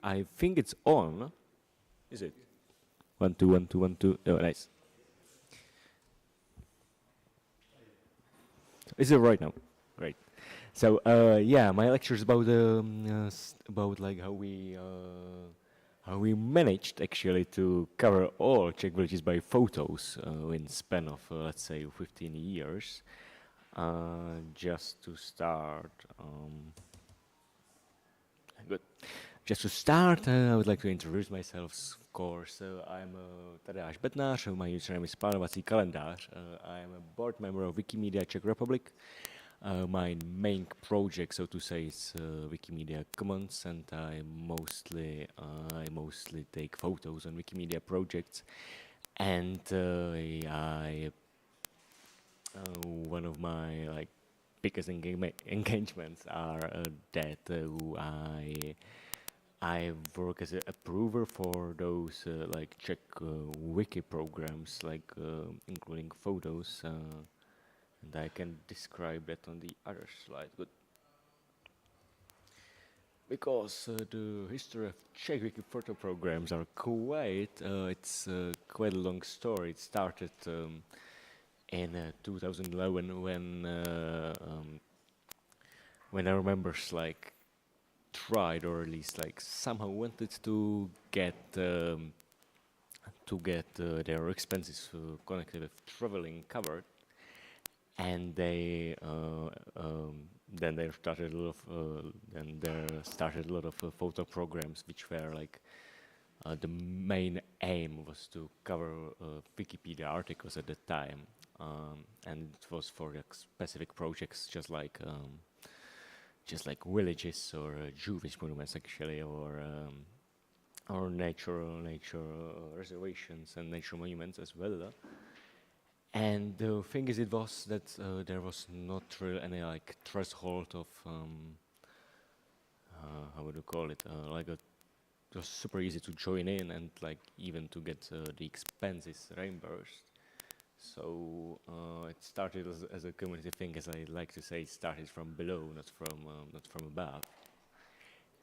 I think it's on. Is it? 1, 2, 1, 2, 1, 2. Oh, nice. Is it right now? Great. So yeah, my lecture is about like how we managed actually to cover all Czech villages by photos in span of let's say 15 years. Just to start, good. Just to start, I would like to introduce myself, of course. I'm Tadeáš Betnář, my username is Plánovací kalendář. I'm a board member of Wikimedia Czech Republic. My main project, so to say, is Wikimedia Commons, and I mostly take photos on Wikimedia projects. And one of my like biggest engagements are that I work as an approver for those like Czech wiki programs, like including photos, and I can describe that on the other slide. Good. Because the history of Czech wiki photo programs are it's quite a long story. It started in 2011 when our members like tried, or at least like somehow wanted to get their expenses connected with traveling covered, and then there started a lot of photo programs which were like the main aim was to cover Wikipedia articles at the time, and it was for like, specific projects just like villages or Jewish monuments actually, or nature reservations and nature monuments as well. And the thing is, it was that there was not really any like threshold of how would you call it? It was super easy to join in and like even to get the expenses reimbursed. So it started as a community thing, as I like to say. It started from below, not from above.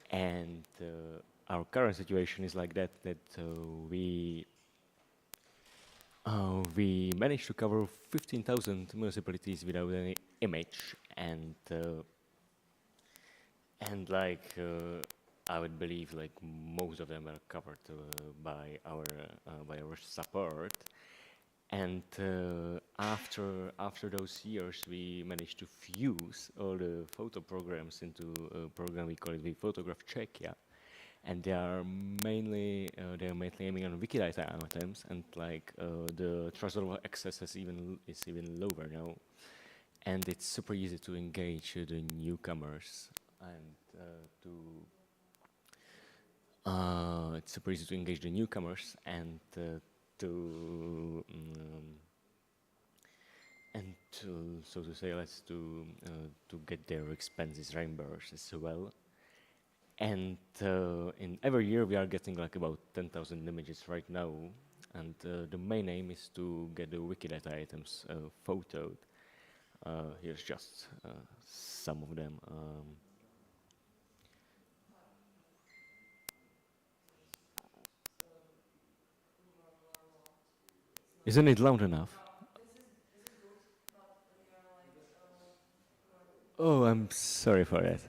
And our current situation is like that. We managed to cover 15,000 municipalities without any image, and like I would believe like most of them are covered by our support. And after those years, we managed to fuse all the photo programs into a program we call it the Photograph Czechia, and they are mainly aiming on Wikidata items, and like the threshold of access is even lower now, and it's super easy to engage the newcomers, and so to say, to get their expenses reimbursed as well. And in every year we are getting like about 10,000 images right now, and the main aim is to get the Wikidata items photoed. Here's just some of them. Isn't it loud enough? Oh, I'm sorry for that.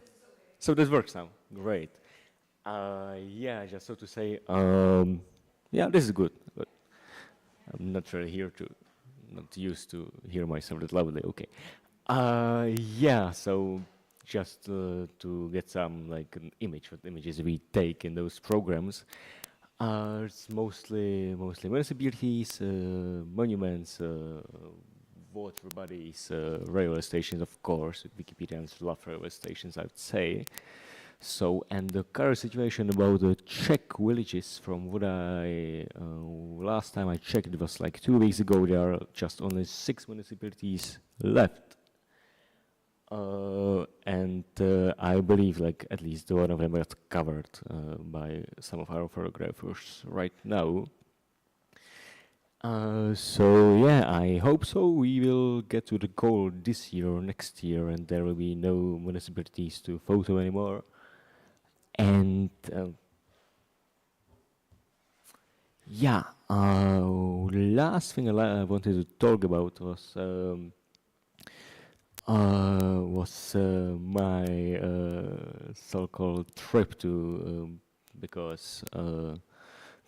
So this works now. Great. Yeah, just so to say, yeah, this is good. But I'm not really not used to hear myself that loudly. Okay. Yeah. So just to get some like an image, what images we take in those programs. It's mostly municipalities, monuments, water bodies, railway stations, of course. Wikipedians love railway stations, I would say. So, and the current situation about the Czech villages, from what I last time I checked, it was like 2 weeks ago. There are just only 6 municipalities left, and I believe like at least one of them is covered by some of our photographers right now. So yeah, I hope so. We will get to the goal this year or next year, and there will be no municipalities to photo anymore. And Yeah, last thing I wanted to talk about was my so-called trip to because 2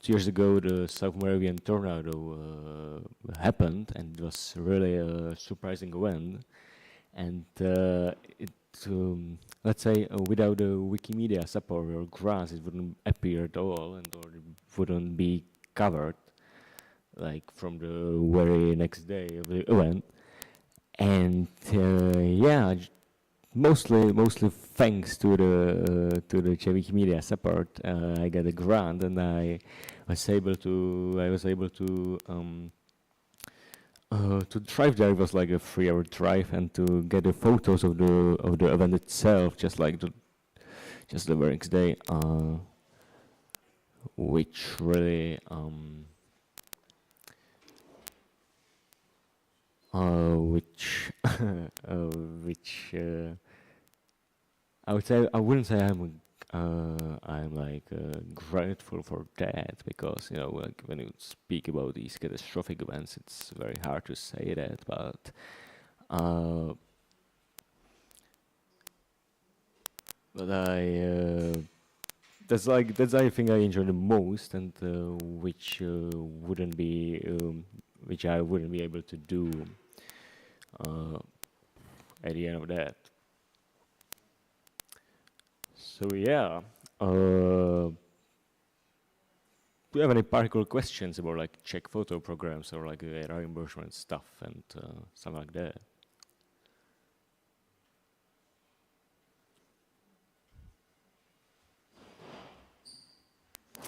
years ago the South American tornado happened, and it was really a surprising event. And it let's say without the Wikimedia support or grants, it wouldn't appear at all, and or it wouldn't be covered like from the very next day of the event. And yeah, mostly thanks to the Wikimedia support, I got a grant, and I was able to drive there. It was like a 3 hour drive, and to get the photos of the event itself, just the very next day, which really which which I would say I wouldn't say I'm like grateful for that, because you know, like when you speak about these catastrophic events, it's very hard to say that, but uh, I that's I think I enjoy the most, and which I wouldn't be able to do uh, at the end of that. So yeah, do you have any particular questions about like Czech photo programs or like reimbursement stuff and something like that?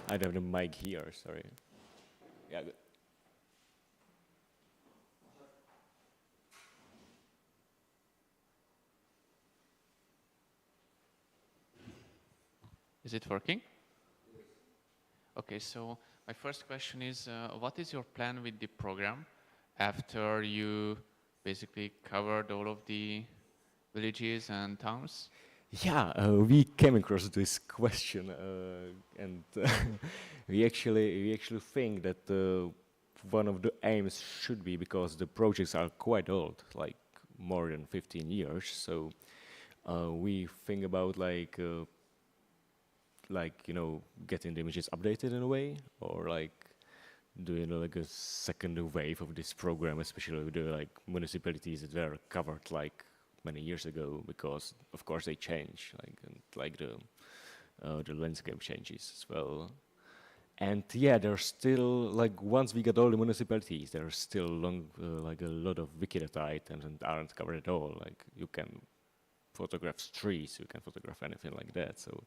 I don't have the mic here. Sorry. Yeah. Is it working? Okay, so my first question is, what is your plan with the program after you basically covered all of the villages and towns? Yeah, we came across this question, and we actually think that one of the aims should be, because the projects are quite old, like more than 15 years. So we think about like you know, getting the images updated in a way, or like doing like a second wave of this program, especially with the like municipalities that were covered like many years ago, because of course they change, like and like the landscape changes as well. And yeah, there's still like, once we get all the municipalities, there's still like a lot of Wikidata items and aren't covered at all. Like you can photograph trees, you can photograph anything like that. So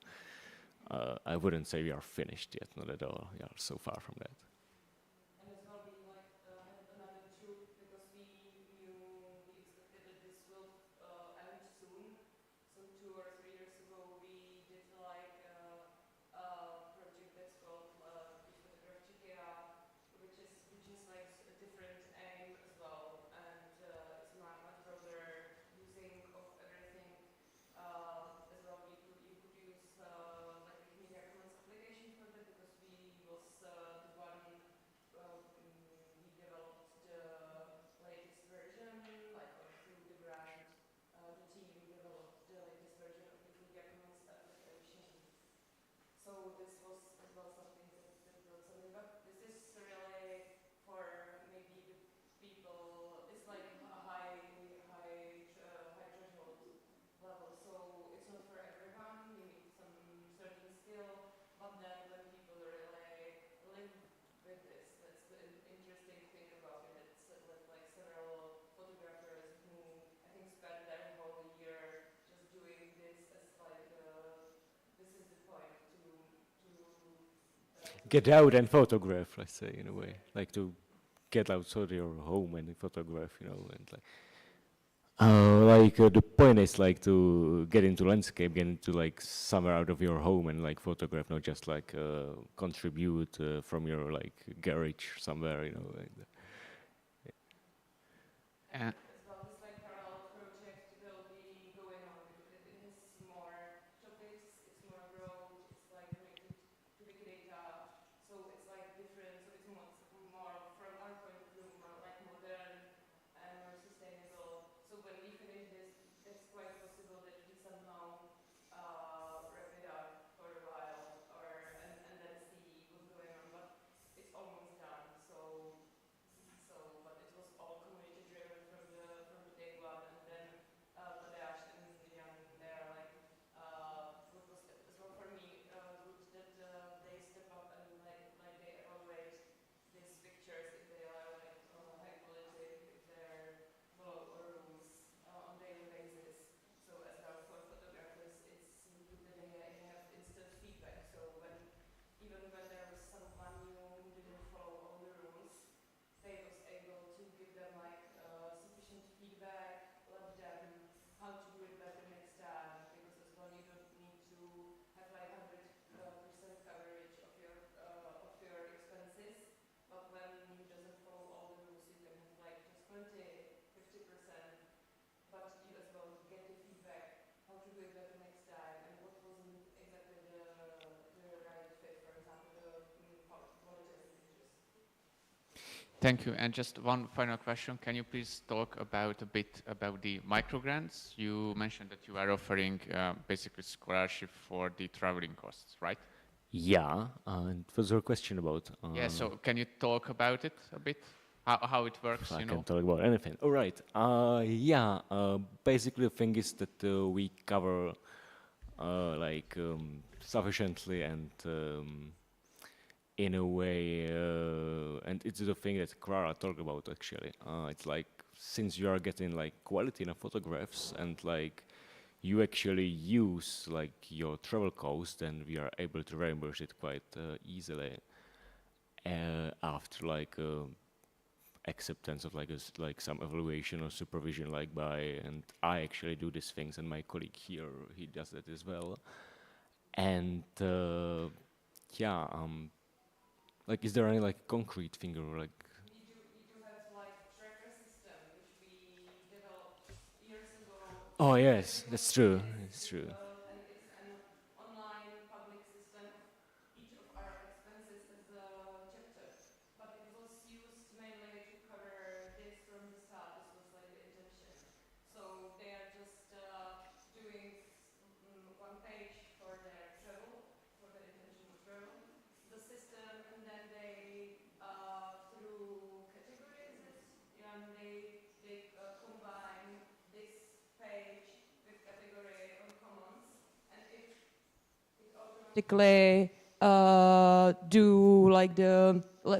I wouldn't say we are finished yet, not at all. We are so far from that. And as well, we like had another truth because we expected that this will end soon. So 2 or 3 years ago, we did like a project that's called Když fotograf Czechia, which is like a different aim as well, and it's much broader using of everything. As well, you could use like Wikimedia Commons application for that, because we was the one we developed the latest version, like or through the grant, the team developed the latest version of Wikimedia Commons application. So this was as well something that brought something, but this is really for maybe the people. It's like a high threshold level. So it's not for everyone. You need some certain skill, but then when people really live with this, that's the interesting thing about it. It's like several photographers who I think spend their whole year just doing this as like this is the point to Get out and photograph, let's say, in a way, like to get outside your home and photograph, you know, and like the point is like to get into landscape, get into like somewhere out of your home and like photograph, not just like contribute from your like garage somewhere, you know. Like And as well. This like parallel project will be going on because it has more topics. It's more broad. It's like connected to Wikidata, so it's like different. So it's Thank you. And just one final question. Can you please talk about a bit about the microgrants? You mentioned that you are offering basically scholarship for the traveling costs, right? Yeah, and was your question about? Yeah, so can you talk about it a bit? How it works, I you can know? talk about anything. All right. Yeah. Basically, the thing is that we cover like sufficiently and in a way, and it's the thing that Clara talked about actually. It's like since you are getting like quality in the photographs and like you actually use like your travel cost, then we are able to reimburse it quite easily after like acceptance of like like some evaluation or supervision like by, and I actually do these things and my colleague here he does that as well. And yeah, like is there any like concrete thing or like We do have like tracker system which we developed years ago. oh It's yes, very that's true, complicated it's to true. develop, and it's an online public system of each of our expenses as a chapter. But it was used mainly to cover this from the start. This was like the intention. So they are just doing one page for their travel, for the intentional travel, the system, and then they through categories, and they combine this page with category on commons, and it automatically do like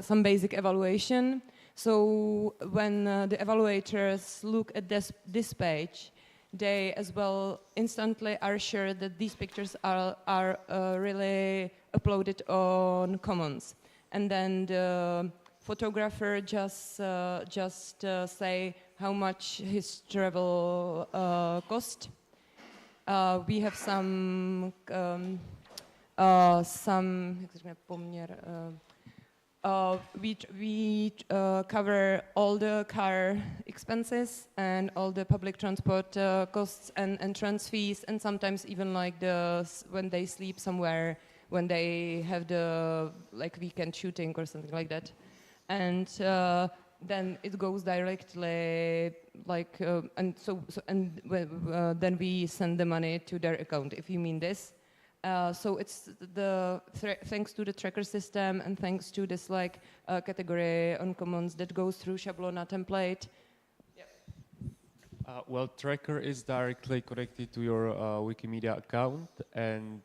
some basic evaluation. So when the evaluators look at this page, they as well instantly are sure that these pictures are really uploaded on Commons, and then the photographer just say how much his travel cost. We have jak se řekne, poměr, we cover all the car expenses and all the public transport costs and entrance fees, and sometimes even like when they sleep somewhere, when they have the like weekend shooting or something like that, and then it goes directly like then we send the money to their account, if you mean this. So it's thanks to the tracker system and thanks to this like category on commons that goes through Shablona template. Well, Tracker is directly connected to your Wikimedia account, and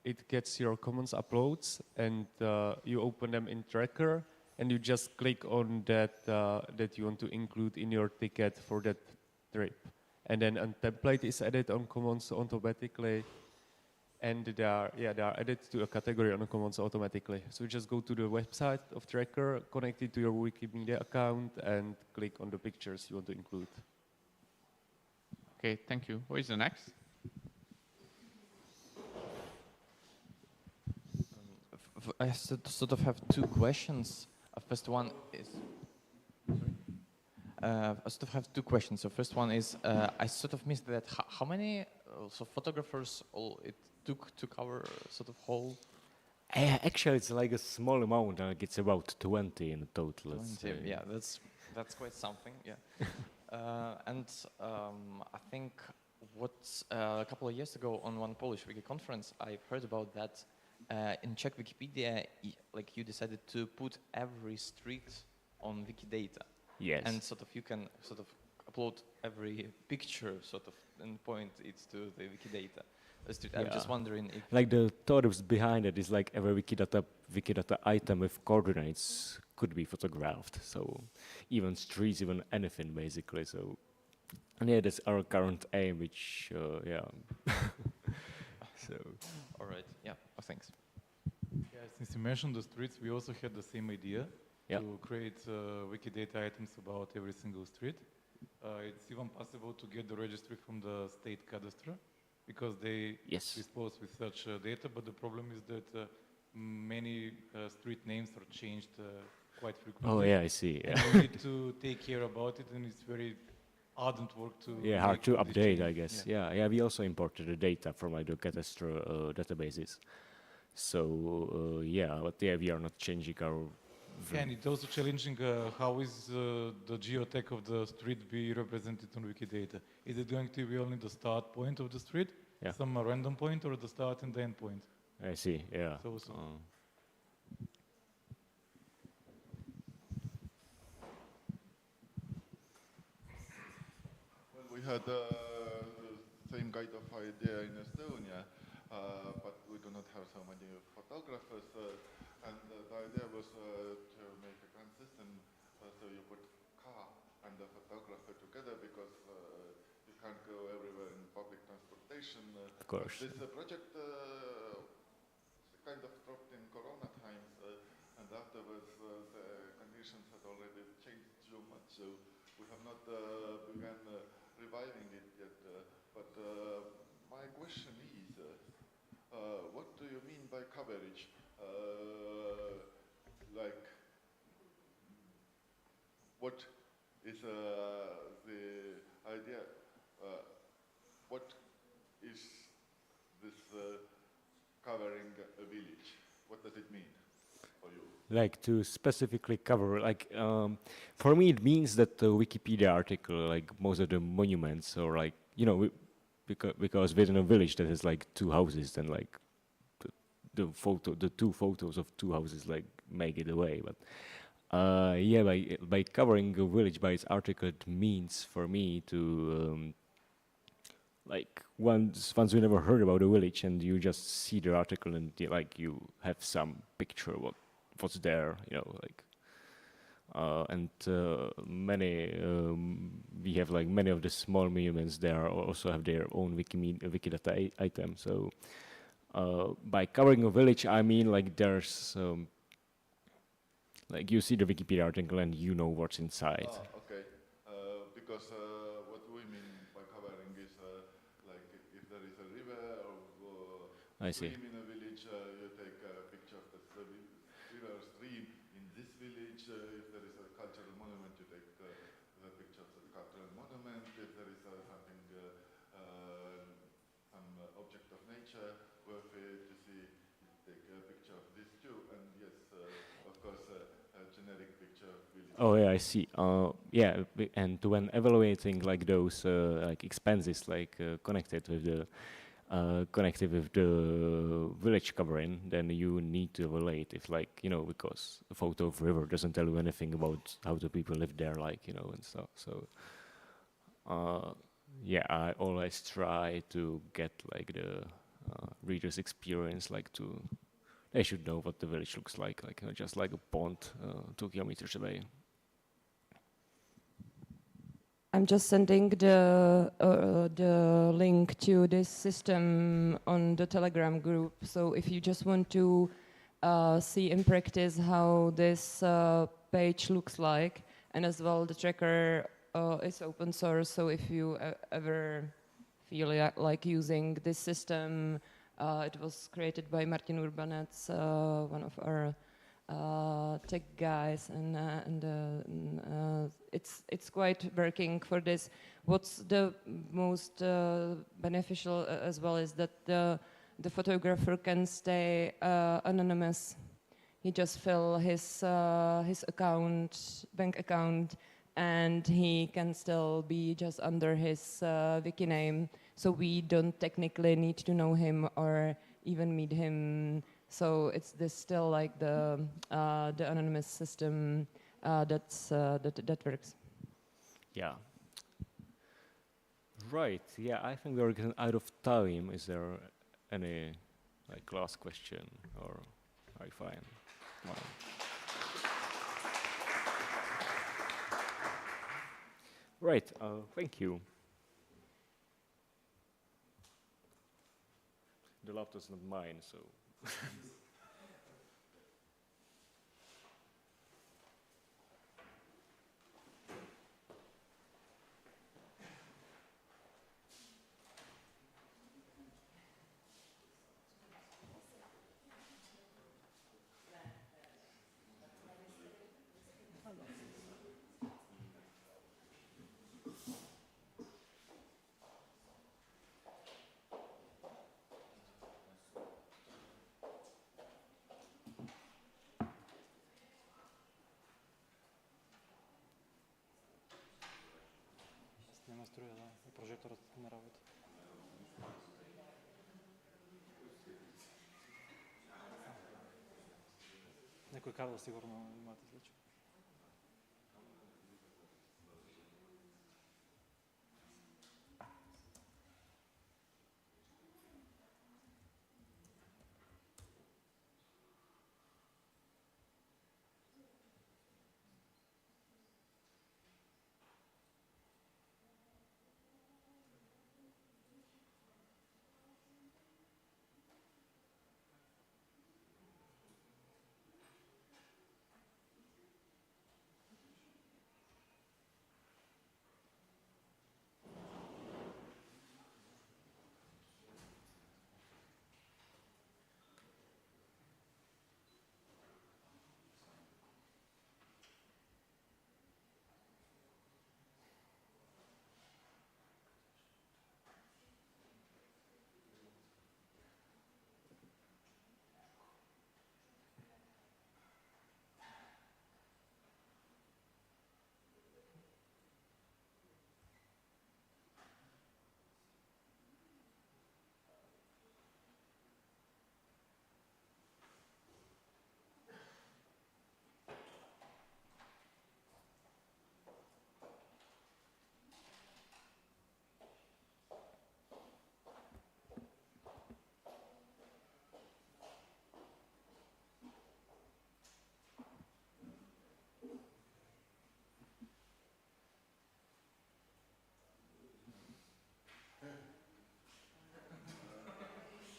it gets your Commons uploads, and you open them in Tracker, and you just click on that you want to include in your ticket for that trip, and then a template is added on Commons automatically, and they are added to a category on Commons automatically. So you just go to the website of Tracker, connect it to your Wikimedia account, and click on the pictures you want to include. Okay, thank you. Who is the next? I sort of have two questions. First one is. I sort of have two questions. So first one is, I sort of missed that. How many photographers it took to cover sort of whole? Actually, it's like a small amount. Like it's about 20 in total. 20, yeah, that's quite something. Yeah, and I think a couple of years ago on one Polish Wiki conference, I heard about that. In Czech Wikipedia, like you decided to put every street on Wikidata. Yes. And sort of you can sort of upload every picture sort of and point it to the Wikidata. I'm just wondering if like the thought was behind it is like every Wikidata item with coordinates could be photographed. So even streets, even anything basically. So and yeah, that's our current aim, which yeah. So all right, yeah, thanks. Yeah, since you mentioned the streets, we also had the same idea to create Wikidata items about every single street. It's even possible to get the registry from the state cadastre because they dispose with such data, but the problem is that many street names are changed quite frequently. Oh yeah, I see. Yeah. And we need to take care about it, and it's very ardent work to hard to update, changes. I guess. Yeah. We also imported the data from like the cadastre databases. So yeah, but yeah, we are not changing our And it's also challenging how is the geotech of the street be represented on Wikidata? Is it going to be only the start point of the street, Yeah. some random point, or the start and the end point? I see. Yeah. So. Well, we had the same kind of idea in Estonia, but we do not have so many photographers. And the idea was to make a grand system so you put car and the photographer together because you can't go everywhere in public transportation. Of course. This project kind of dropped in Corona times, and afterwards the conditions had already changed so much, so we have not begun reviving it yet. But my question is, what do you mean by coverage? Like, what is the idea? What is this covering a village? What does it mean for you? Like to specifically cover, like for me it means that the Wikipedia article, like most of the monuments, or like because within a village that has like two houses, then like the two photos of two houses like make it away. But yeah, by covering a village by its article, it means for me to like once you never heard about a village and you just see the article and like you have some picture what's there, like and many we have like many of the small monuments there also have their own Wikidata item. So by covering a village, I mean like there's like you see the Wikipedia article and you know what's inside. Okay, because what we mean by covering is like if there is a river or I see. stream in a village, you take a picture of the river or stream in this village. If there is a cultural monument, you take the picture of the cultural monument. If there is something, some object of nature worthy to see, you take a picture of this too. And yes, of course, a generic picture of village. Oh yeah, I see. Yeah, and when evaluating like those like expenses, like connected with the village covering, then you need to evaluate if like because a photo of river doesn't tell you anything about how the people live there, like and stuff. So yeah, I always try to get like the reader's experience, like they should know what the village looks like just like a pond 2 kilometers away. I'm just sending the link to this system on the Telegram group. So if you just want to see in practice how this page looks like, and as well the tracker is open source. So if you ever feel like using this system, it was created by Martin Urbanec, one of our tech guys, and it's quite working for this. What's the most beneficial as well is that the photographer can stay anonymous. He just fill his bank account, and he can still be just under his wiki name. So we don't technically need to know him or even meet him. So it's still like the anonymous system that works. Yeah. Right. Yeah, I think we're getting out of time. Is there any like last question, or are you fine? Right. Thank you. The laptop's not mine, so. настроя, да, и прожекторът не работи. Някой кабел сигурно имате излечен.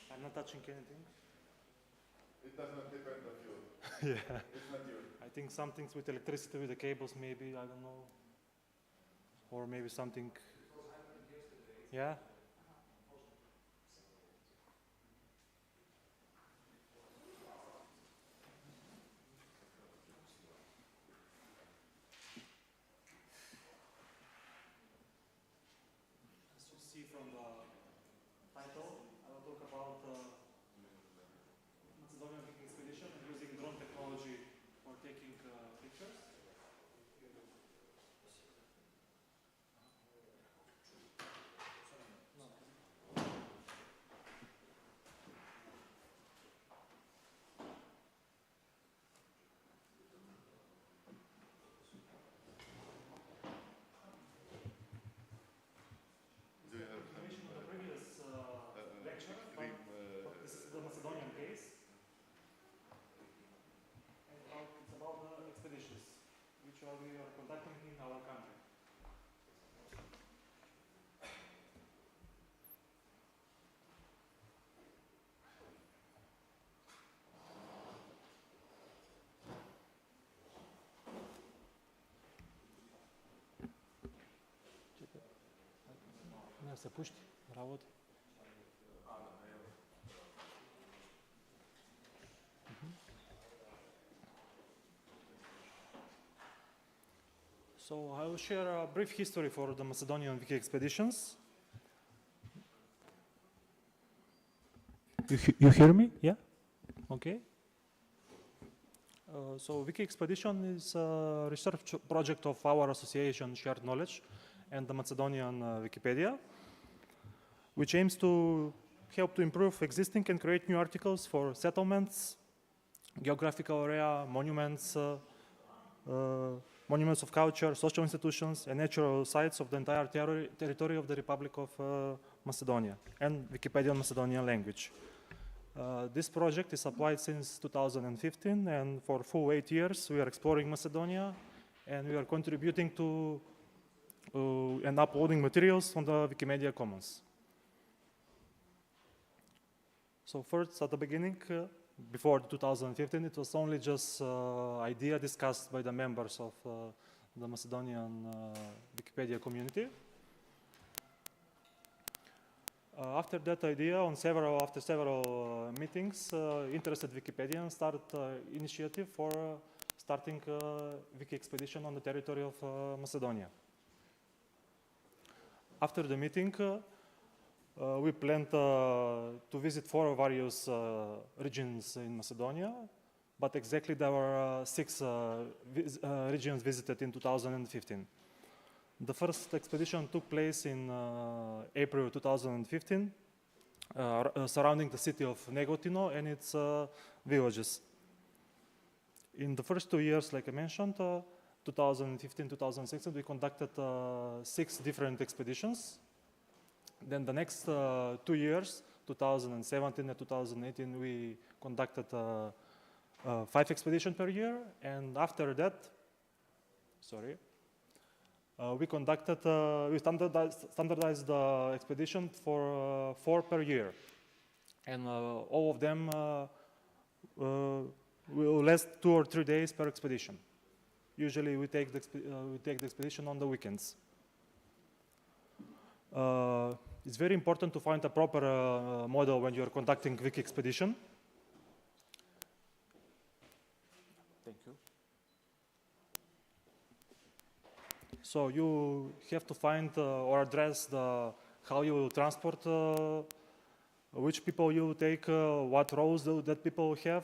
I'm not touching anything. It does not depend on you. Yeah. It's not you. I think some things with electricity, with the cables, maybe, I don't know. Or maybe something. Yeah? As you see from the title, I will talk about Macedonian Viking expedition and using drone technology for taking pictures. Do you have some Information of the previous lecture, but this is the Macedonian case. And it's about the expeditions which we are conducting in our country. Не се пушти, работи. So I will share a brief history for the Macedonian Viking expeditions. You hear me? Yeah? Okay. So Wiki Expedition is a research project of our association Shared Knowledge and the Macedonian Wikipedia, which aims to help to improve existing and create new articles for settlements, geographical area, monuments, monuments of culture, social institutions, and natural sites of the entire territory of the Republic of Macedonia and Wikipedian Macedonian language. This project is applied since 2015, and for full 8 years we are exploring Macedonia, and we are contributing to and uploading materials on the Wikimedia Commons. So first, at the beginning, before 2015, it was only just idea discussed by the members of the Macedonian Wikipedia community. After that idea, after several meetings, interested Wikipedians started initiative for starting Wiki expedition on the territory of Macedonia. After the meeting, we planned to visit 4 various regions in Macedonia, but exactly there were 6 regions visited in 2015. The first expedition took place in April 2015, surrounding the city of Negotino and its villages. In the first 2 years, like I mentioned, 2015-2016, we conducted 6 different expeditions. Then the next 2 years, 2017 and 2018, we conducted 5 expeditions per year. And after that, we standardized the expedition for 4 per year. And all of them will last 2 or 3 days per expedition. Usually we take the expedition on the weekends. It's very important to find a proper model when you're conducting wiki expedition. Thank you. So you have to find or address how you will transport, which people you will take, what roles that people have,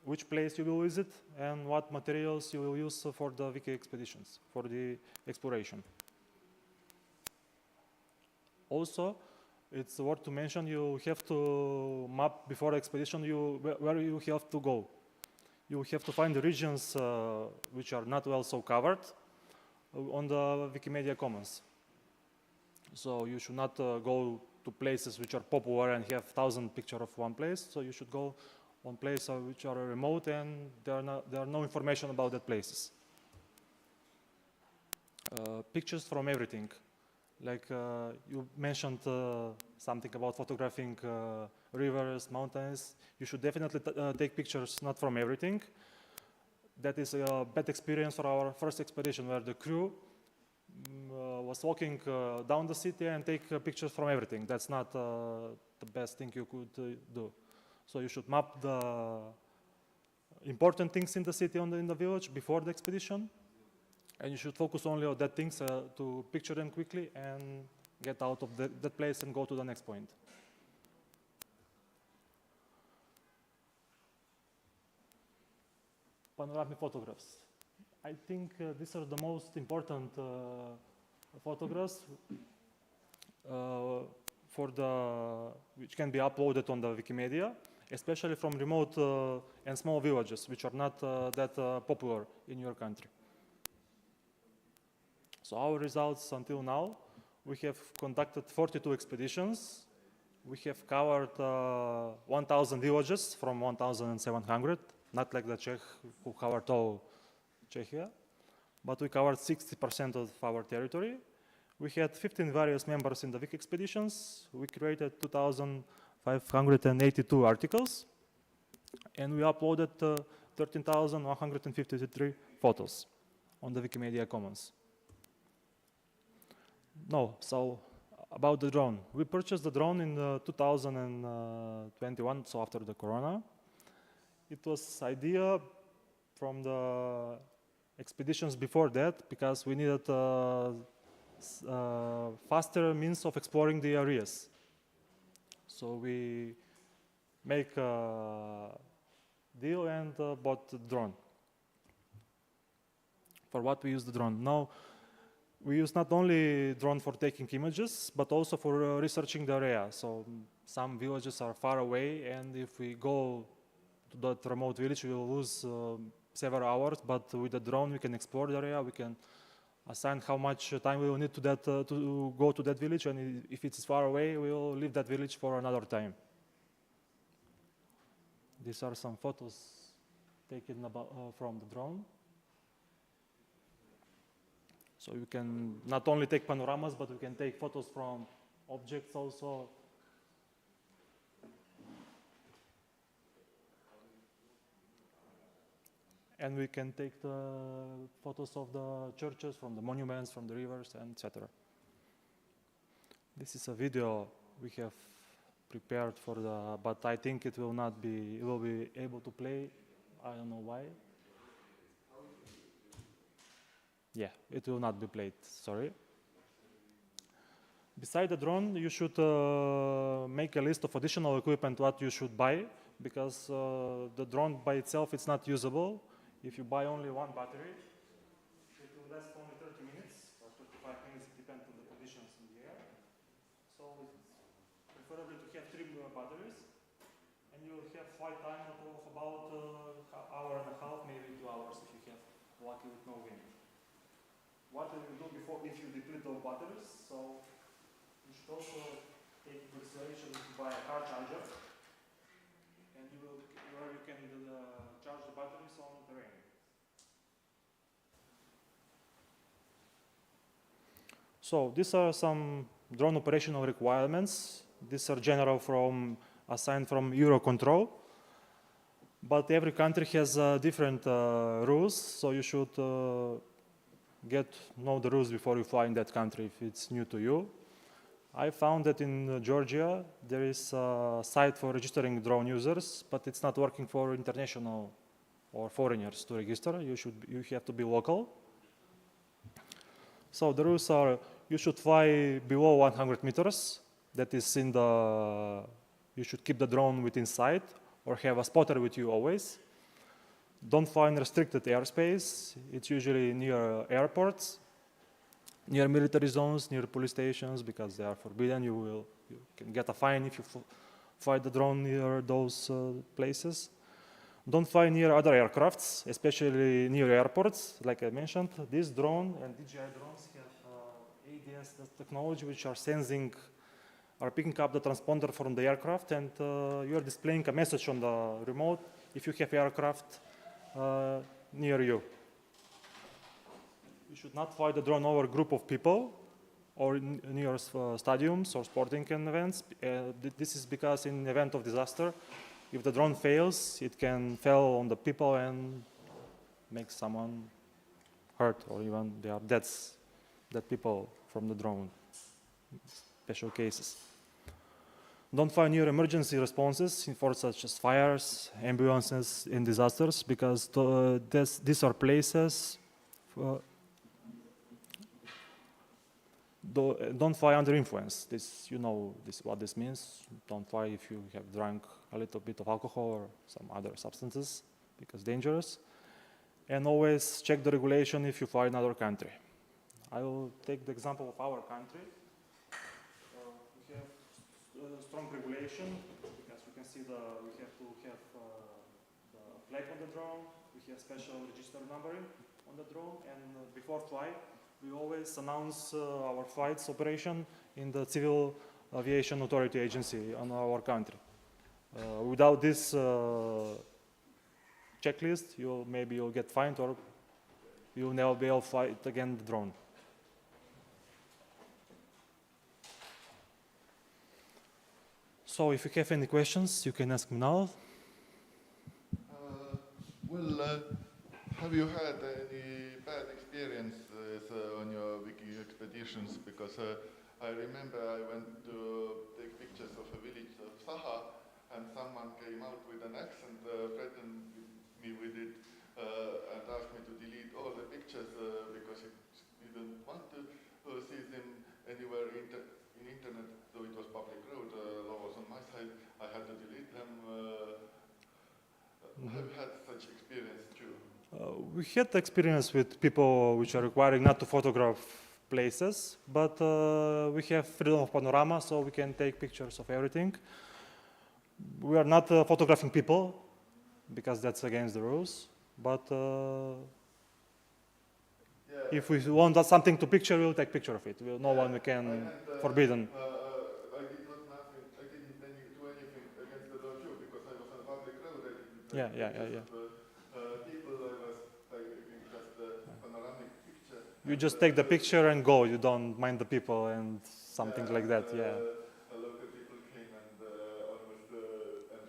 which place you will visit, and what materials you will use for the wiki expeditions, for the exploration. Also, it's worth to mention you have to map before expedition where you have to go. You have to find the regions which are not well so covered on the Wikimedia Commons. So you should not go to places which are popular and have 1,000 pictures of one place. So you should go on places which are remote and there are no information about that places. Pictures from everything. Like you mentioned something about photographing rivers, mountains. You should definitely take pictures not from everything. That is a bad experience for our first expedition where the crew was walking down the city and take pictures from everything. That's not the best thing you could do. So you should map the important things in the city in the village before the expedition. And you should focus only on that things to picture them quickly and get out of that place and go to the next point. Panoramic photographs. I think these are the most important photographs which can be uploaded on the Wikimedia, especially from remote and small villages, which are not that popular in your country. So our results until now, we have conducted 42 expeditions. We have covered 1,000 villages from 1,700, not like the Czech who covered all Czechia, but we covered 60% of our territory. We had 15 various members in the wiki expeditions. We created 2,582 articles, and we uploaded 13,153 photos on the Wikimedia Commons. No, so about the drone. We purchased the drone in 2021, so after the corona. It was idea from the expeditions before that because we needed faster means of exploring the areas. So we make a deal and bought the drone. For what we use the drone? Now, we use not only drone for taking images, but also for researching the area. So some villages are far away, and if we go to that remote village, we will lose several hours. But with the drone, we can explore the area. We can assign how much time we will need to go to that village, and if it's far away, we will leave that village for another time. These are some photos taken from the drone. So you can not only take panoramas, but we can take photos from objects also. And we can take the photos of the churches, from the monuments, from the rivers, and etc. This is a video we have prepared for but I think it will be able to play. I don't know why. Yeah, it will not be played, sorry. Beside the drone, you should make a list of additional equipment what you should buy, because the drone by itself it's not usable. If you buy only one battery, it will last only 30 minutes or 35 minutes extreme batteries, and you will have flight time of about hour and a half, maybe 2 hours if you have lucky with no wind. What will you do before if you deplete those batteries? So you should also take consideration to buy a car charger, and you can charge the batteries on the terrain. So these are some drone operational requirements. These are general assigned from Eurocontrol. But every country has different rules, so you should know the rules before you fly in that country if it's new to you. I found that in Georgia there is a site for registering drone users, but it's not working for international or foreigners to register. You have to be local. So the rules are: you should fly below 100 meters. That is you should keep the drone within sight or have a spotter with you always. Don't fly in restricted airspace. It's usually near airports, near military zones, near police stations, because they are forbidden. You can get a fine if you fly the drone near those places. Don't fly near other aircrafts, especially near airports. Like I mentioned, this drone and DJI drones have ADS technology, which are picking up the transponder from the aircraft, and you are displaying a message on the remote if you have aircraft near you. You should not fly the drone over a group of people or near stadiums or sporting events. This is because in the event of disaster, if the drone fails, it can fall on the people and make someone hurt, or even there are dead people from the drone. Special cases. Don't fly near emergency responses for such as fires, ambulances, and disasters, because these are places. Don't fly under influence. What this means. Don't fly if you have drunk a little bit of alcohol or some other substances, because dangerous. And always check the regulation if you fly in another country. I will take the example of our country. We have strong regulation, because you can see we have to have the flag on the drone. We have special register numbering on the drone, and before flight, we always announce our flight's operation in the Civil Aviation Authority agency on our country. Without this checklist, maybe you'll get fined, or you'll never be able to fly again the drone. So if you have any questions, you can ask me now. Have you had any bad experiences on your wiki expeditions? Because I remember I went to take pictures of a village of Saha, and someone came out with an axe and threatened me with it and asked me to delete all the pictures because he didn't want to see them anywhere in internet, though it was public road. Law was on my side. I had to delete them. Have you had such experience too? We had experience with people which are requiring not to photograph places, but we have freedom of panorama, so we can take pictures of everything. We are not photographing people, because that's against the rules, but if we want something to picture, we'll take picture of it. No one can forbidden. I did not nothing. I didn't do anything against the law too, because I was on public road. I didn't take pictures of people. I was taking just a panoramic picture. You just take the picture and go. You don't mind the people and something like that. Yeah. Local people came and almost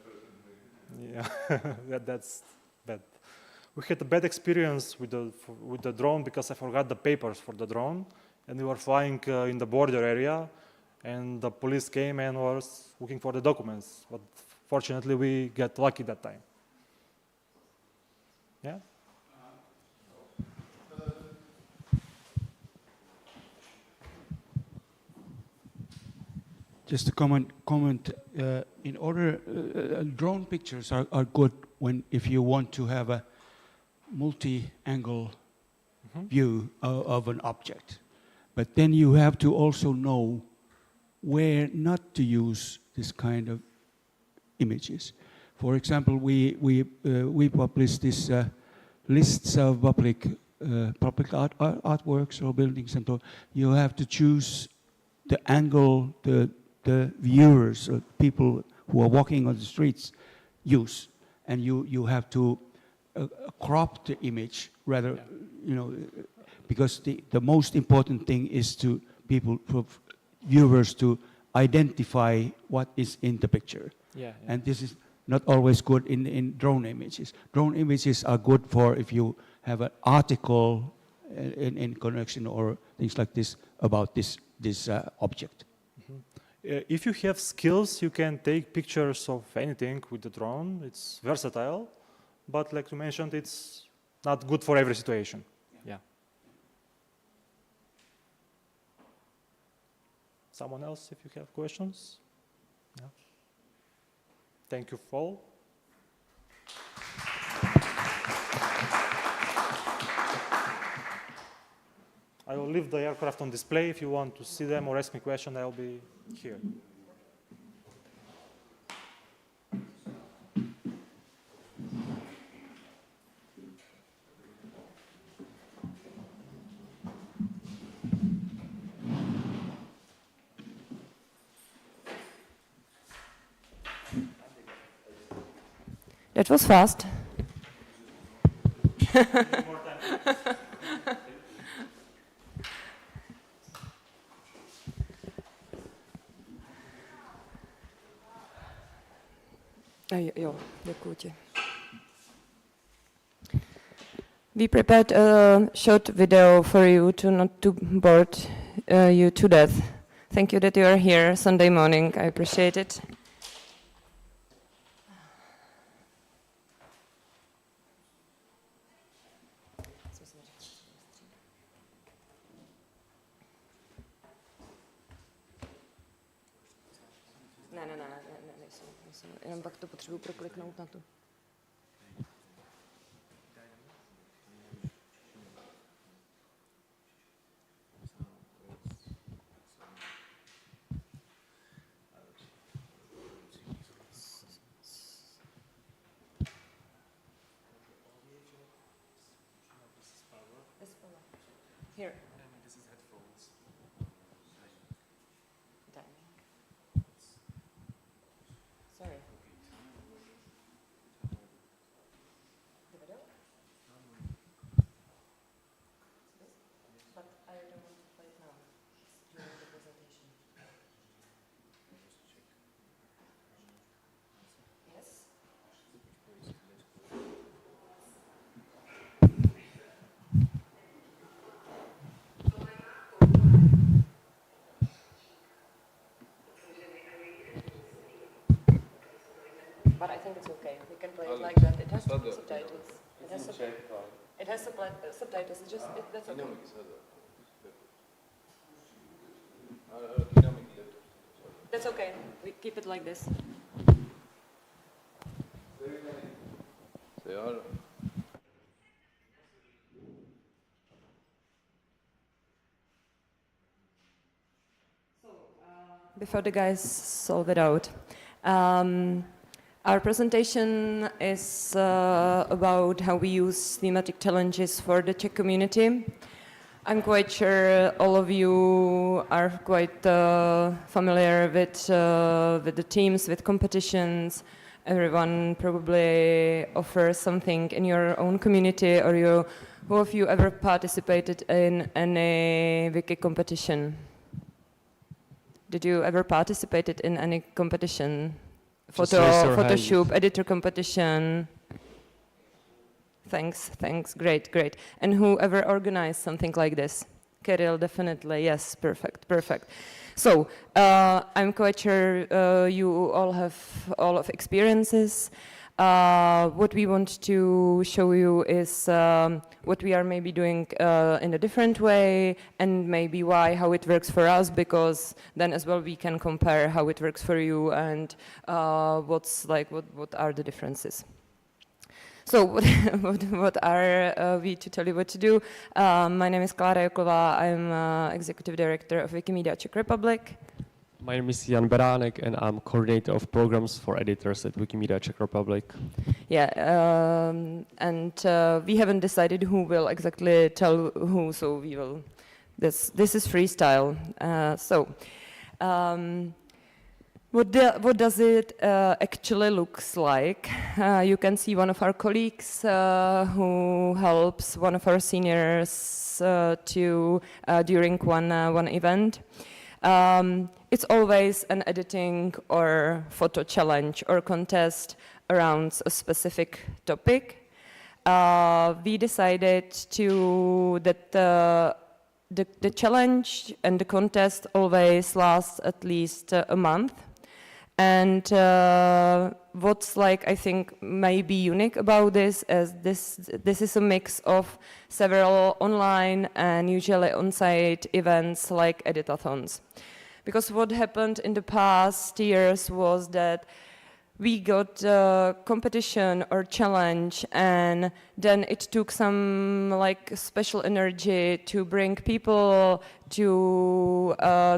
threatened me. Yeah, that's bad. We had a bad experience with the drone because I forgot the papers for the drone, and we were flying in the border area, and the police came and was looking for the documents. But fortunately, we got lucky that time. Yeah. Just a comment. In order, drone pictures are good if you want to have a multi-angle view of an object. But then you have to also know where not to use this kind of images. For example, we publish this lists of public artworks or buildings, and so you have to choose the angle the viewers or people who are walking on the streets use, and you have to crop the image rather, you know, because the most important thing is to people, for viewers to identify what is in the picture. And this is not always good in drone images. Drone images are good for if you have an article in connection or things like this about this object. If you have skills, you can take pictures of anything with the drone. It's versatile, but like you mentioned, it's not good for every situation. Yeah. Someone else, if you have questions? Yeah. Thank you, all. I will leave the aircraft on display. If you want to see them or ask me a question, I'll be here. That was fast. Jo, děkuji ti. We prepared a short video for you to not to bore you to death. Thank you that you are here Sunday morning. I appreciate it. Ne, jenom pak to potřebuji prokliknout na tu. Here. This is headphones. Sorry. The video? But I don't want to play it now. During the presentation. Yes? But I think it's okay. We can play it like that. It has subtitles. It has subtitles. It's just that's okay. That's okay. We keep it like this. Before the guys solve it out. Our presentation is about how we use thematic challenges for the Czech community. I'm quite sure all of you are quite familiar with the teams, with competitions. Everyone probably offers something in your own community, or who of you ever participated in any wiki competition? Did you ever participate in any competition? Photoshop, editor competition. Thanks, great. And whoever organized something like this? Kirill, definitely, yes, perfect. So, I'm quite sure you all have all of experiences. What we want to show you is what we are maybe doing in a different way, and maybe why, how it works for us, because then as well we can compare how it works for you and what are the differences. So what are we to tell you what to do? My name is Klára Joklová. I'm executive director of Wikimedia Czech Republic. My name is Jan Beránek, and I'm coordinator of programs for editors at Wikimedia Czech Republic. Yeah, and we haven't decided who will exactly tell who, so we will. This is freestyle. What does it actually looks like? You can see one of our colleagues who helps one of our seniors during one event. It's always an editing or photo challenge or contest around a specific topic. We decided that the challenge and the contest always lasts at least a month. And what's I think maybe unique about this is this is a mix of several online and usually on-site events like editathons. Because what happened in the past years was that we got a competition or challenge, and then it took some special energy to bring people to,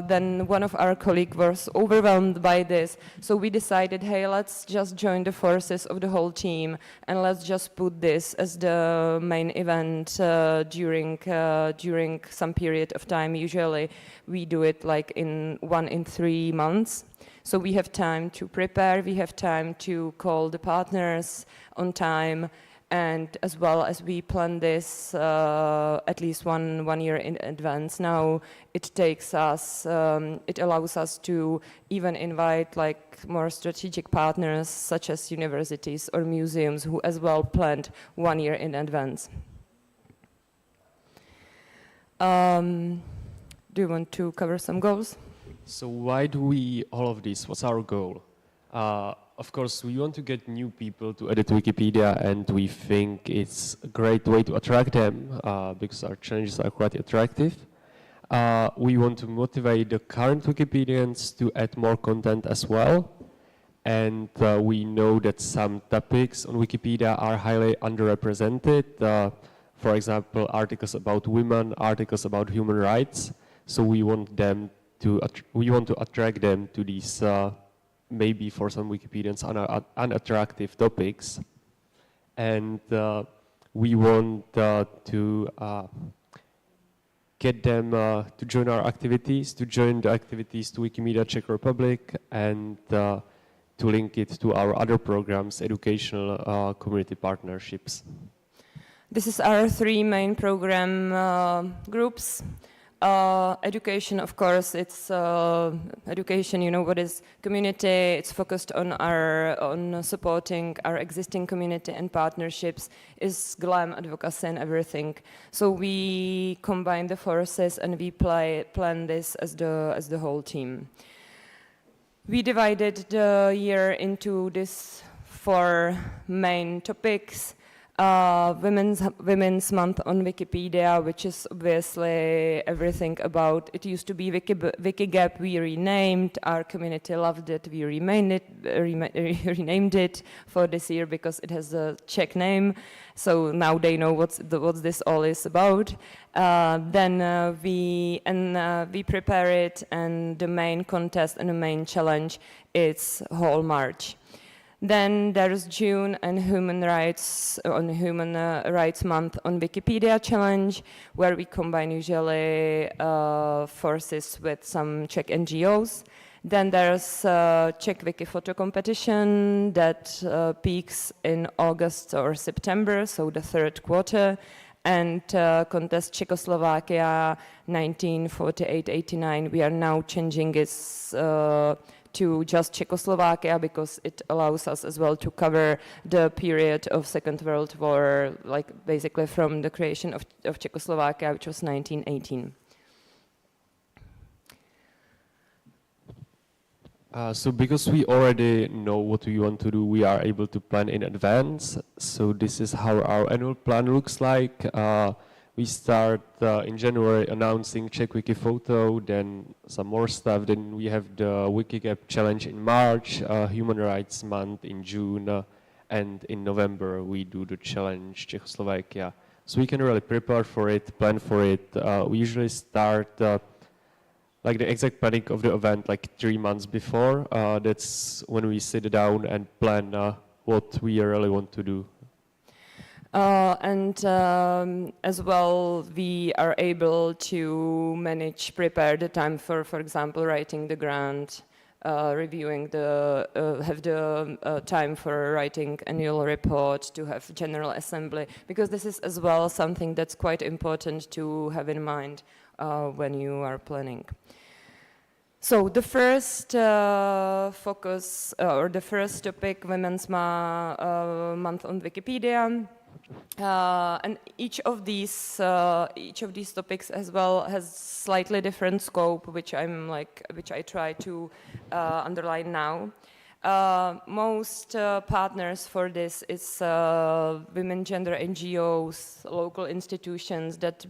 then one of our colleagues was overwhelmed by this. So we decided, hey, let's just join the forces of the whole team and let's just put this as the main event during some period of time. Usually we do it in 3 months. So we have time to prepare, we have time to call the partners on time, and as well as we plan this at least one year in advance. Now it takes us, it allows us to even invite more strategic partners such as universities or museums who as well planned 1 year in advance. Do you want to cover some goals? So why do we all of this? What's our goal? Of course, we want to get new people to edit Wikipedia, and we think it's a great way to attract them because our challenges are quite attractive. We want to motivate the current Wikipedians to add more content as well. And we know that some topics on Wikipedia are highly underrepresented. For example, articles about women, articles about human rights. So we want to attract them to these, maybe for some Wikipedians, unattractive topics. And we want to get them to join our activities, to join the activities to Wikimedia Czech Republic, and to link it to our other programs, educational community partnerships. This is our 3 main program groups. Education, of course, it's education, you know what is community, it's focused on supporting our existing community and partnerships, is GLAM, advocacy and everything. So we combine the forces and we plan this as the whole team. We divided the year into these 4 main topics. Women's Month on Wikipedia, which is obviously everything about, it used to be Wikigap, we renamed, our community loved it, we renamed it for this year because it has a Czech name, so now they know what this all is about. Then we prepare it, and the main contest and the main challenge is whole March. Then there's June and Human Rights Month on Wikipedia challenge, where we combine usually forces with some Czech NGOs. Then there's Czech Wiki photo competition that peaks in August or September, so the 3rd quarter, and contest Czechoslovakia 1948-89. We are now changing this to just Czechoslovakia because it allows us as well to cover the period of Second World War, basically from the creation of Czechoslovakia, which was 1918. So because we already know what we want to do, we are able to plan in advance. So this is how our annual plan looks like. We start in January announcing Czech Wiki Photo, then some more stuff. Then we have the Wikigap Challenge in March, Human Rights Month in June, and in November we do the challenge Czechoslovakia. So we can really prepare for it, plan for it. We usually start like the exact planning of the event like 3 months before. That's when we sit down and plan what we really want to do. And as well, we are able to prepare the time for example, writing the grant, reviewing have the time for writing annual report, to have general assembly, because this is as well something that's quite important to have in mind when you are planning. So the first focus, or the first topic, Women's Month on Wikipedia. And each of these topics as well has slightly different scope, which I try to underline now. Most partners for this is women gender NGOs, local institutions that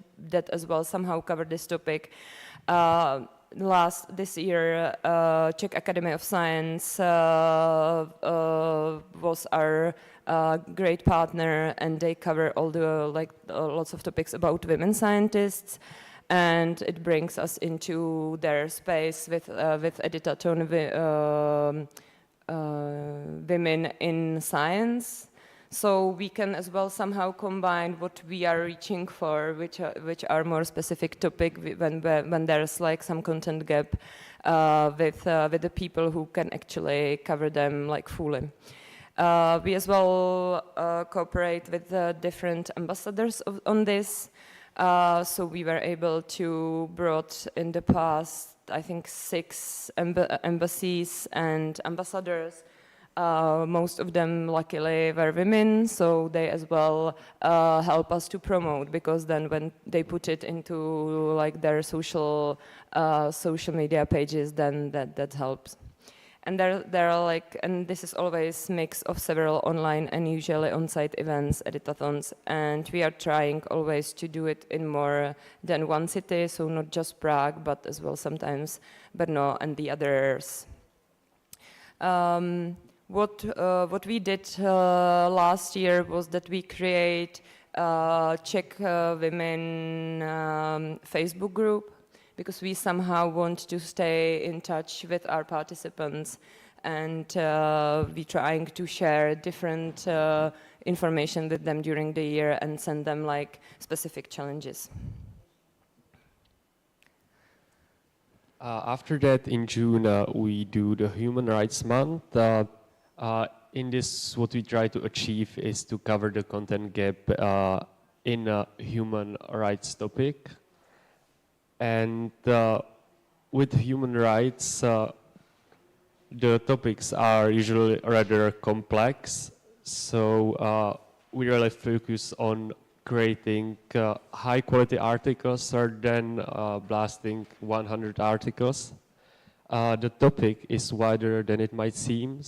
as well somehow cover this topic. This year, Czech Academy of Science was our great partner, and they cover all the lots of topics about women scientists, and it brings us into their space with editathon women in science. So we can as well somehow combine what we are reaching for, which are more specific topic when there's like some content gap, with the people who can actually cover them like fully. We as well cooperate with different ambassadors on this. So we were able to brought in the past, I think, 6 embassies and ambassadors. Most of them luckily were women, so they as well help us to promote, because then when they put it into like their social media pages, then that helps. And there are like, and this is always mix of several online and usually on-site events, editathons, and we are trying always to do it in more than one city, so not just Prague, but as well sometimes Brno and the others. What we did last year was that we create Czech women Facebook group, because we somehow want to stay in touch with our participants, and we trying to share different information with them during the year and send them like specific challenges. After that, in June, we do the Human Rights Month. In this, what we try to achieve is to cover the content gap in a human rights topic. And with human rights, the topics are usually rather complex. So we really focus on creating high quality articles rather than blasting 100 articles. The topic is wider than it might seem.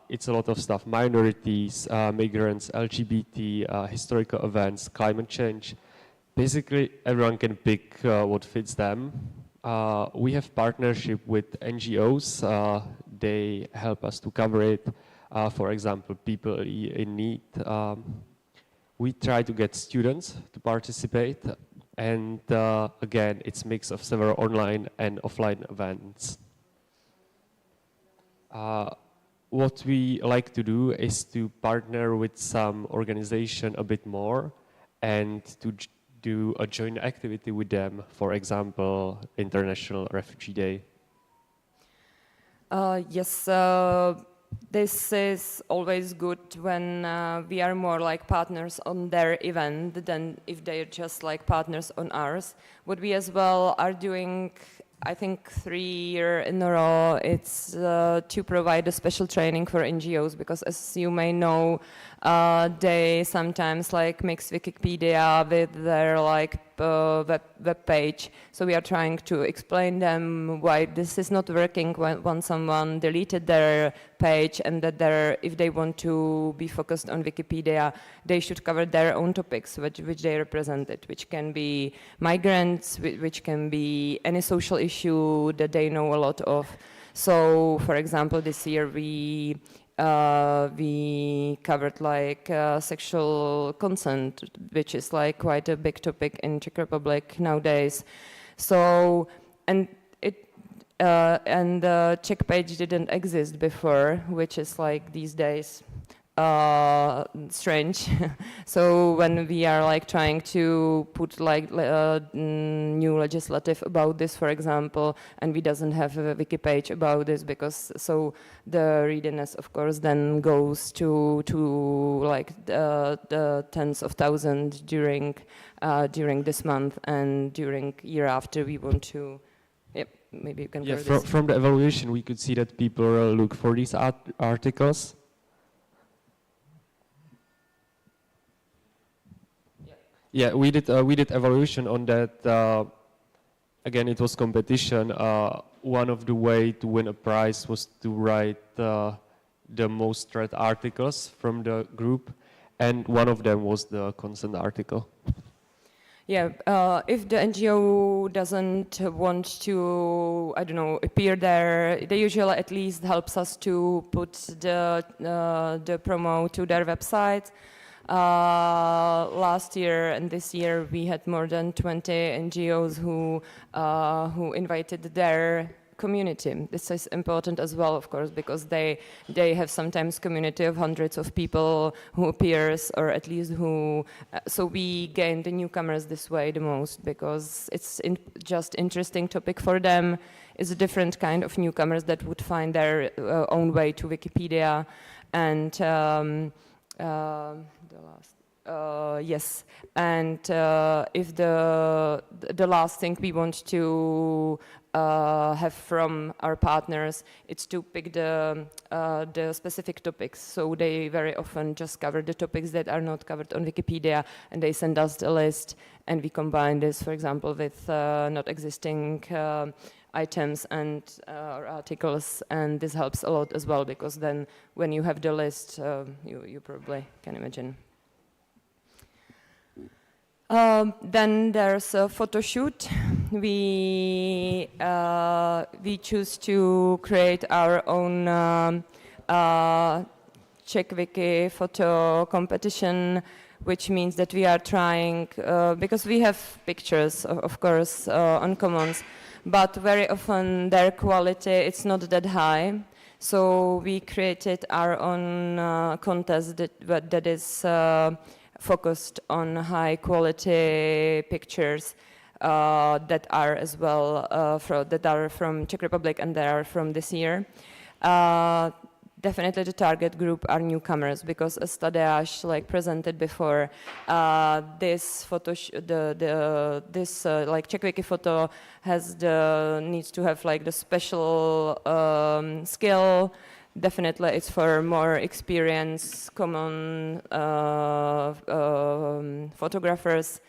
It's a lot of stuff: minorities, migrants, LGBT, historical events, climate change. Basically, everyone can pick what fits them. We have partnership with NGOs. They help us to cover it. For example, people in need. We try to get students to participate, and again, it's a mix of several online and offline events. What we like to do is to partner with some organization a bit more, and to do a joint activity with them, for example, International Refugee Day. Yes, this is always good when we are more like partners on their event than if they're just like partners on ours. What we as well are doing, I think 3 years in a row, it's to provide a special training for NGOs, because as you may know, they sometimes like mix Wikipedia with their like web page. So we are trying to explain them why this is not working when someone deleted their page, and that if they want to be focused on Wikipedia, they should cover their own topics which they represented, which can be migrants, which can be any social issue that they know a lot of. So, for example, this year we covered like sexual consent, which is like quite a big topic in Czech Republic nowadays. So and the Czech page didn't exist before, which is like these days strange. So when we are like trying to put like new legislative about this, for example, and we doesn't have a wiki page about this, because so the readiness of course then goes to like the tens of thousands during this month, and during year after we want to. Yep, maybe you can. Yeah, from the evaluation we could see that people look for these articles. Yeah, we did evaluation on that. Again, it was competition. One of the way to win a prize was to write the most read articles from the group, and one of them was the consent article. Yeah, if the NGO doesn't want to, I don't know, appear there, they usually at least helps us to put the promo to their website. Last year and this year we had more than 20 NGOs who invited their community. This is important as well, of course, because they have sometimes community of hundreds of people who appears, or at least who. So we gain the newcomers this way the most, because it's just interesting topic for them. It's a different kind of newcomers that would find their own way to Wikipedia, and. The last, yes, and if the last thing we want to have from our partners, it's to pick the specific topics. So they very often just cover the topics that are not covered on Wikipedia, and they send us the list, and we combine this, for example, with not existing items and articles, and this helps a lot as well, because then when you have the list, you probably can imagine. Then there's a photo shoot. We choose to create our own Czech Wiki photo competition, which means that we are trying, because we have pictures, of course, on Commons, but very often their quality, it's not that high. So we created our own contest that is focused on high quality pictures that are as well that are from Czech Republic, and they are from this year. Definitely the target group are newcomers, because as Tadeusz like presented before, this photo like Czech Wiki photo needs to have like the special skill. Definitely it's for more experienced common photographers,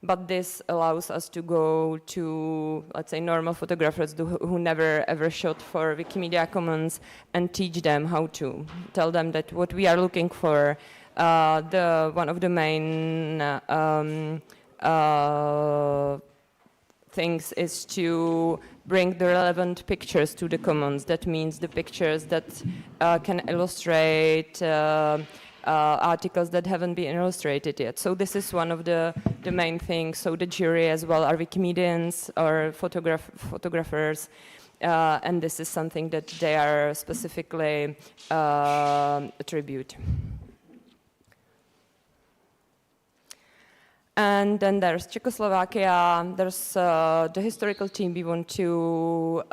but this allows us to go to, let's say, normal photographers who never ever shot for Wikimedia Commons, and teach them how to. Tell them that what we are looking for, one of the main things is to bring the relevant pictures to the Commons. That means the pictures that can illustrate articles that haven't been illustrated yet. So this is one of the main things. So the jury as well are Wikimedians or photographers, and this is something that they are specifically attribute. And then there's Czechoslovakia, there's the historical team we want to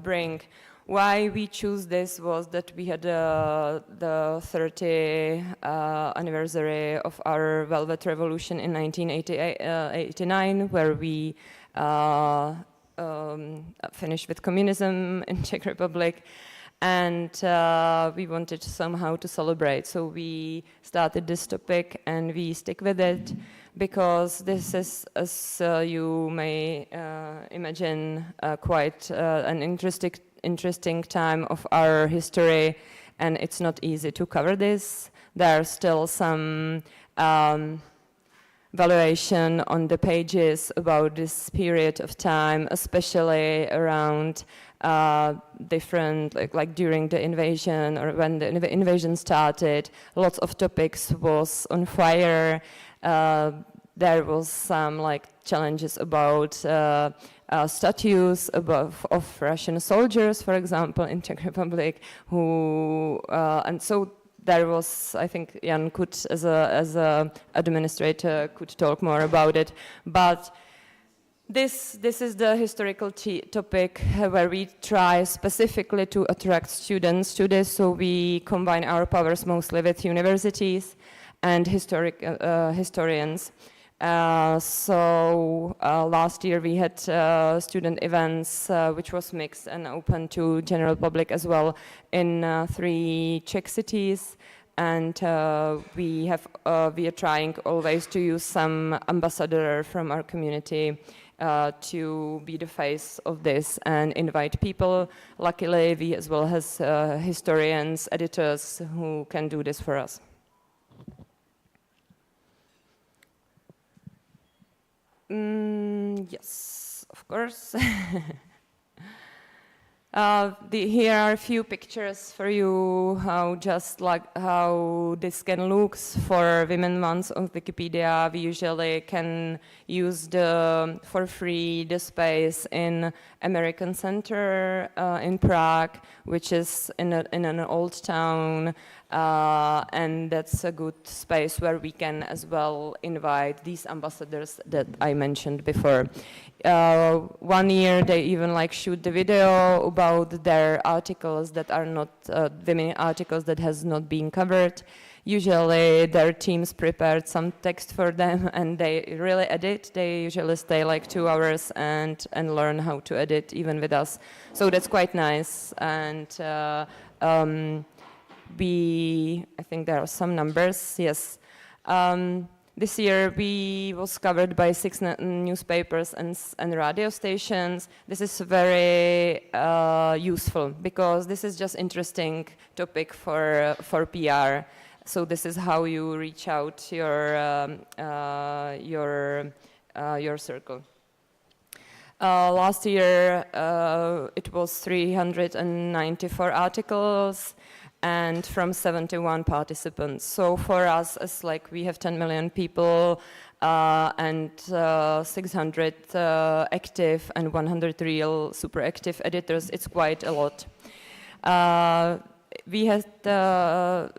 bring. Why we choose this was that we had the 30th anniversary of our Velvet Revolution in 1989, where we finished with communism in Czech Republic. And we wanted somehow to celebrate. So we started this topic, and we stick with it, because this is, as you may imagine, quite an interesting time of our history, and it's not easy to cover this. There are still some valuation on the pages about this period of time, especially around different, like during the invasion, or when the invasion started. Lots of topics was on fire. There was some like challenges about statues of Russian soldiers, for example, in Czech Republic, who and so there was, I think Jan could, as a administrator, could talk more about it, but this is the historical topic where we try specifically to attract students to this, so we combine our powers mostly with universities and historians. Last year we had student events which was mixed and open to general public as well in 3 Czech cities, and we are trying always to use some ambassador from our community to be the face of this and invite people. Luckily, we as well as historians, editors who can do this for us. Yes, of course. Here are a few pictures for you, how this can look for Women Month on Wikipedia. We usually can use for free the space in American Center in Prague, which is in an old town, and that's a good space where we can as well invite these ambassadors that I mentioned before. One year they even shoot the video about their articles that are not women articles that has not been covered. Usually their teams prepared some text for them and they really edit. They usually stay 2 hours and learn how to edit even with us. So that's quite nice. And I think there are some numbers, yes. This year we was covered by 6 newspapers and radio stations. This is very useful because this is just interesting topic for PR. So this is how you reach out your circle. Last year it was 394 articles and from 71 participants. So for us, as we have 10 million people and 600 active and 100 real super active editors, it's quite a lot. We had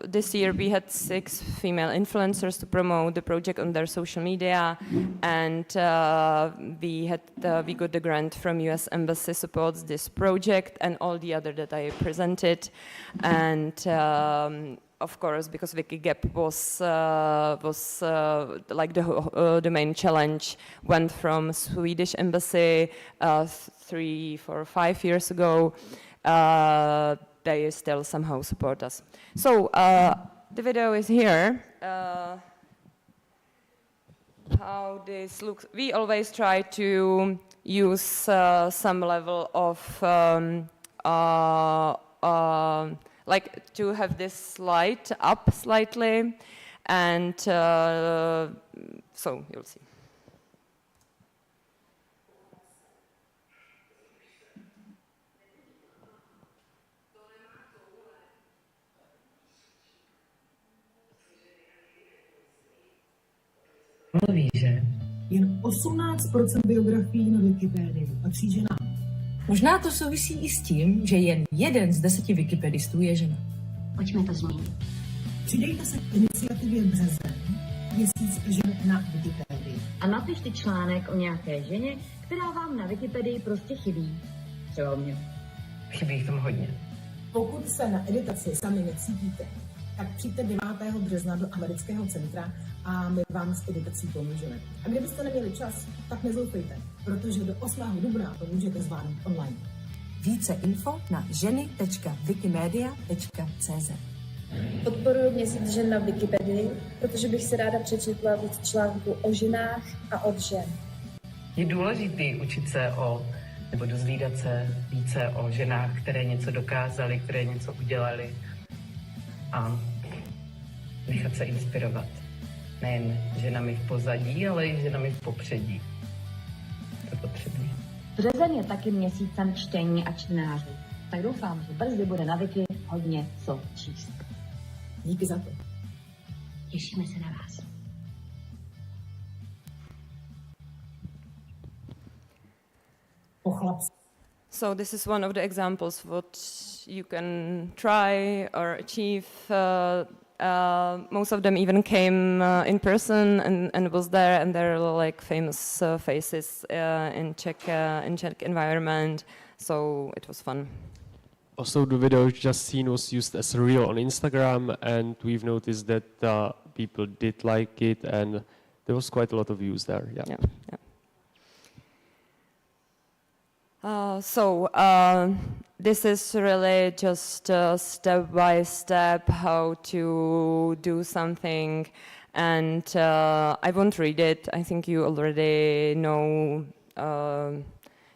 this year we had 6 female influencers to promote the project on their social media, and we got the grant from U.S. Embassy supports this project and all the other that I presented, and of course because Wikigap was the main challenge went from Swedish Embassy 3, 4, 5 years ago. They still somehow support us. So the video is here. How this looks. We always try to use some level of to have this light up slightly, and so you'll see. Ví, že jen 18% biografií na Wikipedii patří ženám. Možná to souvisí i s tím, že jen 1 z 10 wikipedistů je žena. Pojďme to změnit. Přidejte se k iniciativě Březen, měsíc žen na Wikipedii. A napište článek o nějaké ženě, která vám na Wikipedii prostě chybí. Třeba o mě. Chybí jich tam hodně. Pokud se na editaci sami necítíte, tak přijďte 9. března do amerického centra a my vám s editací pomůžeme. A kdybyste neměli čas, tak nezoufejte, protože do 8. dubna to můžete zvládnout online. Více info na ženy.wikimedia.cz. Podporuji měsíc žen na Wikipedii, protože bych si ráda přečetla víc článků o ženách a od žen. Je důležité učit se nebo dozvídat se více o ženách, které něco dokázaly, které něco udělaly a nechat se inspirovat. Nejen ženami v pozadí, ale i ženami v popředí. To je potřebné. Březen je taky měsícem čtení a čtenářů. Tak doufám, že brzy bude na Wiki hodně co číst. Díky za to. Těšíme se na vás. mohla. So this is one of the examples what you can try or achieve. Most of them even came in person and was there, and they're like famous faces in Czech environment. So it was fun. Also, the video you just seen was used as a reel on Instagram, and we've noticed that people did like it, and there was quite a lot of views there. Yeah. This is really just step by step how to do something, and I won't read it. I think you already know.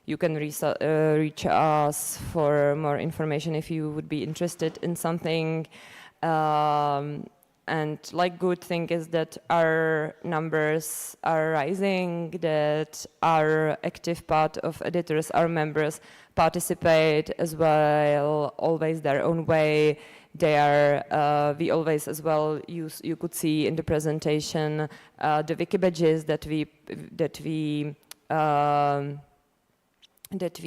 You can reach us for more information if you would be interested in something. And like good thing is that our numbers are rising, that our active part of editors, our members participate as well, always their own way. They are, we always as well use, you could see in the presentation, the wiki badges that we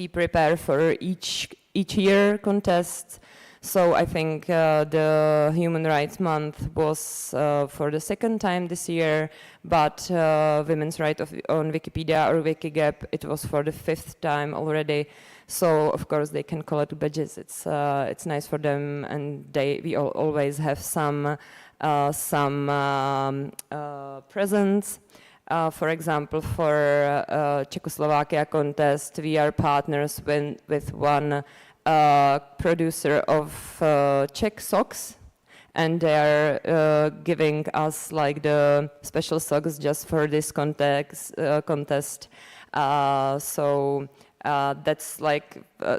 prepare for each year contest. So I think the Human Rights Month was for the second time this year, but Women's Right on Wikipedia or Wikigap, it was for the 5th time already. So of course they can collect badges. It's nice for them, and we always have some presents. For example, for Czechoslovakia contest, we are partners with one producer of Czech socks, and they are giving us like the special socks just for this contest.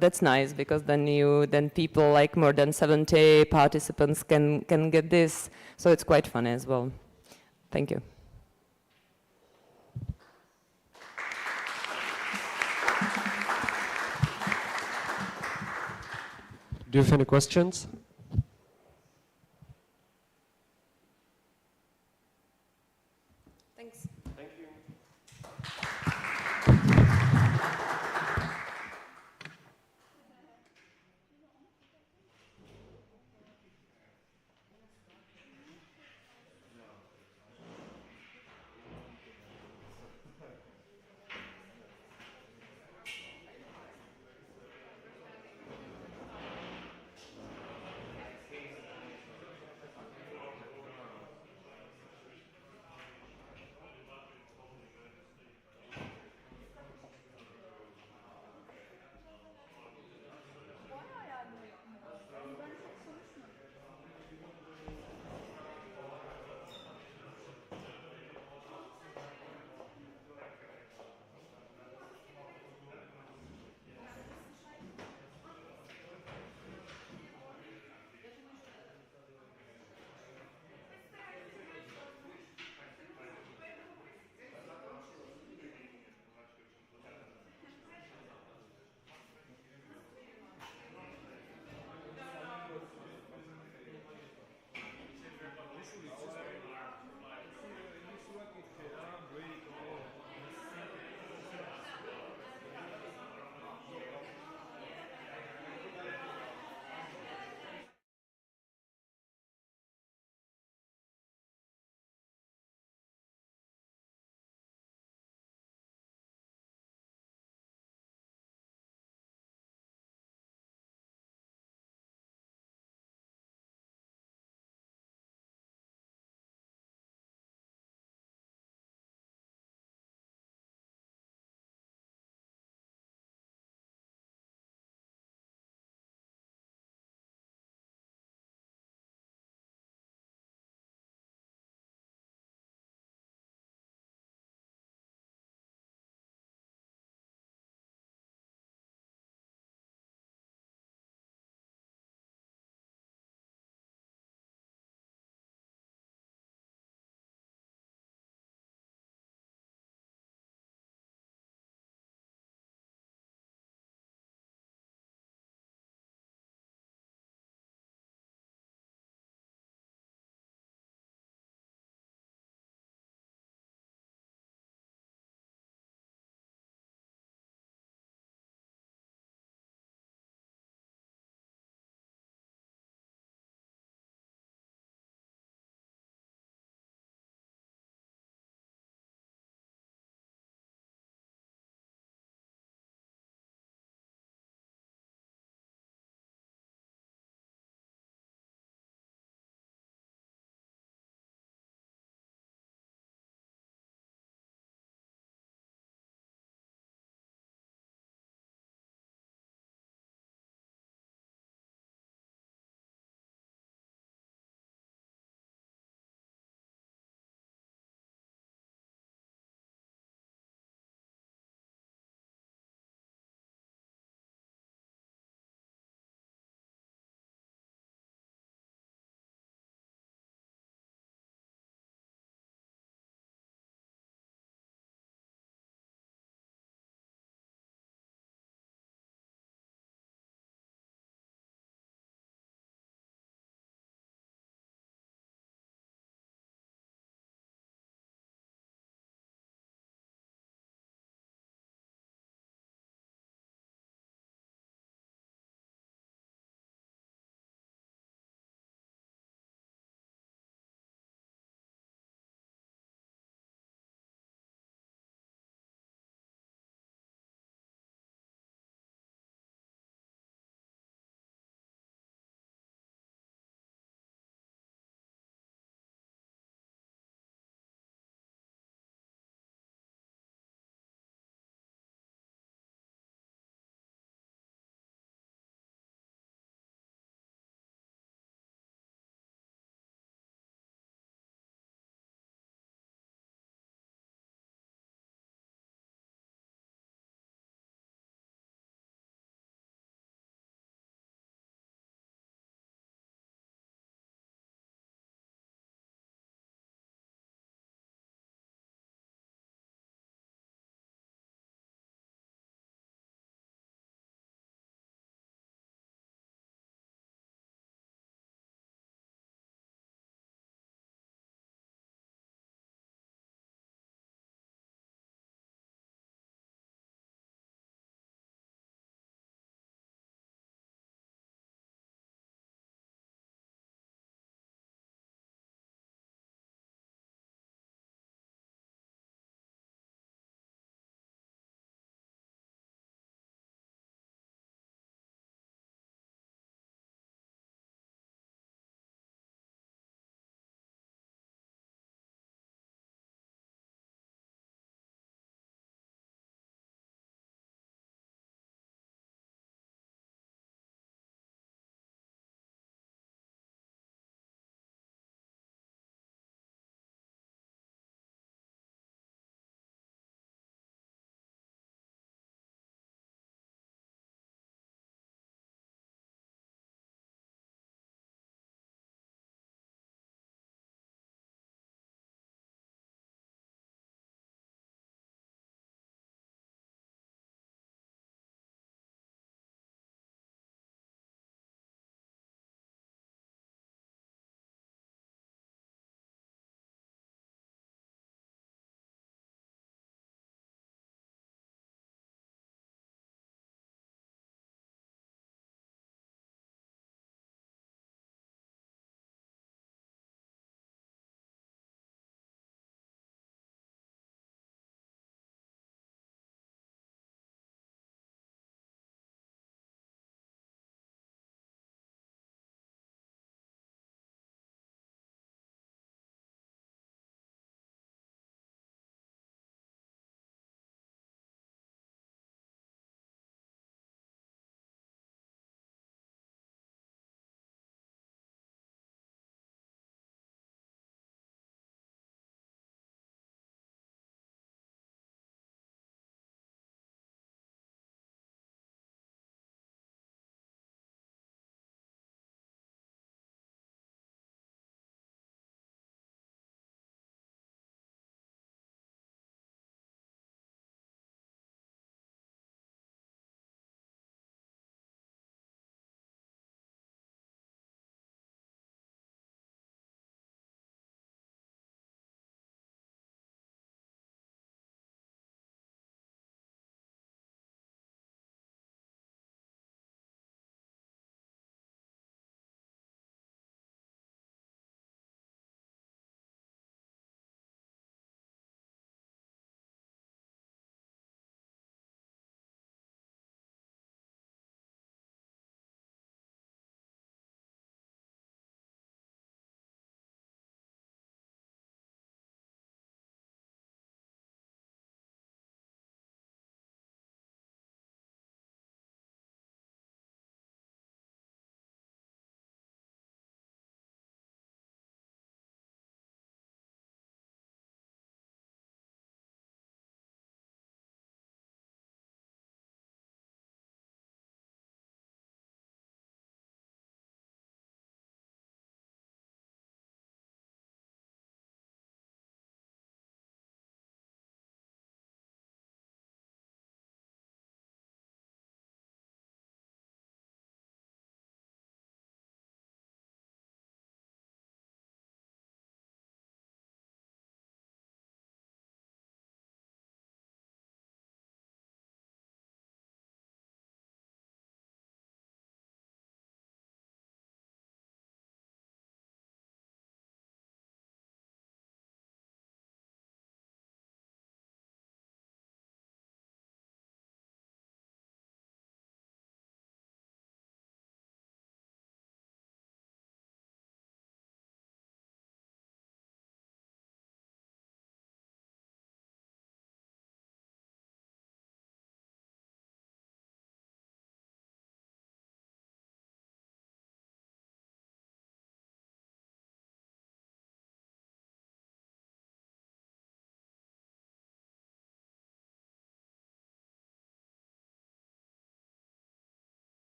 That's nice, because then people, like more than 70 participants can get this. So it's quite fun as well. Thank you. Do you have any questions? Thanks. Thank you.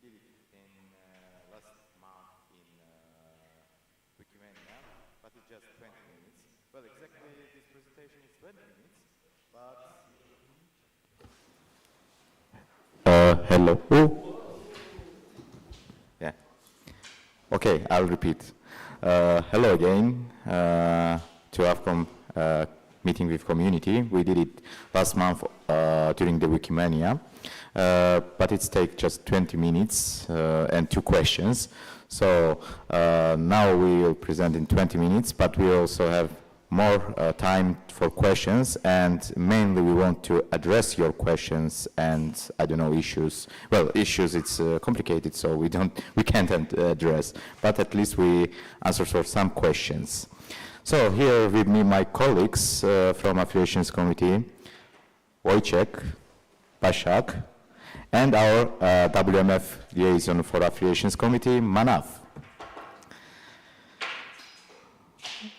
did it in last month in Wikimedia, but it's just 20 minutes. Well, exactly this presentation is 20 minutes, but... hello. Yeah. Okay, I'll repeat. Hello again to AFCOM meeting with community. We did it last month during the Wikimedia, but it takes just 20 minutes and 2 questions. So now we will present in 20 minutes, but we also have more time for questions, and mainly we want to address your questions and, I don't know, issues. Well, issues, it's complicated, so we can't address, but at least we answer for some questions. So here with me my colleagues from Affiliations Committee, Wojciech, Bashak, and our WMF liaison for Affiliations Committee, Manav.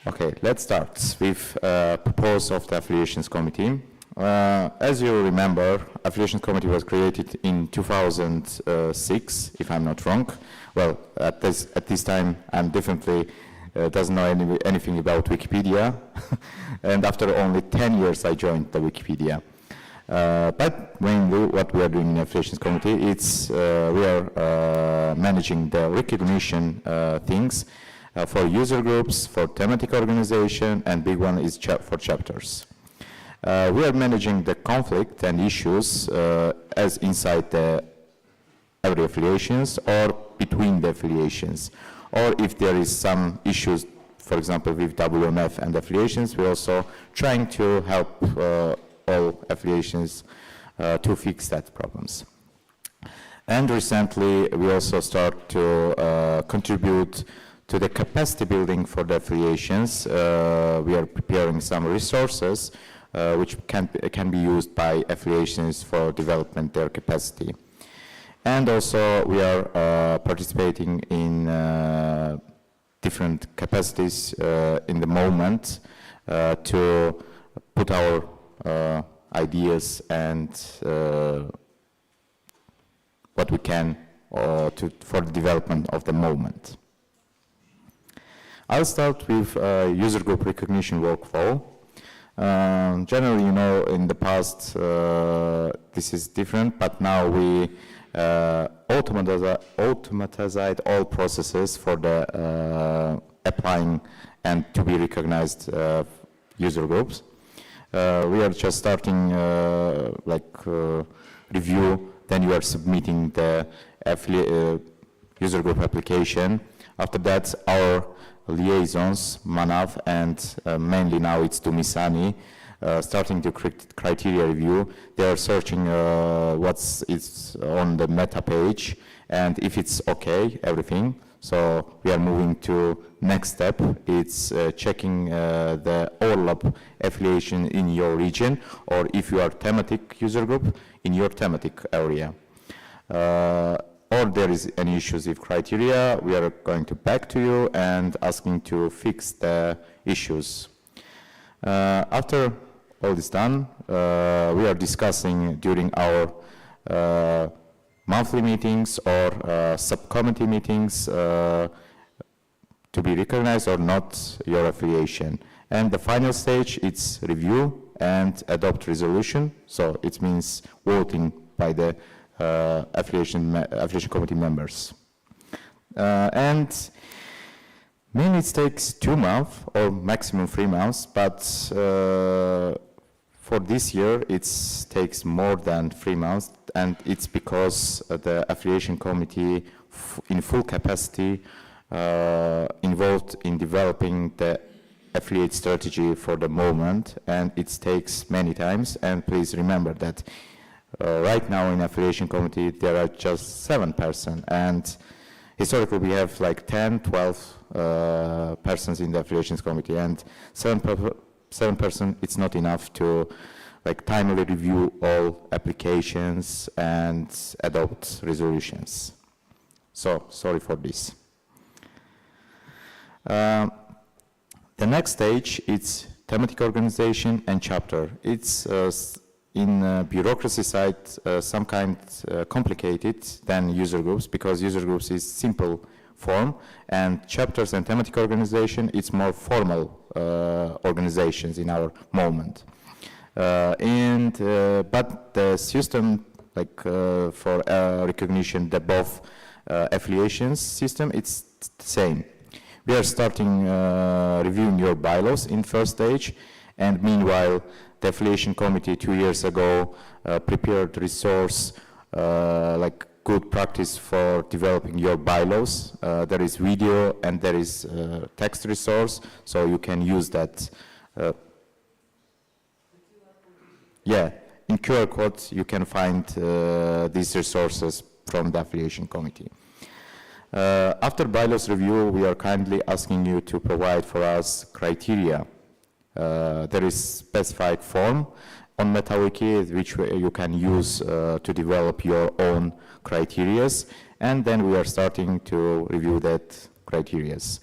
Okay, let's start with purpose of the Affiliations Committee. As you remember, Affiliations Committee was created in 2006, if I'm not wrong. Well, at this time, I'm definitely doesn't know anything about Wikipedia, and after only 10 years, I joined the Wikipedia. But mainly, what we are doing in the Affiliations Committee, it's we are managing the recognition things. For user groups, for thematic organization, and big one is for chapters. We are managing the conflict and issues as inside the every affiliations or between the affiliations. Or if there is some issues, for example, with WMF and affiliations, we're also trying to help all affiliations to fix that problems. And recently, we also start to contribute to the capacity building for the affiliations. We are preparing some resources which can be used by affiliations for development their capacity. And also we are participating in different capacities in the moment to put our ideas and what we can for the development of the moment. I'll start with user group recognition workflow. Generally, you know, in the past this is different, but now we automatized all processes for the applying and to be recognized user groups. We are just starting review, then you are submitting the user group application. After that, our liaisons, Manav, and mainly now it's Dumisani, starting the criteria review. They are searching what's on the meta page, and if it's okay, everything. So we are moving to next step. It's checking the OLAP affiliation in your region, or if you are thematic user group, in your thematic area. Or there is any issues with criteria, we are going to back to you and asking to fix the issues. After all is done, we are discussing during our monthly meetings or subcommittee meetings to be recognized or not your affiliation. And the final stage, it's review and adopt resolution. So it means voting by the affiliation committee members. And mainly it takes 2 months or maximum 3 months, but for this year it takes more than 3 months, and it's because the affiliation committee in full capacity involved in developing the affiliate strategy for the moment, and it takes many times. And please remember that right now in affiliation committee there are just 7 persons, and historically we have like 10, 12 persons in the affiliations committee, and 7 persons, it's not enough to like timely review all applications and adopt resolutions. So sorry for this. The next stage is thematic organization and chapter. It's in bureaucracy side some kind complicated than user groups, because user groups is simple form, and chapters and thematic organization, it's more formal organizations in our moment. But the system, like for recognition, the both affiliations system, it's the same. We are starting reviewing your bylaws in first stage, and meanwhile, the affiliation committee 2 years ago prepared resource like good practice for developing your bylaws. There is video and there is text resource, so you can use that. Yeah, in QR code you can find these resources from the affiliation committee. After bylaws review, we are kindly asking you to provide for us criteria. There is specified form on MetaWiki which you can use to develop your own criterias, and then we are starting to review that criterias.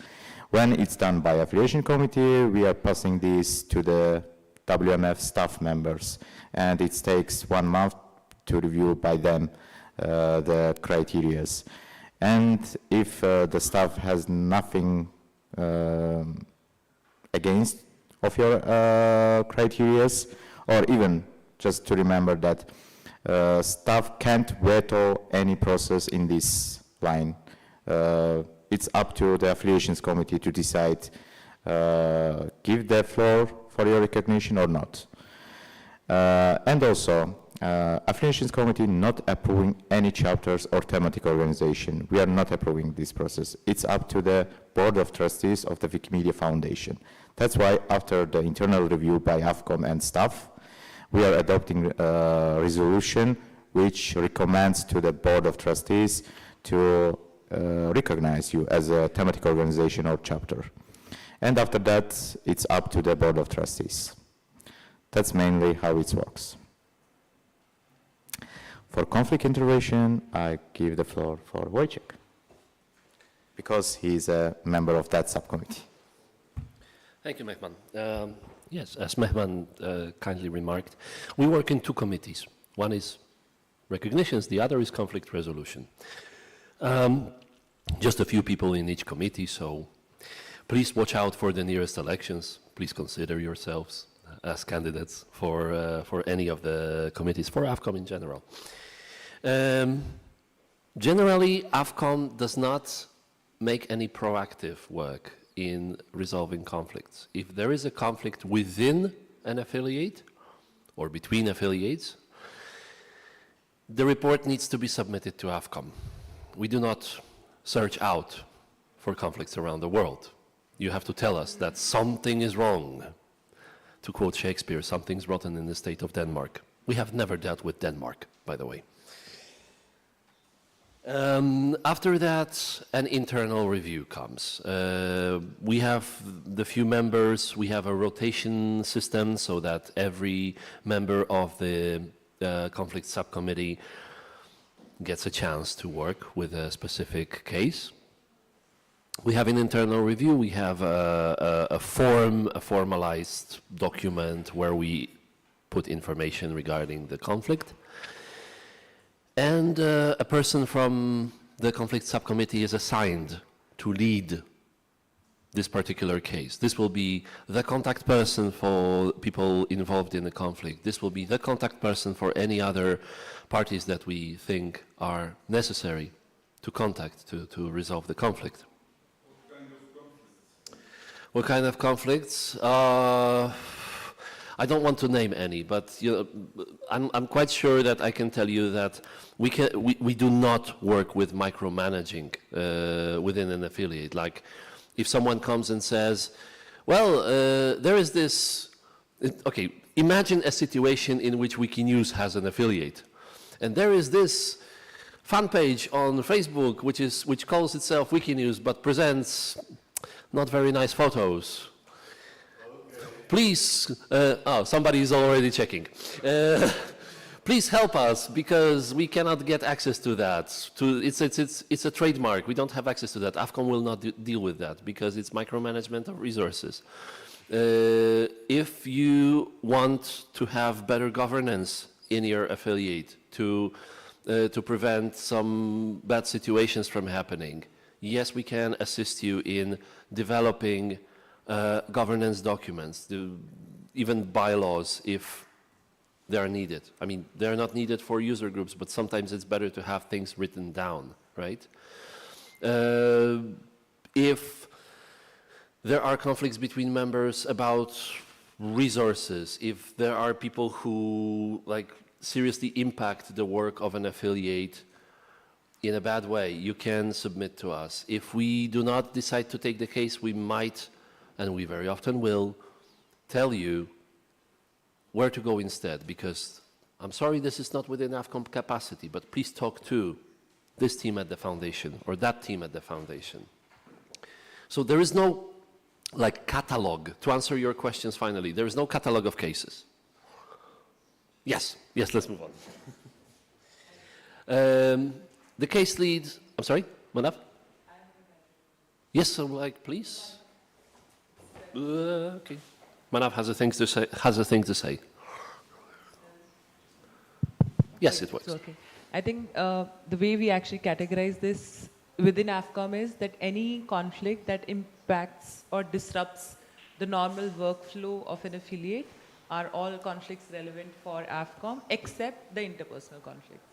When it's done by affiliation committee, we are passing this to the WMF staff members, and it takes 1 month to review by them the criterias. And if the staff has nothing against of your criterias, or even just to remember that staff can't veto any process in this line. It's up to the affiliations committee to decide give the floor for your recognition or not. And also, affiliations committee not approving any chapters or thematic organization. We are not approving this process. It's up to the board of trustees of the Wikimedia Foundation. That's why after the internal review by AFCOM and staff, we are adopting a resolution which recommends to the board of trustees to recognize you as a thematic organization or chapter. And after that, it's up to the board of trustees. That's mainly how it works. For conflict intervention, I give the floor for Wojciech, because he's a member of that subcommittee. Thank you, Mehman. Yes, as Mehman kindly remarked, we work in 2 committees. One is recognitions, the other is conflict resolution. Just a few people in each committee, so please watch out for the nearest elections. Please consider yourselves as candidates for any of the committees, for AFCOM in general. Generally, AFCOM does not make any proactive work in resolving conflicts. If there is a conflict within an affiliate or between affiliates, the report needs to be submitted to AFCOM. We do not search out for conflicts around the world. You have to tell us that something is wrong. To quote Shakespeare, something's rotten in the state of Denmark. We have never dealt with Denmark, by the way. After that, an internal review comes. We have the few members, we have a rotation system so that every member of the conflict subcommittee gets a chance to work with a specific case. We have an internal review, we have a formalized document where we put information regarding the conflict. And a person from the conflict subcommittee is assigned to lead this particular case. This will be the contact person for people involved in the conflict. This will be the contact person for any other parties that we think are necessary to contact to resolve the conflict. What kind of conflicts? I don't want to name any, but you know, I'm quite sure that I can tell you that we do not work with micromanaging within an affiliate. Like, if someone comes and says, well, there is this, okay, imagine a situation in which Wikinews has an affiliate, and there is this fan page on Facebook which calls itself Wikinews but presents not very nice photos. Please, oh, somebody is already checking. Please help us, because we cannot get access to that. It's a trademark. We don't have access to that. AFCOM will not deal with that because it's micromanagement of resources. If you want to have better governance in your affiliate to prevent some bad situations from happening, yes, we can assist you in developing governance documents, even bylaws if they are needed. I mean, they're not needed for user groups, but sometimes it's better to have things written down, right? If there are conflicts between members about resources, if there are people who seriously impact the work of an affiliate in a bad way, you can submit to us. If we do not decide to take the case, we might, and we very often will, tell you where to go instead, because I'm sorry this is not within AFCOM capacity, but please talk to this team at the foundation or that team at the foundation. So there is no catalog, to answer your questions finally, there is no catalog of cases. Yes, let's move on. The case lead, I'm sorry, Manav? Yes, so please. Okay. Manav has a thing to say. Yes, it was. Okay. I think the way we actually categorize this within AFCOM is that any conflict that impacts or disrupts the normal workflow of an affiliate are all conflicts relevant for AFCOM, except the interpersonal conflicts.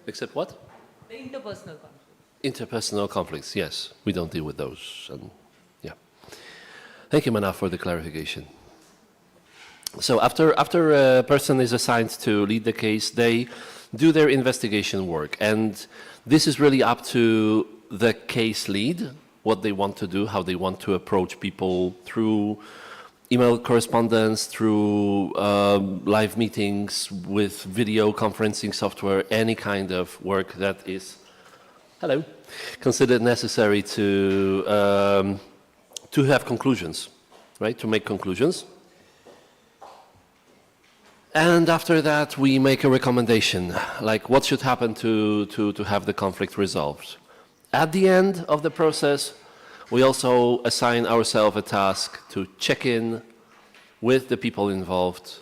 Except what? The interpersonal conflicts. Interpersonal conflicts, yes. We don't deal with those. And yeah. Thank you, Manav, for the clarification. So after a person is assigned to lead the case, they do their investigation work. And this is really up to the case lead, what they want to do, how they want to approach people through email correspondence, through live meetings with video conferencing software, any kind of work that is, considered necessary to have conclusions, right? To make conclusions. And after that, we make a recommendation, like what should happen to have the conflict resolved. At the end of the process, we also assign ourselves a task to check in with the people involved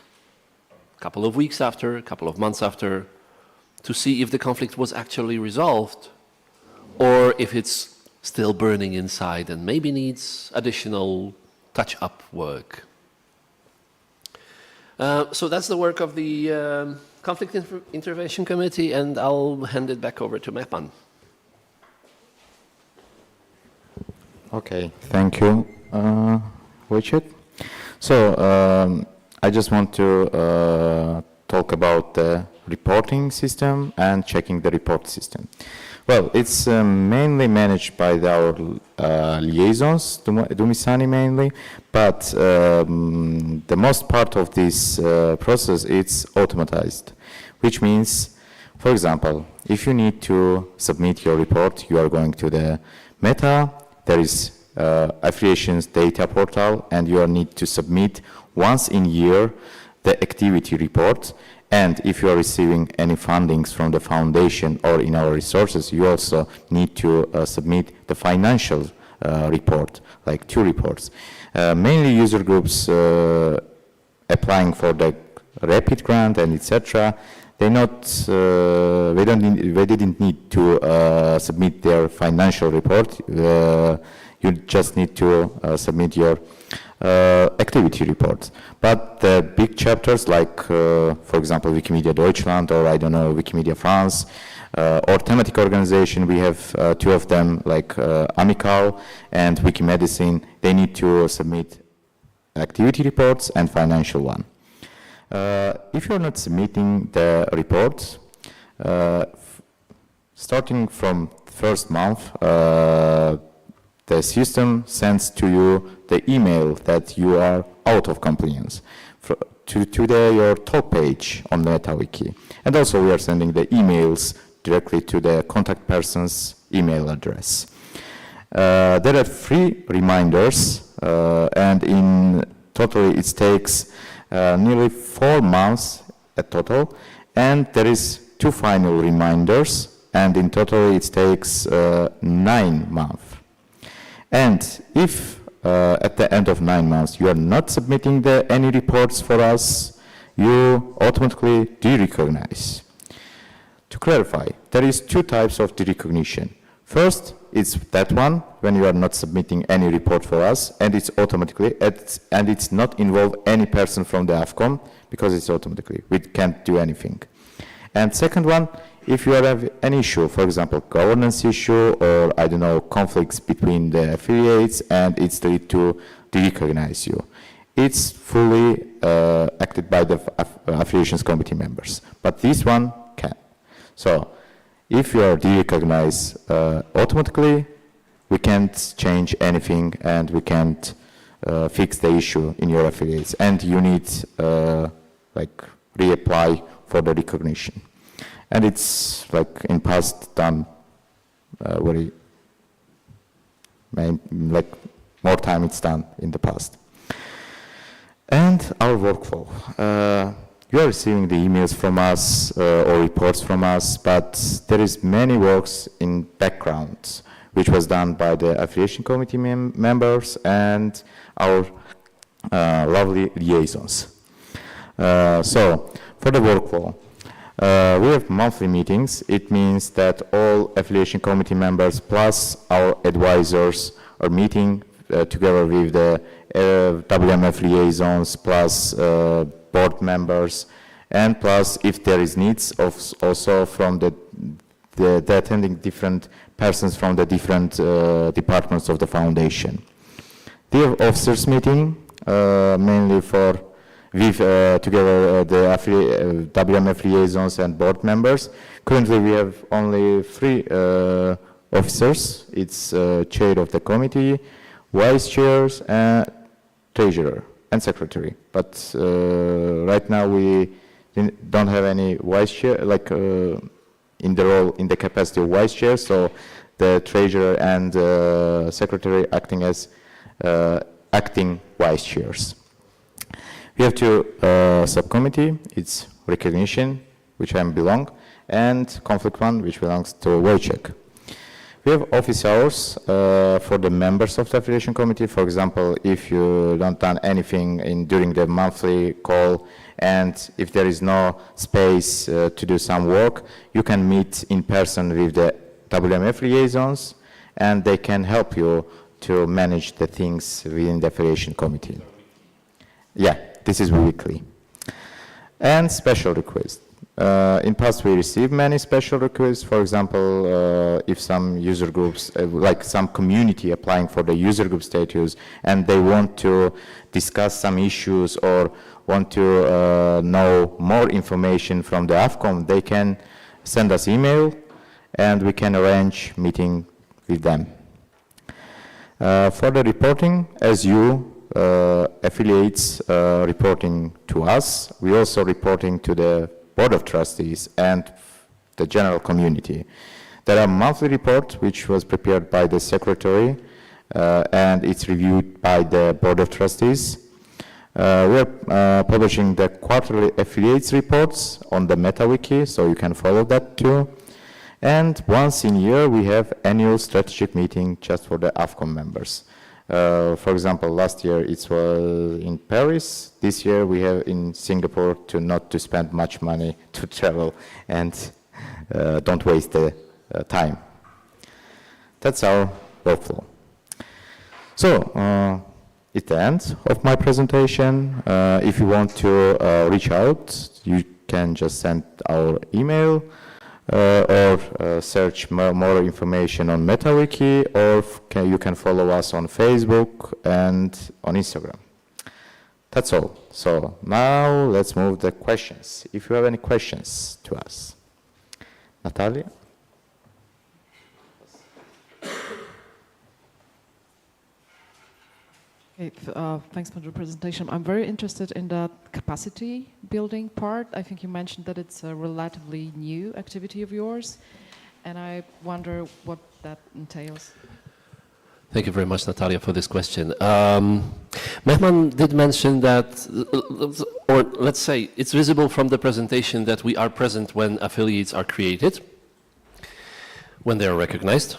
a couple of weeks after, a couple of months after, to see if the conflict was actually resolved or if it's still burning inside and maybe needs additional touch-up work. So that's the work of the Conflict Intervention Committee, and I'll hand it back over to Mepan. Okay, thank you, Wojciech. So I just want to talk about the reporting system and checking the report system. Well, it's mainly managed by our liaisons, Dumisani mainly, but the most part of this process is automatized, which means, for example, if you need to submit your report, you are going to the Meta, there is affiliations data portal, and you need to submit once in a year the activity report. And if you are receiving any fundings from the foundation or in our resources, you also need to submit the financial report, like 2 reports. Mainly user groups applying for the rapid grant and etc. They didn't need to submit their financial report. You just need to submit your activity reports. But the big chapters like, for example, Wikimedia Deutschland or I don't know, Wikimedia France or thematic organization, we have 2 of them like Amical and Wikimedicine. They need to submit activity reports and financial one. If you're not submitting the reports, starting from first month, the system sends to you the email that you are out of compliance to your top page on MetaWiki. And also we are sending the emails directly to the contact person's email address. There are 3 reminders, and in total it takes nearly 4 months at total, and there is 2 final reminders, and in total it takes 9 months. And if at the end of 9 months, you are not submitting any reports for us, you automatically derecognize. To clarify, there is 2 types of derecognition. First, it's that one when you are not submitting any report for us, and it's automatically, and it's not involve any person from the AFCOM, because it's automatically, we can't do anything. And second one, if you have an issue, for example, governance issue, or I don't know, conflicts between the affiliates, and it's ready to derecognize you. It's fully acted by the affiliations committee members, but this one can. So, if you are derecognized automatically, we can't change anything, and we can't fix the issue in your affiliates, and you need like reapply for the recognition. And it's like in past done very, like more time it's done in the past. And our workflow. You are receiving the emails from us or reports from us, but there is many works in background which was done by the affiliation committee members and our lovely liaisons. So for the workflow, we have monthly meetings. It means that all affiliation committee members plus our advisors are meeting together with the WMF liaisons plus board members, and plus if there is needs of also from the attending different persons from the different departments of the foundation. The officers meeting mainly for with together the WMF liaisons and board members. Currently we have only 3 officers. It's chair of the committee, vice chairs, and treasurer and secretary. But right now we don't have any vice chair, like in the role, in the capacity of vice chair, so the treasurer and secretary acting as acting vice chairs. We have 2 subcommittee. It's recognition, which I belong, and conflict one, which belongs to Wojciech. We have office hours for the members of the affiliation committee. For example, if you don't done anything during the monthly call, and if there is no space to do some work, you can meet in person with the WMF liaisons, and they can help you to manage the things within the affiliation committee. Yeah, this is weekly. And special requests. In past we received many special requests. For example, if some user groups, like some community applying for the user group status, and they want to discuss some issues or want to know more information from the AFCOM, they can send us email and we can arrange meeting with them. For the reporting, as you affiliates reporting to us, we also reporting to the Board of Trustees and the general community. There are monthly report which was prepared by the secretary and it's reviewed by the Board of Trustees. We are publishing the quarterly affiliates reports on the MetaWiki, so you can follow that too. And once in a year we have annual strategic meeting just for the AFCOM members. For example, last year it was in Paris. This year we have in Singapore to not to spend much money to travel and don't waste the time. That's our workflow. So, it's the end of my presentation. If you want to reach out, you can just send our email or search more information on MetaWiki, or you can follow us on Facebook and on Instagram. That's all. So now let's move the questions. If you have any questions to us. Natalia? Okay, thanks for the presentation. I'm very interested in the capacity building part. I think you mentioned that it's a relatively new activity of yours, and I wonder what that entails. Thank you very much, Natalia, for this question. Mehman did mention that, or let's say, it's visible from the presentation that we are present when affiliates are created, when they are recognized,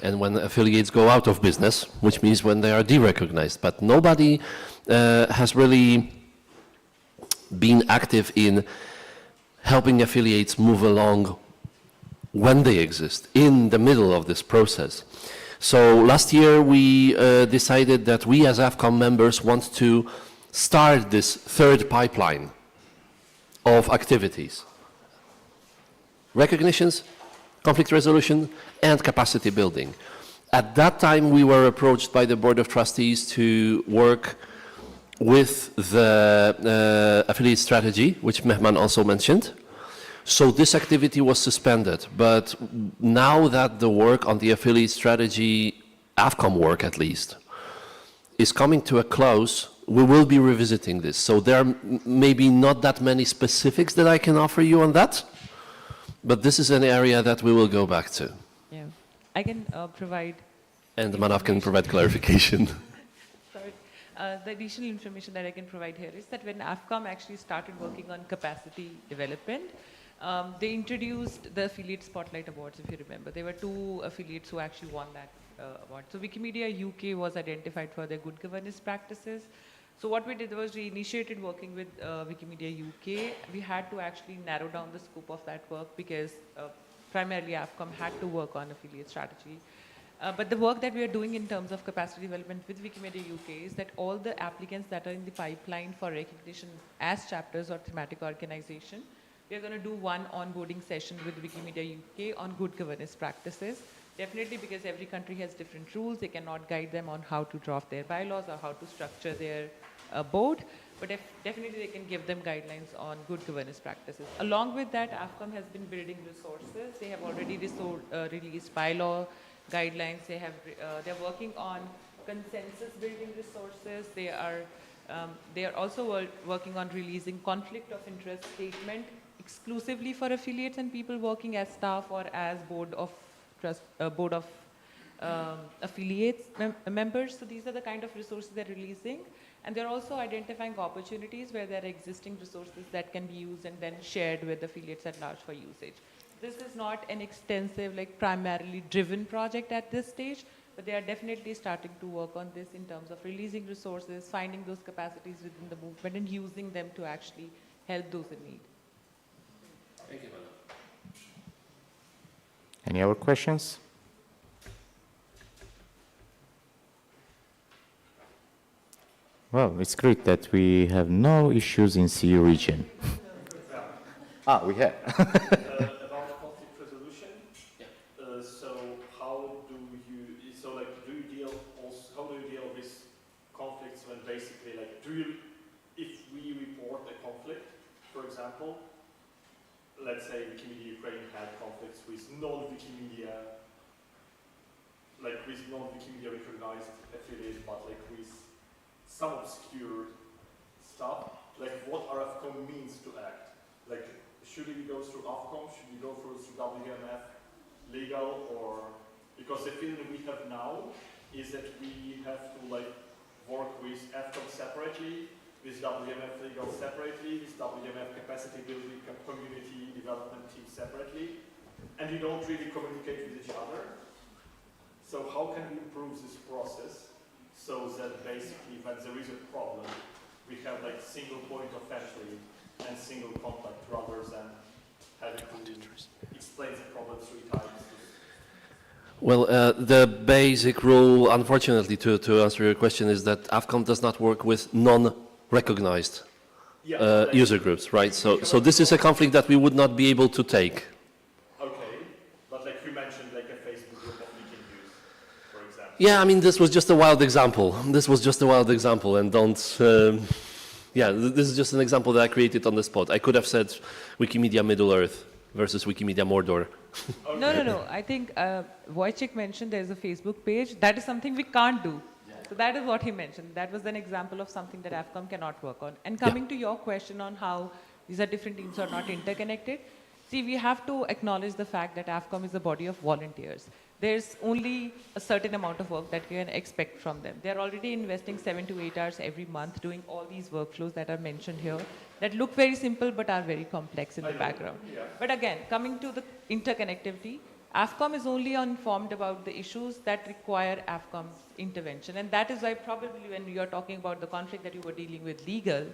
and when affiliates go out of business, which means when they are derecognized. But nobody has really been active in helping affiliates move along when they exist, in the middle of this process. So last year we decided that we as AFCOM members want to start this third pipeline of activities. Recognitions, conflict resolution, and capacity building. At that time we were approached by the Board of Trustees to work with the affiliate strategy, which Mehman also mentioned. So this activity was suspended, but now that the work on the affiliate strategy, AFCOM work at least, is coming to a close, we will be revisiting this. So there are maybe not that many specifics that I can offer you on that, but this is an area that we will go back to. Yeah, I can provide. And Manav can provide clarification. Sorry. The additional information that I can provide here is that when AFCOM actually started working on capacity development, they introduced the Affiliate Spotlight Awards, if you remember. There were 2 affiliates who actually won that award. So Wikimedia UK was identified for their good governance practices. So what we did was we initiated working with Wikimedia UK. We had to actually narrow down the scope of that work because primarily AFCOM had to work on affiliate strategy. But the work that we are doing in terms of capacity development with Wikimedia UK is that all the applicants that are in the pipeline for recognition as chapters or thematic organization, we are going to do one onboarding session with Wikimedia UK on good governance practices. Definitely because every country has different rules, they cannot guide them on how to draft their bylaws or how to structure their board, but definitely they can give them guidelines on good governance practices. Along with that, AFCOM has been building resources. They have already released bylaw guidelines. They're working on consensus building resources. They are also working on releasing conflict of interest statement exclusively for affiliates and people working as staff or as board of affiliates members. So these are the kind of resources they're releasing, and they're also identifying opportunities where there are existing resources that can be used and then shared with affiliates at large for usage. This is not an extensive, like primarily driven project at this stage, but they are definitely starting to work on this in terms of releasing resources, finding those capacities within the movement and using them to actually help those in need. Thank you, Madam. Any other questions? Well, it's great that we have no issues in CE region. We have. About conflict resolution. Yeah. So how do you deal with conflicts when basically if we report a conflict, for example, let's say Wikimedia Ukraine had conflicts with non-Wikimedia recognized affiliates, but with some obscure stuff, what are AFCOM means to act? Should we go through AFCOM? Should we go through WMF legal? Or because the feeling we have now is that we have to work with AFCOM separately, with WMF legal separately, with WMF capacity building community development team separately, and we don't really communicate with each other. So how can we improve this process so that basically when there is a problem, we have single point of entry and single contact rather than having to explain the problem 3 times? Well, the basic rule, unfortunately, to answer your question, is that AFCOM does not work with non-recognized user groups, right? So this is a conflict that we would not be able to take. Okay, but you mentioned a Facebook group of we can use, for example. Yeah, I mean, this was just a wild example. This was just a wild example, and don't... this is just an example that I created on the spot. I could have said Wikimedia Middle-earth versus Wikimedia Mordor. No. I think Wojciech mentioned there's a Facebook page. That is something we can't do. So that is what he mentioned. That was an example of something that AFCOM cannot work on. And coming to your question on how these are different teams are not interconnected, see, we have to acknowledge the fact that AFCOM is a body of volunteers. There's only a certain amount of work that you can expect from them. They're already investing 7 to 8 hours every month doing all these workflows that are mentioned here that look very simple but are very complex in the background. Yeah. But again, coming to the interconnectivity, AFCOM is only informed about the issues that require AFCOM's intervention. And that is why probably when you're talking about the conflict that you were dealing with legal,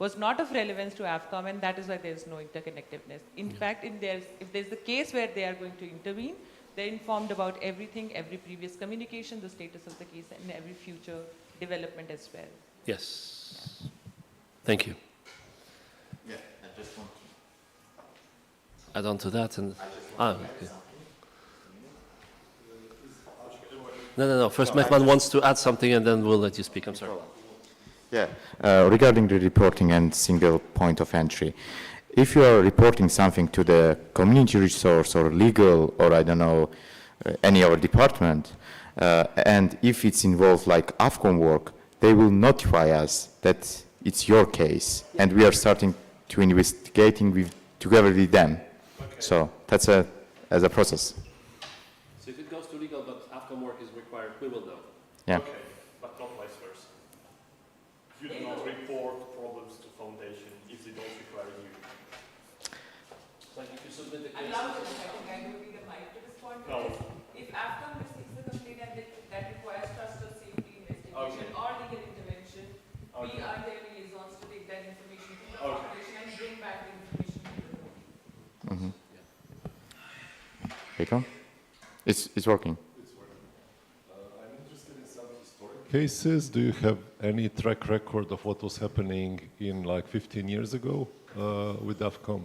was not of relevance to AFCOM, and that is why there's no interconnectiveness. In fact, if there's a case where they are going to intervene, they're informed about everything, every previous communication, the status of the case, and every future development as well. Yes. Thank you. Yeah, I just want Add on to that and... okay. No. First, Mehman wants to add something, and then we'll let you speak. I'm sorry. Yeah, regarding the reporting and single point of entry, if you are reporting something to the community resource or legal or I don't know, any other department, and if it's involved like AFCOM work, they will notify us that it's your case, and we are starting to investigating together with them. Okay. So that's as a process. So if it goes to legal but AFCOM work is required, we will know. Yeah. Okay, but not vice versa. You do not report problems to foundation if they don't require you. Like if you submit the I case... love this. I think I don't need a mic to respond to this. If AFCOM receives the complaint and that requires trust or safety investigation or legal intervention, we are their liaisons to take that information to the foundation and bring back the information to the community. Rico? It's working. I'm interested in some historic cases. Do you have any track record of what was happening in like 15 years ago with AFCOM?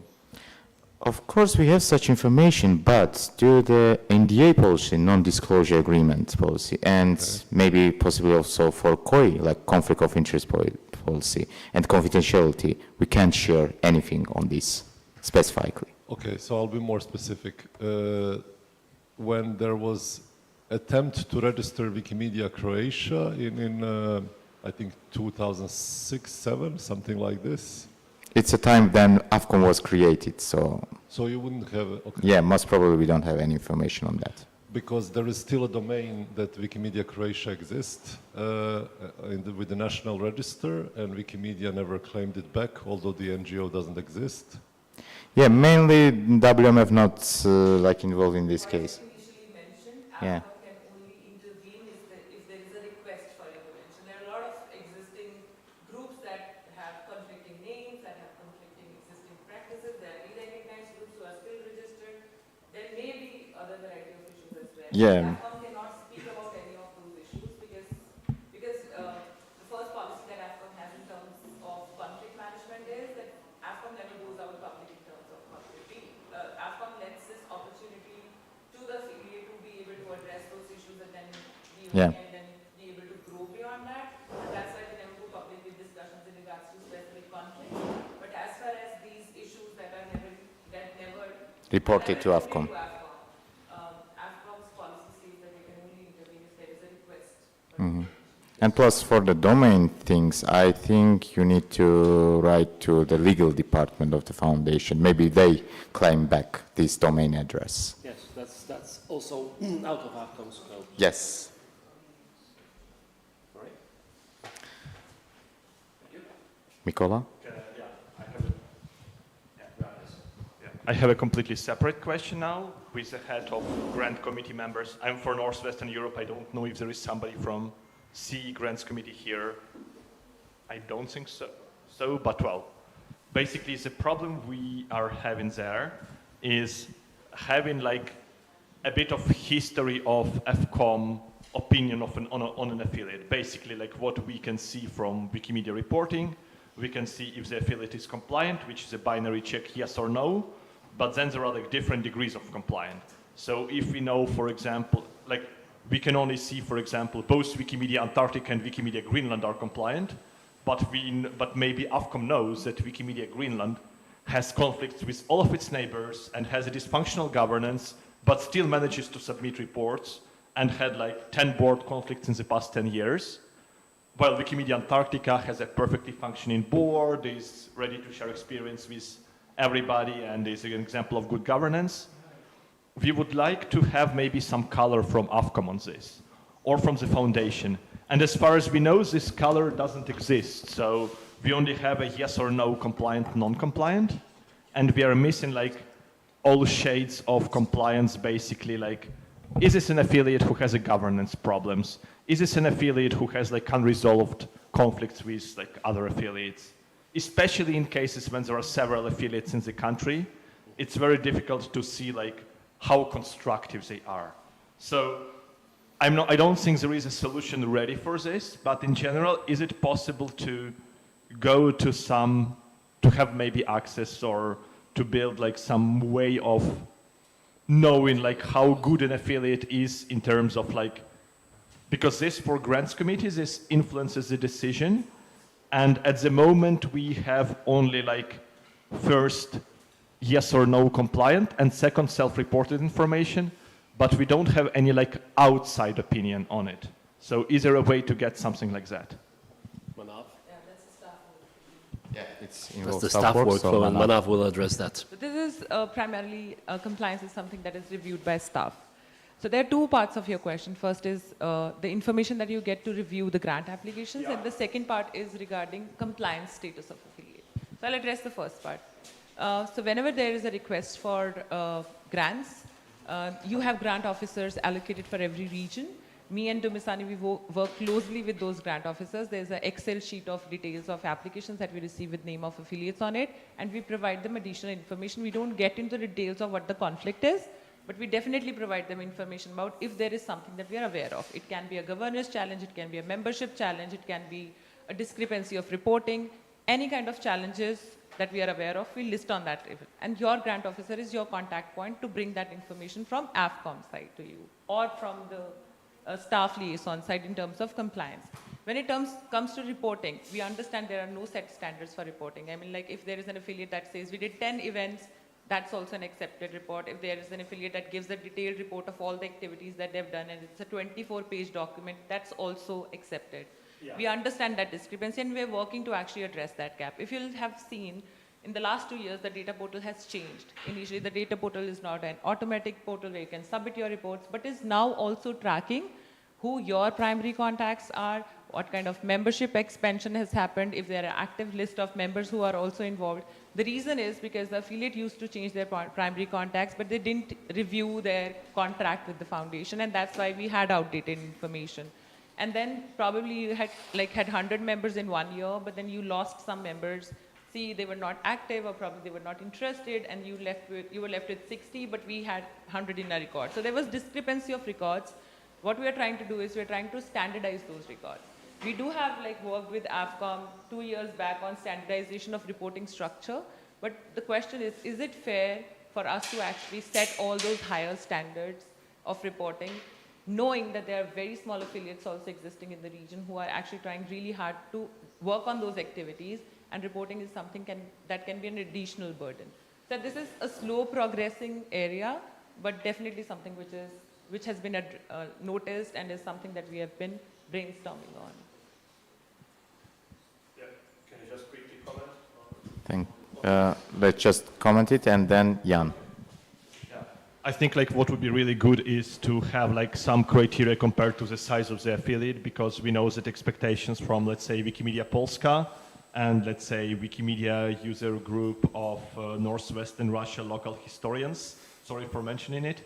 Of course, we have such information, but due to the NDA policy, non-disclosure agreement policy, and maybe possibly also for COI, like conflict of interest policy, and confidentiality, we can't share anything on this specifically. Okay, so I'll be more specific. When there was attempt to register Wikimedia Croatia in I think 2006-07, something like this. It's a time then AFCOM was created, so... So you wouldn't have... Okay. Yeah, most probably we don't have any information on that. Because there is still a domain that Wikimedia Croatia exists with the National Register, and Wikimedia never claimed it back, although the NGO doesn't exist. Yeah, mainly WMF not like involved in this case. Yeah. Can only intervene if there is a request for intervention. There are a lot of existing groups that have conflicting names, that have conflicting existing practices, that are recognized groups who are still registered. There may be other variety of issues as well. Yeah. AFCOM cannot speak about any of those issues because the first policy that AFCOM has in terms of conflict management is that AFCOM never goes out public in terms of conflict. AFCOM lets this opportunity to the affiliate to be able to address those issues and then be able to grow beyond that. And that's why they never go public with discussions in regards to specific conflicts. But as far as these issues that never reported to AFCOM. AFCOM's policy says that they can only intervene if there is a request. And plus for the domain things, I think you need to write to the legal department of the foundation. Maybe they claim back this domain address. Yes, that's also out of AFCOM's scope. Yes. All right. Thank you. Mikola? I have a completely separate question now with the head of grant committee members. I'm for Northwestern Europe. I don't know if there is somebody from CEE Grants Committee here. I don't think so, but well, basically the problem we are having there is having like a bit of history of AFCOM opinion of on an affiliate. Basically like what we can see from Wikimedia reporting, we can see if the affiliate is compliant, which is a binary check yes or no, but then there are like different degrees of compliance. So if we know, for example, like we can only see, for example, both Wikimedia Antarctica and Wikimedia Greenland are compliant, but maybe AFCOM knows that Wikimedia Greenland has conflicts with all of its neighbors and has a dysfunctional governance, but still manages to submit reports and had like 10 board conflicts in the past 10 years. While Wikimedia Antarctica has a perfectly functioning board, is ready to share experience with everybody, and is an example of good governance. We would like to have maybe some color from AFCOM on this, or from the foundation. And as far as we know, this color doesn't exist. So we only have a yes or no compliant, non-compliant. And we are missing like all shades of compliance, basically, like, is this an affiliate who has a governance problems? Is this an affiliate who has like unresolved conflicts with like other affiliates? Especially in cases when there are several affiliates in the country, it's very difficult to see like how constructive they are. So I don't think there is a solution ready for this, but in general, is it possible to go to to have maybe access or to build like some way of knowing like how good an affiliate is in terms of like, because this for grants committees, this influences the decision. And at the moment we have only like first yes or no compliant and second self-reported information, but we don't have any like outside opinion on it. So is there a way to get something like that? Yeah, it's That's the staff workflow, and Manav will address that. So this is primarily, compliance is something that is reviewed by staff. So there are two parts of your question. First is the information that you get to review the grant applications, and the second part is regarding compliance status of affiliate. So I'll address the first part. So whenever there is a request for grants, you have grant officers allocated for every region. Me and Dumisani, we work closely with those grant officers. There's an Excel sheet of details of applications that we receive with name of affiliates on it, and we provide them additional information. We don't get into the details of what the conflict is, but we definitely provide them information about if there is something that we are aware of. It can be a governance challenge, it can be a membership challenge, it can be a discrepancy of reporting, any kind of challenges that we are aware of, we list on that. And your grant officer is your contact point to bring that information from AFCOM side to you, or from the staff liaison side in terms of compliance. When it comes to reporting, we understand there are no set standards for reporting. I mean, like if there is an affiliate that says we did 10 events, that's also an accepted report. If there is an affiliate that gives a detailed report of all the activities that they've done and it's a 24-page document, that's also accepted. Yeah. We understand that discrepancy and we're working to actually address that gap. If you'll have seen, in the last 2 years, the data portal has changed. Initially, the data portal is not an automatic portal where you can submit your reports, but is now also tracking who your primary contacts are, what kind of membership expansion has happened, if there are active list of members who are also involved. The reason is because the affiliate used to change their primary contacts, but they didn't review their contract with the foundation, and that's why we had outdated information. And then probably you had 100 members in 1 year, but then you lost some members. See, they were not active, or probably they were not interested, and you were left with 60, but we had 100 in our record. So there was discrepancy of records. What we are trying to do is we're trying to standardize those records. We do have worked with AFCOM 2 years back on standardization of reporting structure, but the question is it fair for us to actually set all those higher standards of reporting, knowing that there are very small affiliates also existing in the region who are actually trying really hard to work on those activities, and reporting is something that can be an additional burden. So this is a slow progressing area, but definitely something which has been noticed and is something that we have been brainstorming on. Yeah. Can you just quickly comment? Let's just comment it and then Jan. I think what would be really good is to have some criteria compared to the size of the affiliate, because we know that expectations from, let's say, Wikimedia Polska and, let's say, Wikimedia user group of Northwestern Russia local historians, sorry for mentioning it,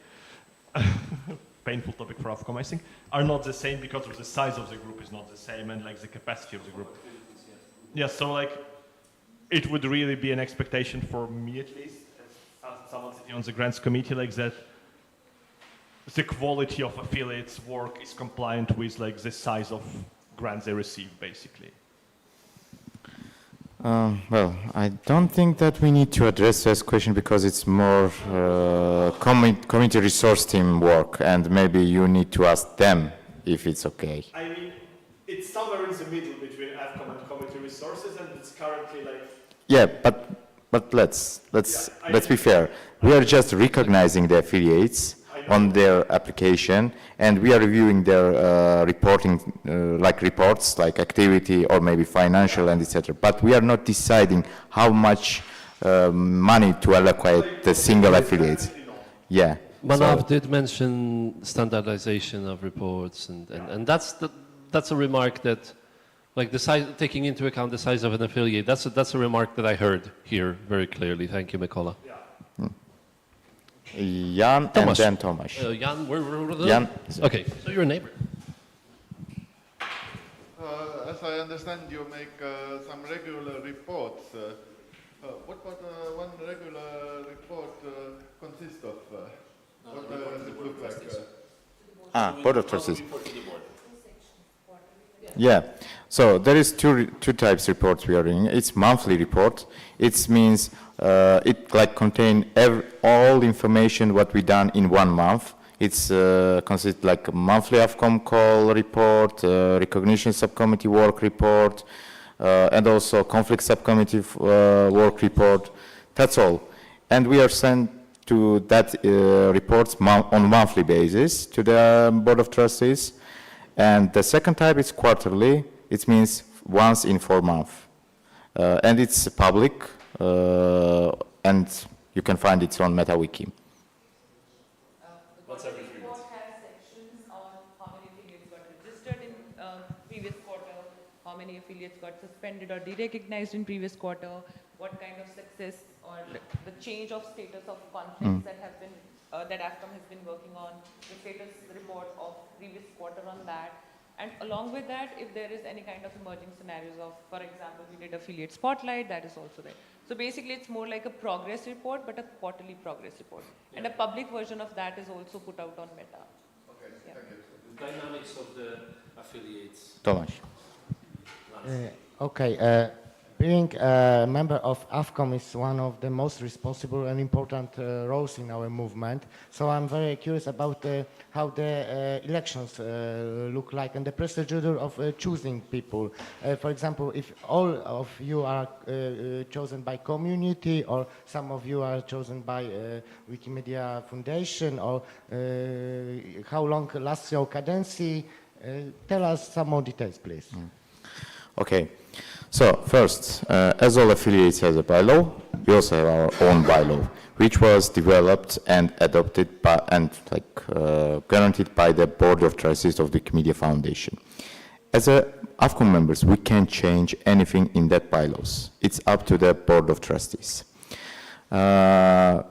painful topic for AFCOM, I think, are not the same because of the size of the group is not the same and the capacity of the group. Yeah, so it would really be an expectation for me at least, as someone sitting on the grants committee, that the quality of affiliates' work is compliant with the size of grants they receive, basically. Well, I don't think that we need to address this question because it's more community resource team work, and maybe you need to ask them if it's okay. I mean, it's somewhere in the middle between AFCOM and community resources, and it's currently Yeah, but let's be fair. We are just recognizing the affiliates on their application, and we are reviewing their reporting, reports, activity or maybe financial and etc. But we are not deciding how much money to allocate the single affiliates. Yeah. Manav did mention standardization of reports, and that's a remark that, the size, taking into account the size of an affiliate, that's a remark that I heard here very clearly. Thank you, Mikola. Yeah. Jan and Tomasz. then Tomasz. Jan, Jan. Okay, so you're a neighbor. As I understand, you make some regular reports. What one regular report consist of? What does it look like? Board of Trustees. Yeah, so there is two types reports we are doing. It's monthly report. It means it like contain all information what we done in 1 month. It's consists like a monthly AFCOM call report, recognition subcommittee work report, and also conflict subcommittee work report. That's all. And we are sent to that reports on monthly basis to the Board of Trustees. And the second type is quarterly. It means once in 4 months. And it's public, and you can find it on MetaWiki. What's every 3 months? Has sections on how many affiliates got registered in previous quarter, how many affiliates got suspended or derecognized in previous quarter, what kind of success or the change of status of conflicts that have been that AFCOM has been working on, the status report of previous quarter on that. And along with that, if there is any kind of emerging scenarios of, for example, we did affiliate spotlight, that is also there. So basically, it's more like a progress report, but a quarterly progress report. Yeah. And a public version of that is also put out on Meta. Okay, yeah. Thank you. The dynamics of the affiliates. Tomasz. Okay. Being a member of AFCOM is one of the most responsible and important roles in our movement. So I'm very curious about how the elections look like and the procedure of choosing people. For example, if all of you are chosen by community, or some of you are chosen by Wikimedia Foundation, or how long lasts your cadency, tell us some more details, please. Okay. So first, as all affiliates has a bylaw, we also have our own bylaw, which was developed and adopted by and guaranteed by the Board of Trustees of the Wikimedia Foundation. As AFCOM members, we can't change anything in that bylaws. It's up to the Board of Trustees. We are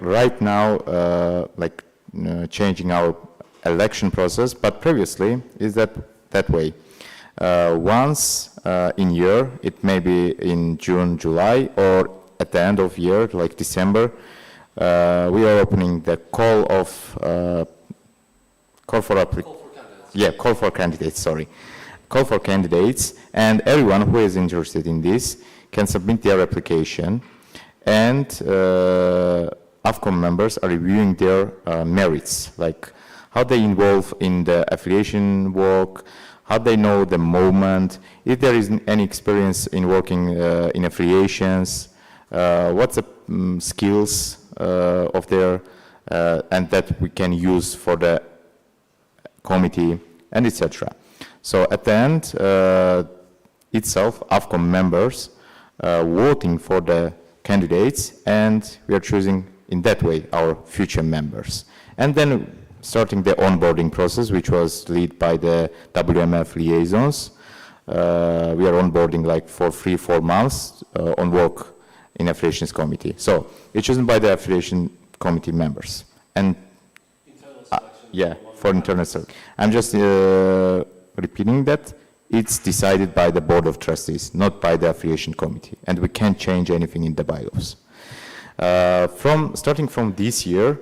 right now changing our election process, but previously is that way. Once in year, it may be in June, July, or at the end of year, like December, we are opening the call for candidates, and everyone who is interested in this can submit their application, and AFCOM members are reviewing their merits, like how they involve in the affiliation work, how they know the movement, if there is any experience in working in affiliations, what's the skills of their, and that we can use for the committee, and etc. So at the end, itself, AFCOM members voting for the candidates, and we are choosing in that way our future members. And then starting the onboarding process, which was led by the WMF liaisons. We are onboarding like for 3-4 months on work in affiliations committee. So it's chosen by the affiliation committee members. And yeah, for internal selection. I'm just repeating that it's decided by the Board of Trustees, not by the affiliation committee. And we can't change anything in the bylaws. Starting from this year,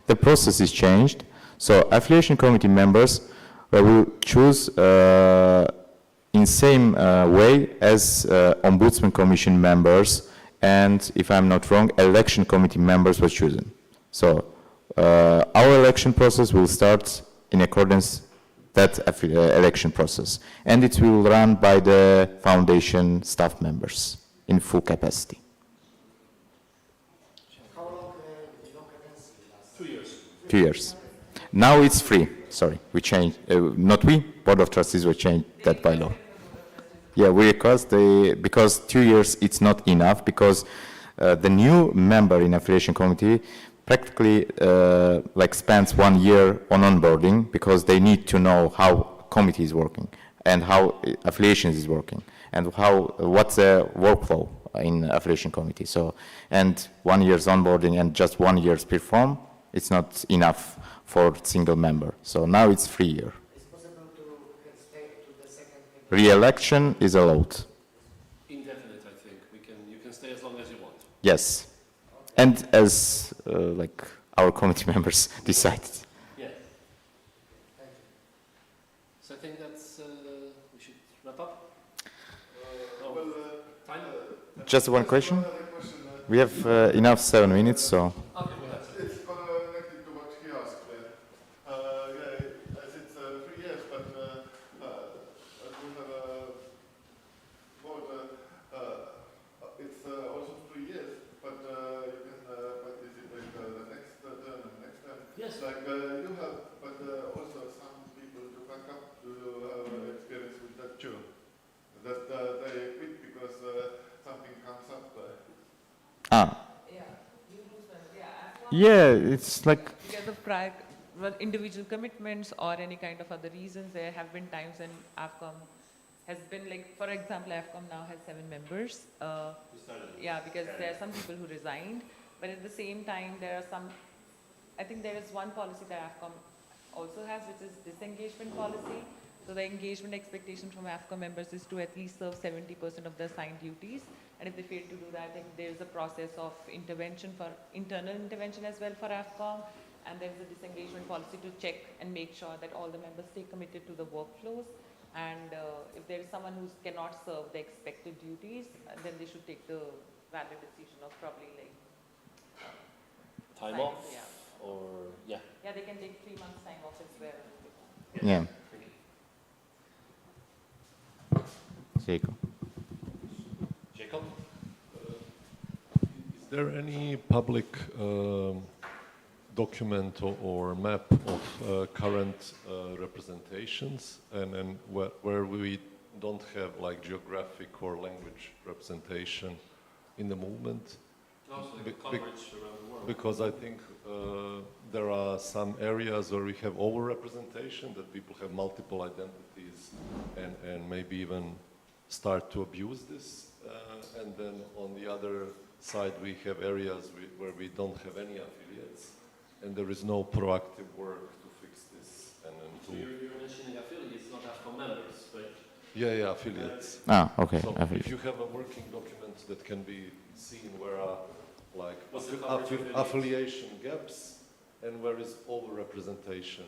the process is changed. So affiliation committee members will choose in same way as Ombudsman Commission members, and if I'm not wrong, election committee members were chosen. So our election process will start in accordance that election process, and it will run by the foundation staff members in full capacity. How long your cadency lasts? 2 years. 2 years. Now it's free. Sorry, we changed. Not we. Board of Trustees will change that by law. Yeah, we request because 2 years it's not enough, because the new member in affiliation committee practically spends 1 year on onboarding, because they need to know how committee is working and how affiliations is working and what's the workflow in affiliation committee. So, and 1 year's onboarding and just 1 year's perform, it's not enough for single member. So now it's 3 year. It's possible to stay to the second. Re-election is allowed. Indefinite, I think. You can stay as long as you want. Yes, and as like our committee members decided. Yeah. So I think that's we should wrap up. Time? Just one question. We have enough 7 minutes, so. Okay. It's connected to what he asked. As it's 3 years, but as we have a vote, it's also 3 years, but you can participate the next term and next term. Yes. Like you have, but also some people to back up to have experience with that too. That they quit because something comes up. Yeah, it's like. Because of prior, individual commitments or any kind of other reasons, there have been times when AFCOM has been like, for example, AFCOM now has 7 members. Yeah, because there are some people who resigned, but at the same time, there are some, I think there is one policy that AFCOM also has, which is disengagement policy. So the engagement expectation from AFCOM members is to at least serve 70% of the assigned duties. And if they fail to do that, then there is a process of intervention for internal intervention as well for AFCOM. And there is a disengagement policy to check and make sure that all the members stay committed to the workflows. And if there is someone who cannot serve the expected duties, then they should take the valid decision of probably like time off, or yeah. Yeah, they can take 3 months time off as well. Yeah. Jacob. Jacob? Is there any public document or map of current representations and where we don't have like geographic or language representation in the movement? Also like coverage around the world. Because I think there are some areas where we have over-representation, that people have multiple identities and maybe even start to abuse this. And then on the other side, we have areas where we don't have any affiliates, and there is no proactive work to fix this. And so you're mentioning affiliates, not AFCOM members, right? Yeah, affiliates. Okay. So affiliates. if you have a working document that can be seen where are like What's the affiliation gaps and where is over-representation?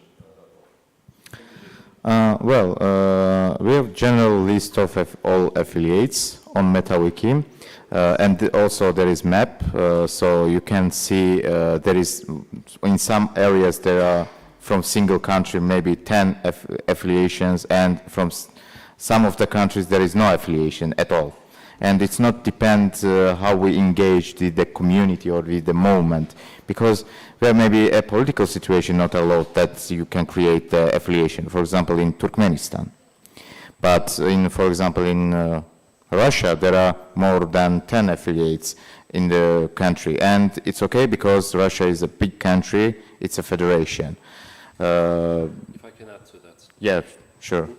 We have general list of all affiliates on MetaWiki, and also there is map, so you can see there is, in some areas there are from single country maybe 10 affiliations, and from some of the countries there is no affiliation at all. And it's not depend how we engage with the community or with the movement, because there may be a political situation not allowed that you can create affiliation, for example, in Turkmenistan. But for example, in Russia, there are more than 10 affiliates in the country. And it's okay because Russia is a big country, it's a federation. If I can add to that. Yeah, sure.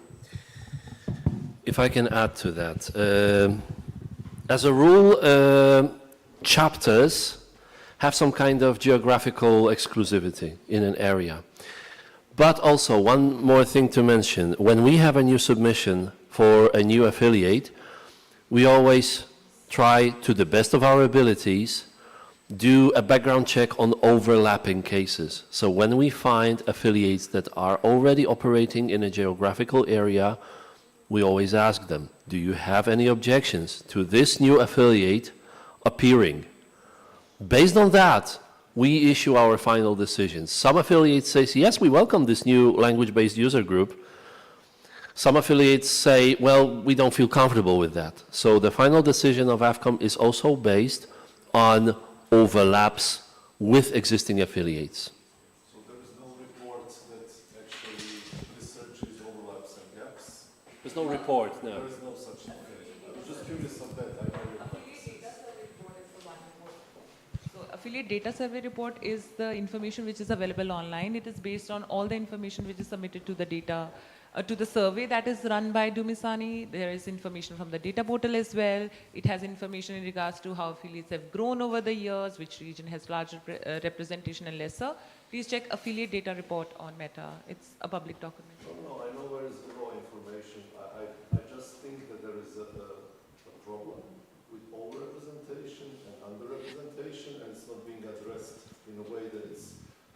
If I can add to that. As a rule, chapters have some kind of geographical exclusivity in an area. But also, one more thing to mention, when we have a new submission for a new affiliate, we always try, to the best of our abilities, do a background check on overlapping cases. So when we find affiliates that are already operating in a geographical area, we always ask them, do you have any objections to this new affiliate appearing? Based on that, we issue our final decisions. Some affiliates say, yes, we welcome this new language-based user group. Some affiliates say, well, we don't feel comfortable with that. So the final decision of AFCOM is also based on overlaps with existing affiliates. So there is no report that actually researches overlaps and gaps? There's no report, no. There is no such thing. I'm just curious of that. I know So affiliate data survey report is the information which is available online. It is based on all the information which is submitted to the data to the survey that is run by Dumisani. There is information from the data portal as well. It has information in regards to how affiliates have grown over the years, which region has larger representation and lesser. Please check affiliate data report on Meta. It's a public document. No, I know where is the raw information. I just think that there is a problem with overrepresentation and underrepresentation, and it's not being addressed in a way that it's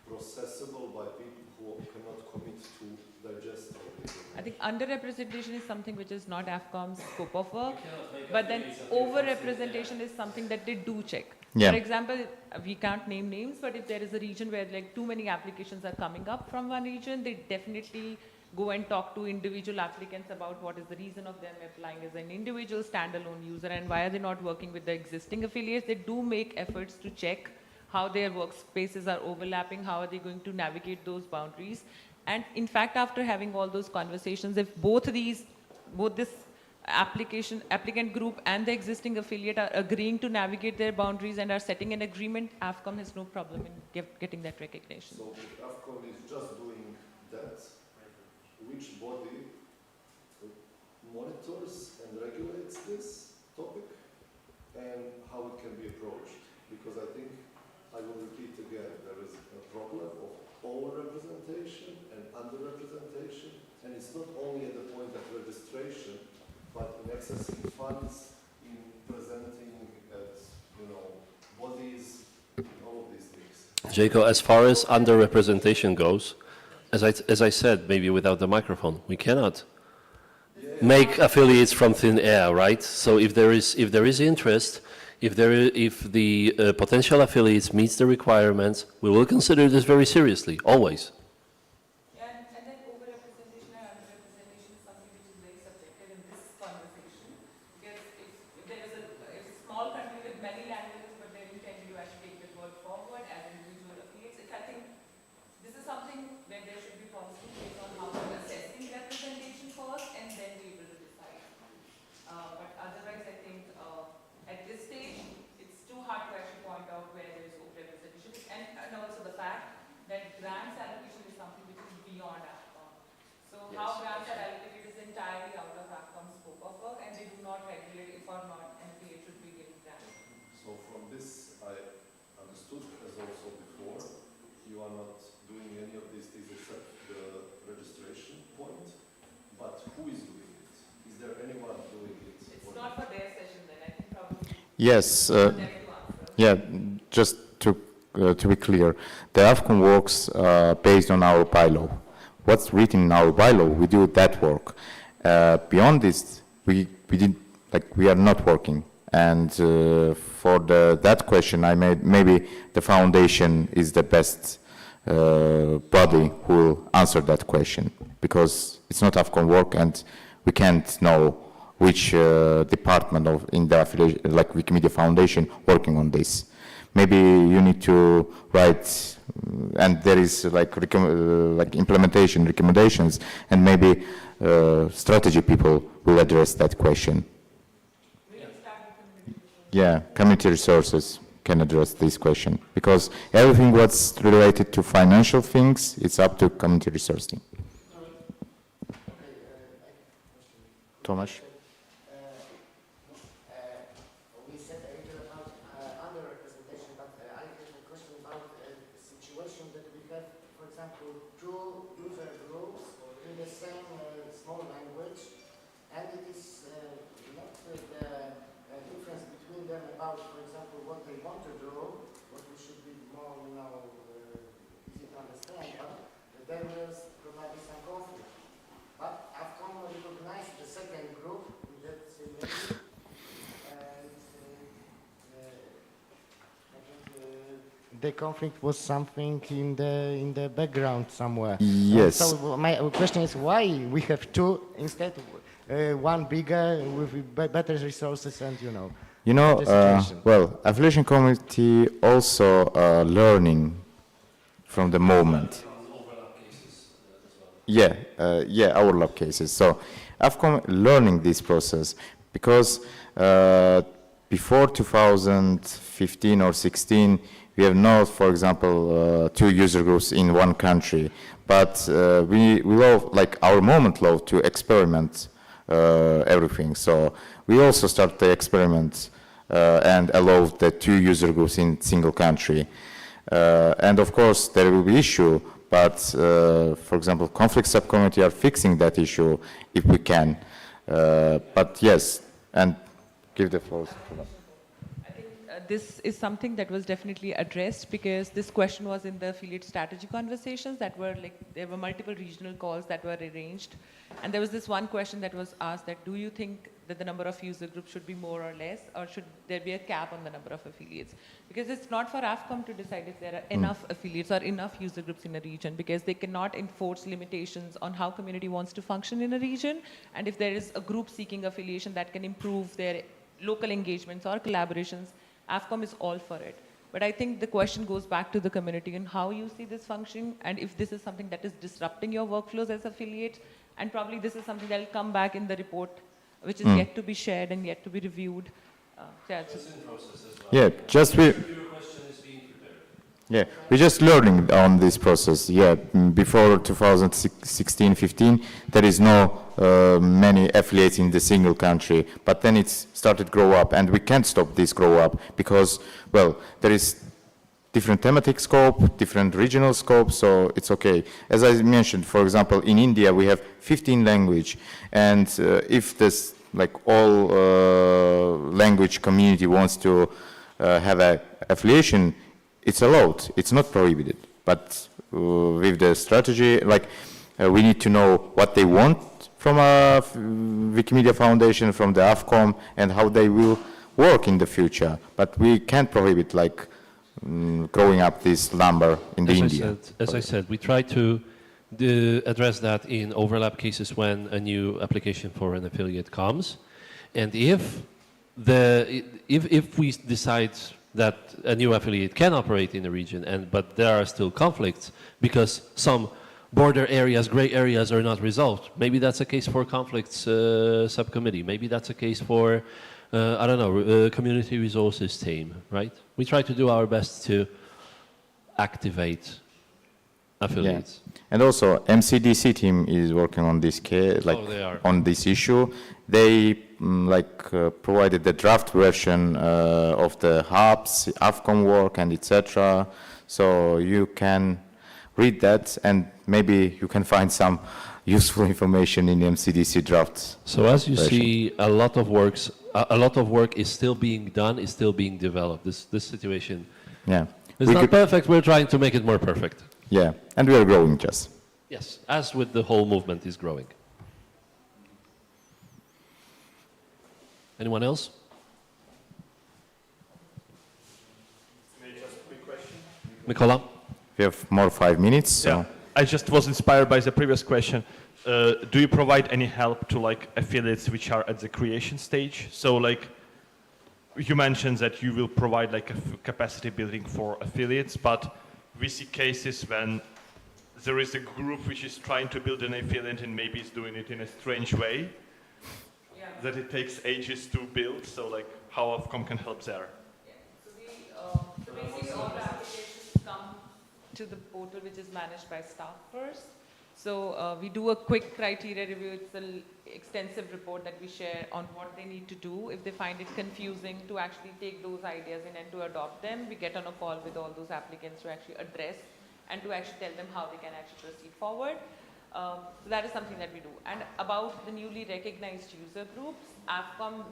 processable by people who cannot commit to digest all the information. I think underrepresentation is something which is not AFCOM's scope of work, but then overrepresentation is something that they do check. Yeah. For example, we can't name names, but if there is a region where like too many applications are coming up from one region, they definitely go and talk to individual applicants about what is the reason of them applying as an individual standalone user and why are they not working with the existing affiliates. They do make efforts to check how their workspaces are overlapping, how are they going to navigate those boundaries. And in fact, after having all those conversations, if both this applicant group and the existing affiliate are agreeing to navigate their boundaries and are setting an agreement, AFCOM has no problem in getting that recognition. So if AFCOM is just doing that, which body monitors and regulates this topic and how it can be approached? Because I think, I will repeat again, there is a problem of overrepresentation and underrepresentation, and it's not only at the point of registration, but in accessing funds, in presenting at, bodies, all of these things. Jacob, as far as underrepresentation goes, as I said, maybe without the microphone, we cannot make affiliates from thin air, right? So if there is interest, if the potential affiliates meets the requirements, we will consider this very seriously, always. And then overrepresentation and underrepresentation is something which is very subjective in this conversation. Because if there is a small country with many languages, but they're intending to actually take the word forward as individual affiliates, I think this is something where there should be policy based on how we're assessing representation first and then be able to decide. But otherwise, I think at this stage, it's too hard to actually point out where there is overrepresentation. And also the fact that grants allocation is something which is beyond AFCOM. So how grants are allocated is entirely out of AFCOM's scope of work, and they do not regulate if or not an affiliate should be getting grants. So from this, I understood, as also before, you are not doing any of these things except the registration point, but who is doing it? Is there anyone doing it? It's not for their session then, I think probably. Yes, yeah, just to be clear, the AFCOM works based on our bylaw. What's written in our bylaw, we do that work. Beyond this, we are not working. And for that question, maybe the foundation is the best body who will answer that question, because it's not AFCOM work and we can't know which department in the affiliation, like Wikimedia Foundation, working on this. Maybe you need to write, and there is like implementation recommendations, and maybe strategy people will address that question. Yeah, community resources can address this question, because everything what's related to financial things, it's up to community resource team. Tomasz? We said a little about underrepresentation, but I have a question about the situation that we have, for example, two user groups in the same small language, and it is not the difference between them about, for example, what they want to do, what we should be more, easy to understand, but there is probably some conflict. But AFCOM recognized the second group in that same language, and the conflict was something in the background somewhere. Yes. So my question is why we have two instead of one bigger with better resources and the situation. Well, affiliation committee also learning from the moment. Yeah, overlap cases. So AFCOM learning this process, because before 2015 or 16, We have not, for example, 2 user groups in one country, but we love, like our moment love to experiment everything. So we also start the experiment and allow the 2 user groups in single country. And of course, there will be issue, but for example, conflict subcommittee are fixing that issue if we can. But yes, and give the floor to them. This is something that was definitely addressed because this question was in the affiliate strategy conversations that were like, there were multiple regional calls that were arranged. And there was this one question that was asked that, do you think that the number of user groups should be more or less, or should there be a cap on the number of affiliates? Because it's not for AFCOM to decide if there are enough affiliates or enough user groups in a region, because they cannot enforce limitations on how community wants to function in a region. And if there is a group seeking affiliation that can improve their local engagements or collaborations, AFCOM is all for it. But I think the question goes back to the community and how you see this functioning, and if this is something that is disrupting your workflows as affiliate, and probably this is something that will come back in the report, which is yet to be shared and yet to be reviewed. It's in process as well. Yeah, just we. Yeah, we're just learning on this process. Yeah, before 2016-15, there is no many affiliates in the single country, but then it's started grow up, and we can't stop this grow up because, well, there is different thematic scope, different regional scope, so it's okay. As I mentioned, for example, in India we have 15 language, and if this, like all language community wants to have a affiliation, it's allowed, it's not prohibited. But with the strategy, like we need to know what they want from a Wikimedia Foundation, from the AFCOM, and how they will work in the future. But we can't prohibit like growing up this number in the India. As I said, we try to address that in overlap cases when a new application for an affiliate comes. And if we decide that a new affiliate can operate in the region, but there are still conflicts because some border areas, gray areas are not resolved. Maybe that's a case for conflicts subcommittee. Maybe that's a case for, I don't know, community resources team, right? We try to do our best to activate affiliates. Yeah. And also, MCDC team is working on this case, like on this issue. They provided the draft version of the hubs, AFCOM work, and etc. So you can read that, and maybe you can find some useful information in the MCDC drafts. So as you see, a lot of work is still being done, is still being developed. This situation, yeah, it's not perfect. We're trying to make it more perfect. Yeah, and we are growing just. Yes, as with the whole movement is growing. Anyone else? Mikola? We have more 5 minutes. So. Yeah. I just was inspired by the previous question. Do you provide any help to like affiliates which are at the creation stage? So like you mentioned that you will provide like a capacity building for affiliates, but we see cases when there is a group which is trying to build an affiliate and maybe is doing it in a strange way, that it takes ages to build. So like how AFCOM can help there? So basically all the applications come to the portal which is managed by staff first. So we do a quick criteria review. It's an extensive report that we share on what they need to do. If they find it confusing, to actually take those ideas in and to adopt them, we get on a call with all those applicants to actually address and to actually tell them how they can actually proceed forward. So that is something that we do. And about the newly recognized user groups, AFCOM,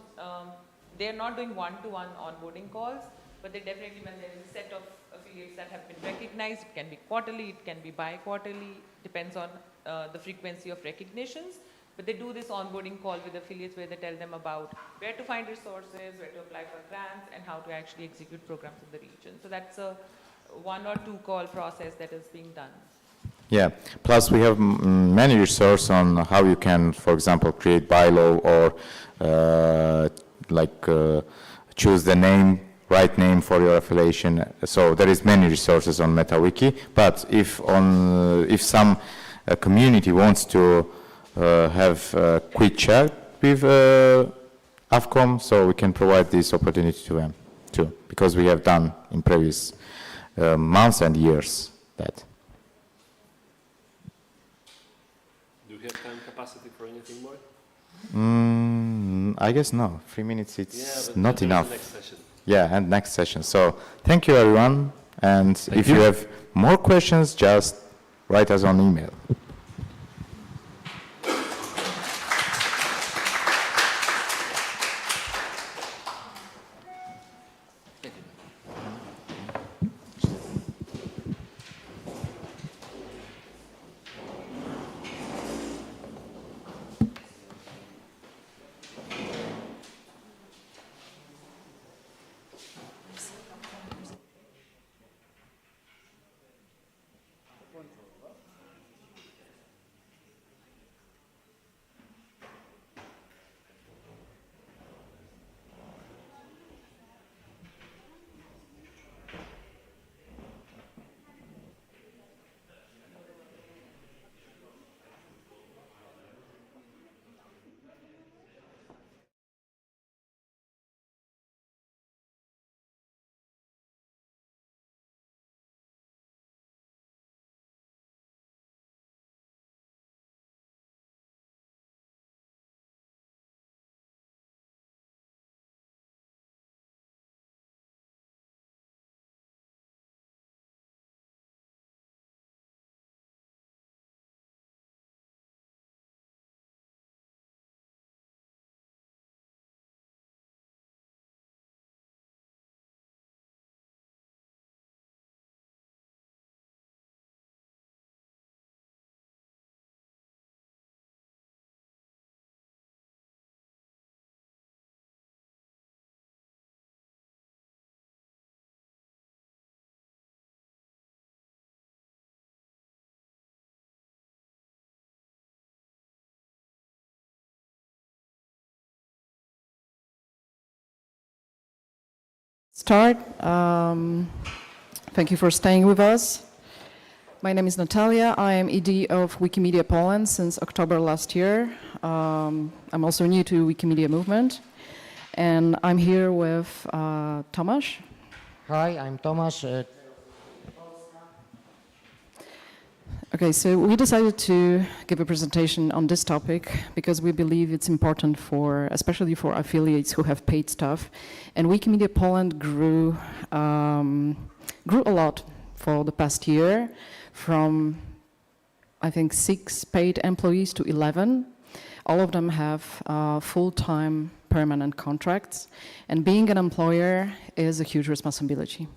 they're not doing one-to-one onboarding calls, but they definitely, when there's a set of affiliates that have been recognized, it can be quarterly, it can be bi-quarterly, depends on the frequency of recognitions. But they do this onboarding call with affiliates where they tell them about where to find resources, where to apply for grants, and how to actually execute programs in the region. So that's a 1 or 2 call process that is being done. Yeah, plus we have many resources on how you can, for example, create bylaw or choose the name, right name for your affiliation. So there is many resources on MetaWiki. But if some community wants to have a quick chat with AFCOM, so we can provide this opportunity to them too, because we have done in previous months and years. That. Do you have time capacity for anything more? I guess no. 3 minutes, it's not there's enough. the next session. Yeah, and next session. So thank you, everyone. And if you have more questions, just write us on email. Start. Thank you for staying with us. My name is Natalia. I am ED of Wikimedia Poland since October last year. I'm also new to Wikimedia movement. And I'm here with Tomasz. Hi, I'm Tomasz. Okay, so we decided to give a presentation on this topic because we believe it's important for, especially for affiliates who have paid staff. And Wikimedia Poland grew a lot for the past year, from I think 6 paid employees to 11. All of them have full-time permanent contracts, and being an employer is a huge responsibility.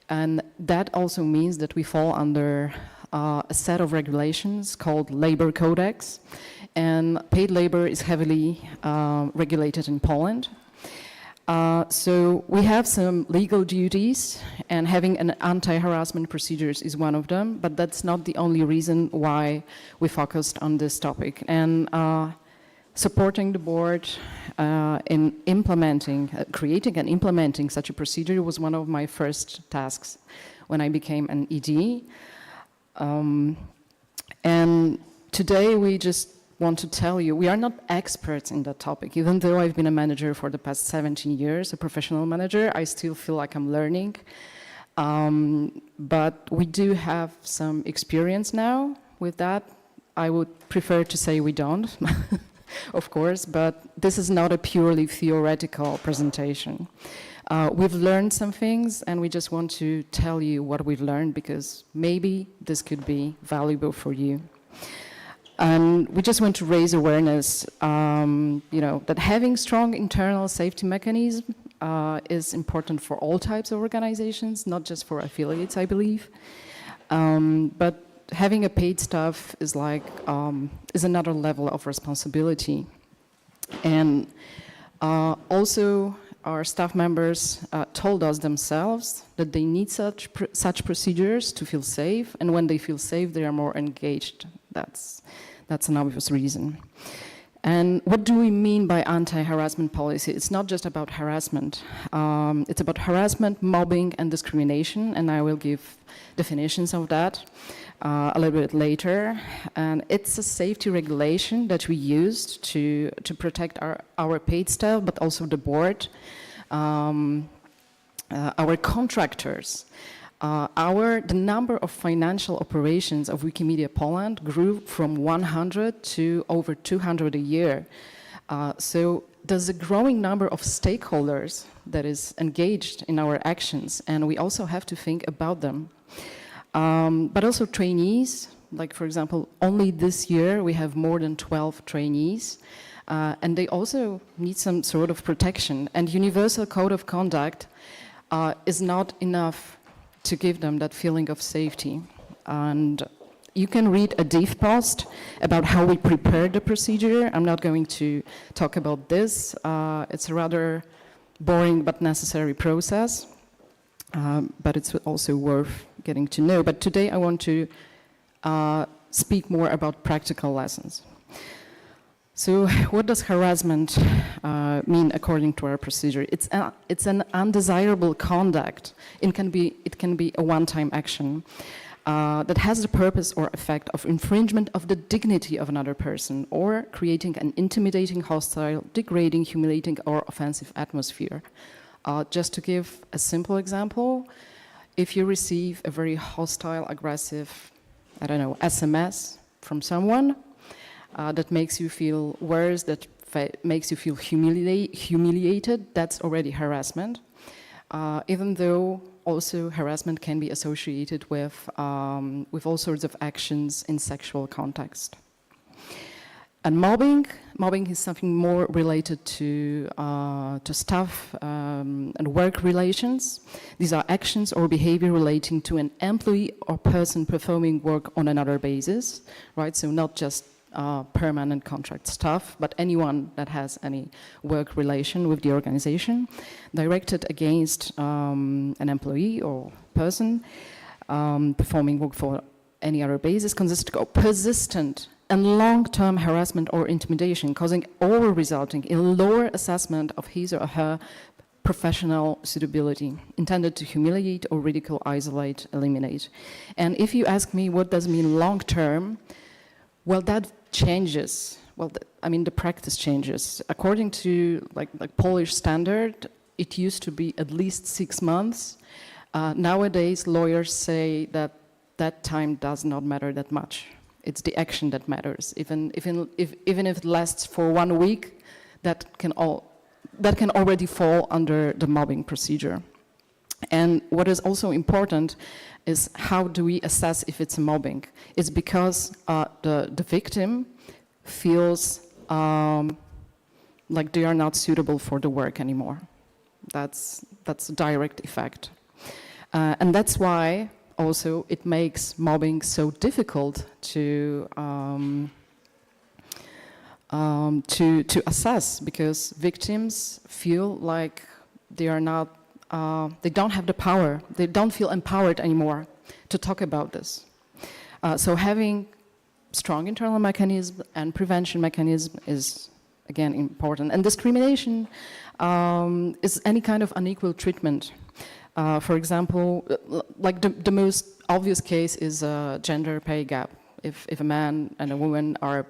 And that also means that we fall under a set of regulations called Labor Codex, and paid labor is heavily regulated in Poland. So we have some legal duties, and having an anti-harassment procedures is one of them, but that's not the only reason why we focused on this topic. And supporting the board in implementing, creating and implementing such a procedure was one of my first tasks when I became an ED. And today we just want to tell you, we are not experts in that topic. Even though I've been a manager for the past 17 years, a professional manager, I still feel like I'm learning. But we do have some experience now with that. I would prefer to say we don't, of course, but this is not a purely theoretical presentation. We've learned some things, and we just want to tell you what we've learned because maybe this could be valuable for you. And we just want to raise awareness, that having strong internal safety mechanism is important for all types of organizations, not just for affiliates, I believe. But having a paid staff is is another level of responsibility. And also, our staff members told us themselves that they need such procedures to feel safe, and when they feel safe, they are more engaged. That's an obvious reason. And what do we mean by anti-harassment policy? It's not just about harassment. It's about harassment, mobbing, and discrimination, and I will give definitions of that a little bit later. And it's a safety regulation that we used to protect our paid staff, but also the board, our contractors. the number of financial operations of Wikimedia Poland grew from 100 to over 200 a year. So there's a growing number of stakeholders that is engaged in our actions, and we also have to think about them. But also trainees, like for example, only this year we have more than 12 trainees, and they also need some sort of protection. And universal code of conduct is not enough to give them that feeling of safety. And you can read a deep post about how we prepared the procedure. I'm not going to talk about this. It's a rather boring but necessary process, but it's also worth getting to know. But today I want to speak more about practical lessons. So what does harassment mean according to our procedure? It's an undesirable conduct. It can be a one-time action that has the purpose or effect of infringement of the dignity of another person or creating an intimidating, hostile, degrading, humiliating, or offensive atmosphere. Just to give a simple example, if you receive a very hostile, aggressive, I don't know, SMS from someone, that makes you feel worse, that makes you feel humiliated, that's already harassment. Even though also harassment can be associated with all sorts of actions in sexual context. And mobbing is something more related to staff and work relations. These are actions or behavior relating to an employee or person performing work on another basis, right? So not just permanent contract staff, but anyone that has any work relation with the organization, directed against an employee or person performing work for any other basis, consisting of persistent and long-term harassment or intimidation, causing or resulting in lower assessment of his or her professional suitability, intended to humiliate or ridicule, isolate, eliminate. And if you ask me what does mean long-term, well, that changes. Well, the practice changes. According to like Polish standard, it used to be at least 6 months. Nowadays, lawyers say that that time does not matter that much. It's the action that matters. Even if it lasts for 1 week, that can already fall under the mobbing procedure. And what is also important is how do we assess if it's a mobbing? It's because the victim feels like they are not suitable for the work anymore. That's a direct effect. And that's why also it makes mobbing so difficult to assess, because victims feel like they are not they don't have the power, they don't feel empowered anymore to talk about this. So having strong internal mechanism and prevention mechanism is, again, important. And discrimination is any kind of unequal treatment. For example, like the most obvious case is a gender pay gap. If a man and a woman are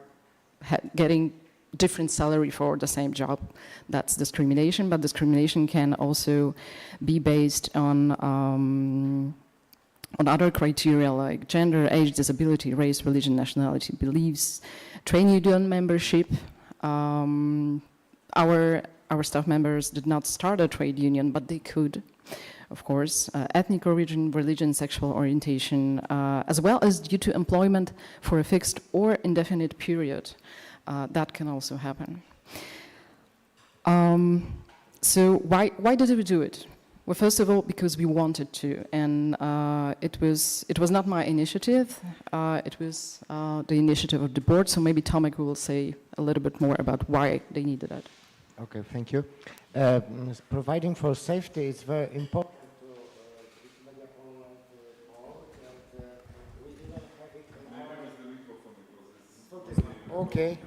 getting different salary for the same job, that's discrimination. But discrimination can also be based on other criteria like gender, age, disability, race, religion, nationality, beliefs, trade union membership. Our staff members did not start a trade union, but they could, of course. Ethnic origin, religion, sexual orientation, as well as due to employment for a fixed or indefinite period. That can also happen. So why did we do it? Well, first of all, because we wanted to, and it was not my initiative. It was the initiative of the board. So maybe Tomek will say a little bit more about why they needed that. Okay, thank you. Providing for safety is very important. Okay.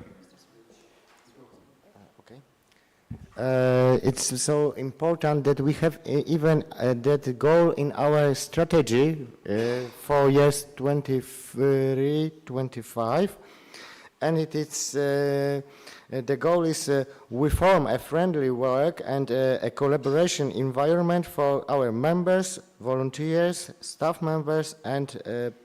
It's so important that we have even that goal in our strategy for years 23-25, and the goal is we form a friendly work and a collaboration environment for our members, volunteers, staff members, and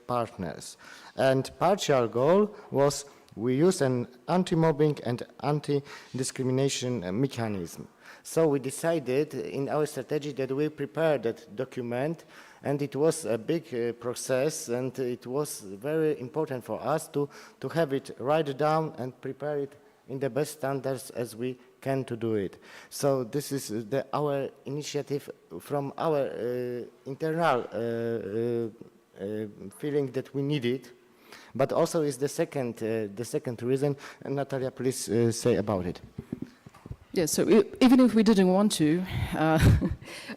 partners. And partial goal was we use an anti-mobbing and anti-discrimination mechanism. So we decided in our strategy that we prepare that document, and it was a big process, and it was very important for us to have it write down and prepare it in the best standards as we can to do it. So this is our initiative from our internal feeling that we need it, but also is the second reason. And Natalia, please say about it. Yes, so even if we didn't want to,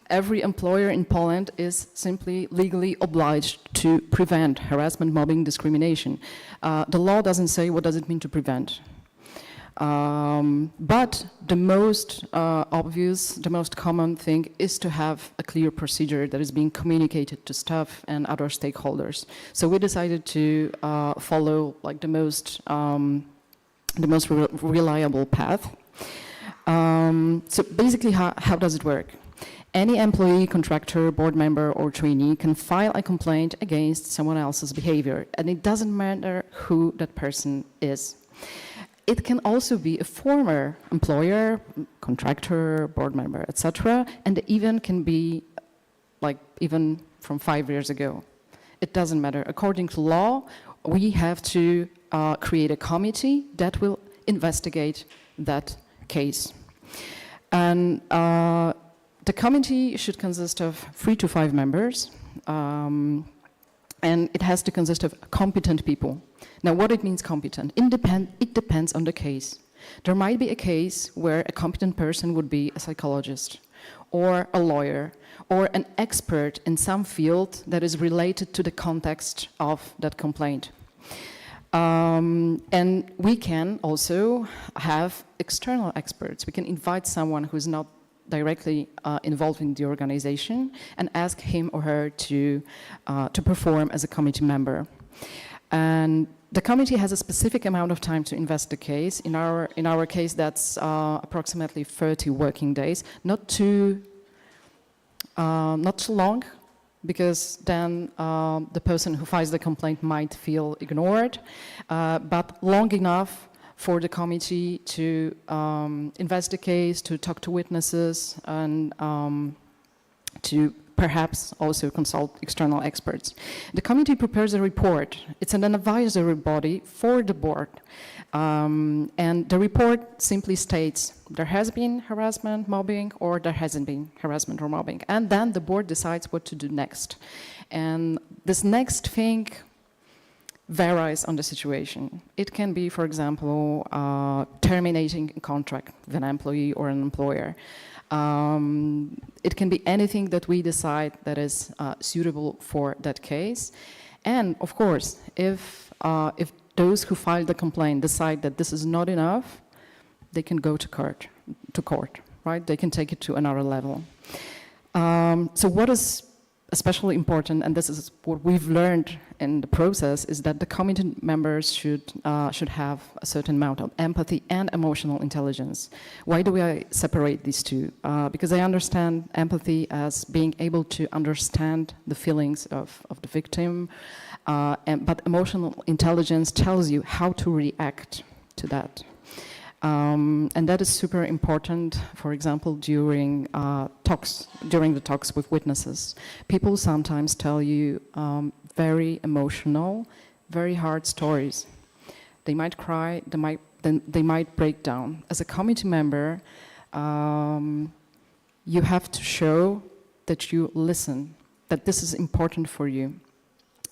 every employer in Poland is simply legally obliged to prevent harassment, mobbing, discrimination. The law doesn't say what does it mean to prevent. But the most obvious, the most common thing is to have a clear procedure that is being communicated to staff and other stakeholders. So we decided to follow like the most reliable path. So basically, how does it work? Any employee, contractor, board member, or trainee can file a complaint against someone else's behavior, and it doesn't matter who that person is. It can also be a former employer, contractor, board member, etc., and even can be like even from 5 years ago. It doesn't matter. According to law, we have to create a committee that will investigate that case. And the committee should consist of 3 to 5 members, and it has to consist of competent people. Now, what it means competent? It depends on the case. There might be a case where a competent person would be a psychologist, or a lawyer, or an expert in some field that is related to the context of that complaint. And we can also have external experts. We can invite someone who's not directly involved in the organization and ask him or her to perform as a committee member. And the committee has a specific amount of time to investigate. In our case, that's approximately 30 working days. Not too long, because then the person who files the complaint might feel ignored, but long enough for the committee to investigate, to talk to witnesses, and to perhaps also consult external experts. The committee prepares a report. It's an advisory body for the board. And the report simply states there has been harassment, mobbing, or there hasn't been harassment or mobbing. And then the board decides what to do next. And this next thing varies on the situation. It can be, for example, terminating a contract with an employee or an employer. It can be anything that we decide that is suitable for that case. And of course, if those who filed the complaint decide that this is not enough, they can go to court, right? They can take it to another level. So what is especially important, and this is what we've learned in the process, is that the committee members should have a certain amount of empathy and emotional intelligence. Why do I separate these two? Because I understand empathy as being able to understand the feelings of the victim, but emotional intelligence tells you how to react to that. And that is super important, for example, during the talks with witnesses. People sometimes tell you very emotional, very hard stories. They might cry, they might break down. As a committee member, you have to show that you listen, that this is important for you,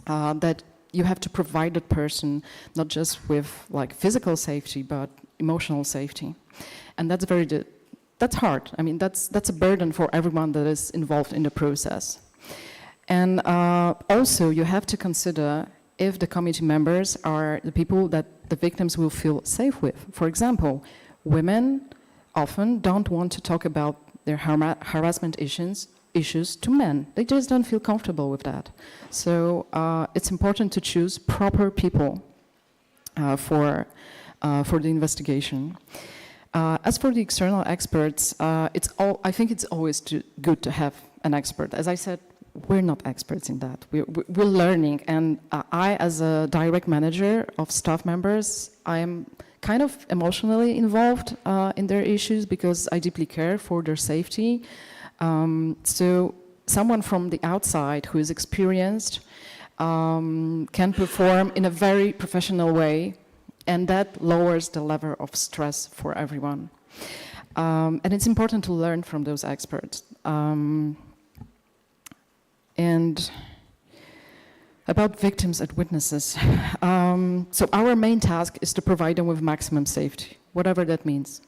that you have to provide that person not just with like physical safety, but emotional safety. And that's hard. I mean, that's a burden for everyone that is involved in the process. And also you have to consider if the committee members are the people that the victims will feel safe with. For example, women often don't want to talk about their harassment issues to men. They just don't feel comfortable with that. So it's important to choose proper people for for the investigation. As for the external experts, I think it's always good to have an expert. As I said, we're not experts in that. We're learning, and I, as a direct manager of staff members, I am kind of emotionally involved in their issues because I deeply care for their safety. So someone from the outside who is experienced can perform in a very professional way, and that lowers the level of stress for everyone. And it's important to learn from those experts. And about victims and witnesses. So our main task is to provide them with maximum safety, whatever that means.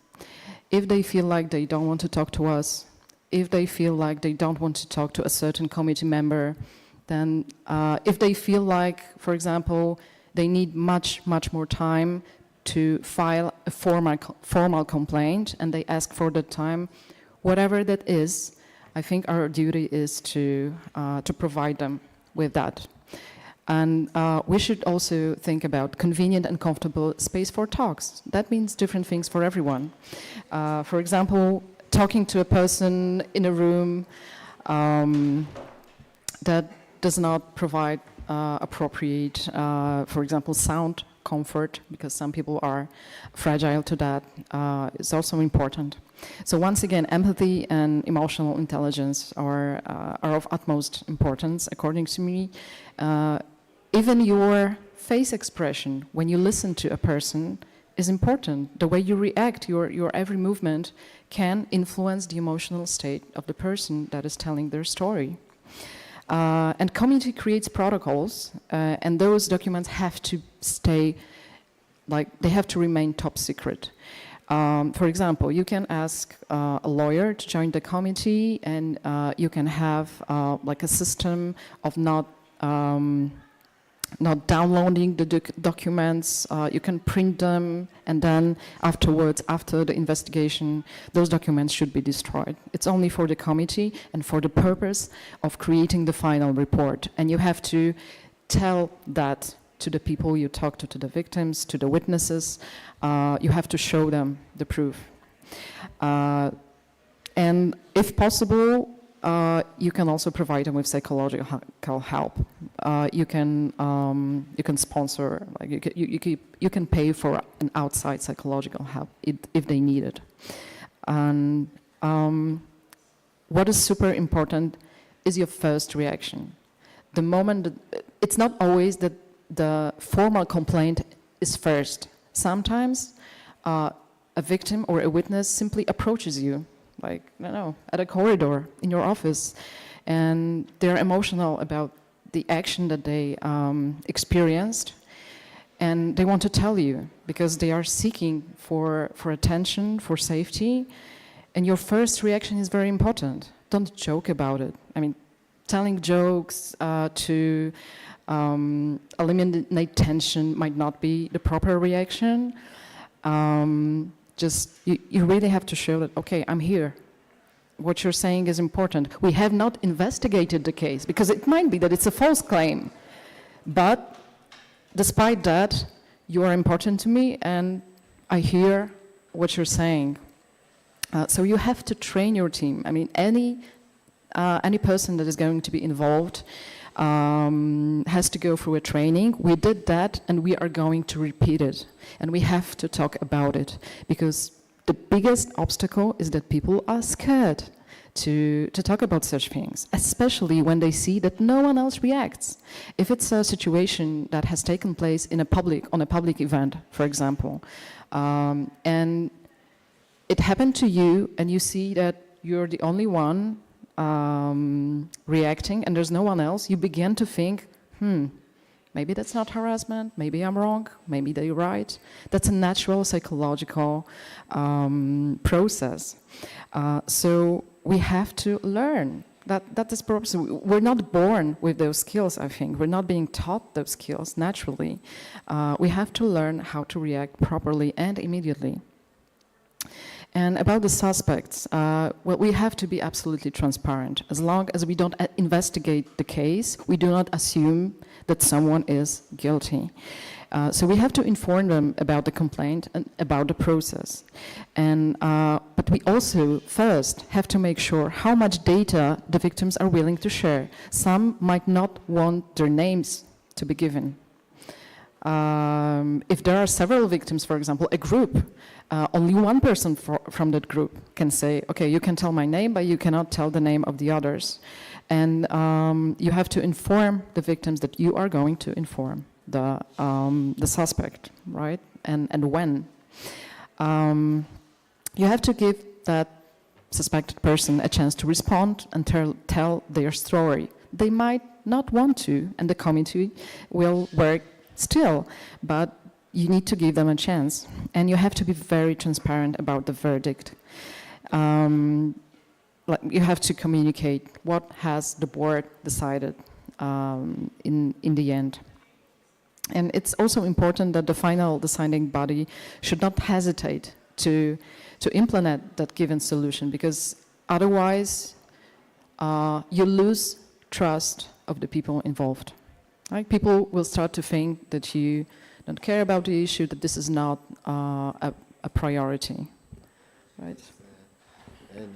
If they feel like they don't want to talk to us, if they feel like they don't want to talk to a certain committee member, then if they feel like, for example, they need much more time to file a formal complaint and they ask for the time, whatever that is, I think our duty is to provide them with that. And we should also think about convenient and comfortable space for talks. That means different things for everyone. For example, talking to a person in a room that does not provide appropriate, for example, sound comfort, because some people are fragile to that, is also important. So once again, empathy and emotional intelligence are of utmost importance, according to me. Even your face expression when you listen to a person is important. The way you react, your every movement can influence the emotional state of the person that is telling their story. And community creates protocols, and those documents have to stay, they have to remain top secret. For example, you can ask a lawyer to join the committee, and you can have a system of not downloading the documents. You can print them, and then afterwards, after the investigation, those documents should be destroyed. It's only for the committee and for the purpose of creating the final report. And you have to tell that to the people you talk to the victims, to the witnesses. You have to show them the proof. And if possible, you can also provide them with psychological help. You can sponsor, you can pay for an outside psychological help if they need it. And what is super important is your first reaction. The moment it's not always that the formal complaint is first. Sometimes a victim or a witness simply approaches you, at a corridor in your office, and they're emotional about the action that they experienced, and they want to tell you because they are seeking for attention, for safety, and your first reaction is very important. Don't joke about it. I mean, telling jokes to eliminate tension might not be the proper reaction. You really have to show that, okay, I'm here. What you're saying is important. We have not investigated the case, because it might be that it's a false claim. But despite that, you are important to me, and I hear what you're saying. So you have to train your team. I mean, any person that is going to be involved has to go through a training. We did that, and we are going to repeat it. And we have to talk about it, because the biggest obstacle is that people are scared to talk about such things, especially when they see that no one else reacts. If it's a situation that has taken place on a public event, for example, and it happened to you, and you see that you're the only one reacting and there's no one else, you begin to think, maybe that's not harassment, maybe I'm wrong, maybe they're right. That's a natural psychological process. So we have to learn. That is purpose. We're not born with those skills, I think. We're not being taught those skills naturally. We have to learn how to react properly and immediately. And about the suspects, we have to be absolutely transparent. As long as we don't investigate the case, we do not assume that someone is guilty. So we have to inform them about the complaint and about the process. And, but we also first have to make sure how much data the victims are willing to share. Some might not want their names to be given. If there are several victims, for example, a group, only one person from that group can say, okay, you can tell my name, but you cannot tell the name of the others. And you have to inform the victims that you are going to inform the suspect, right? And when. You have to give that suspected person a chance to respond and tell their story. They might not want to, and the committee will work still, but you need to give them a chance. And you have to be very transparent about the verdict. You have to communicate what has the board decided in the end. And it's also important that the final deciding body should not hesitate to implement that given solution, because otherwise you lose trust of the people involved. Right? People will start to think that you don't care about the issue, that this is not a priority. Right?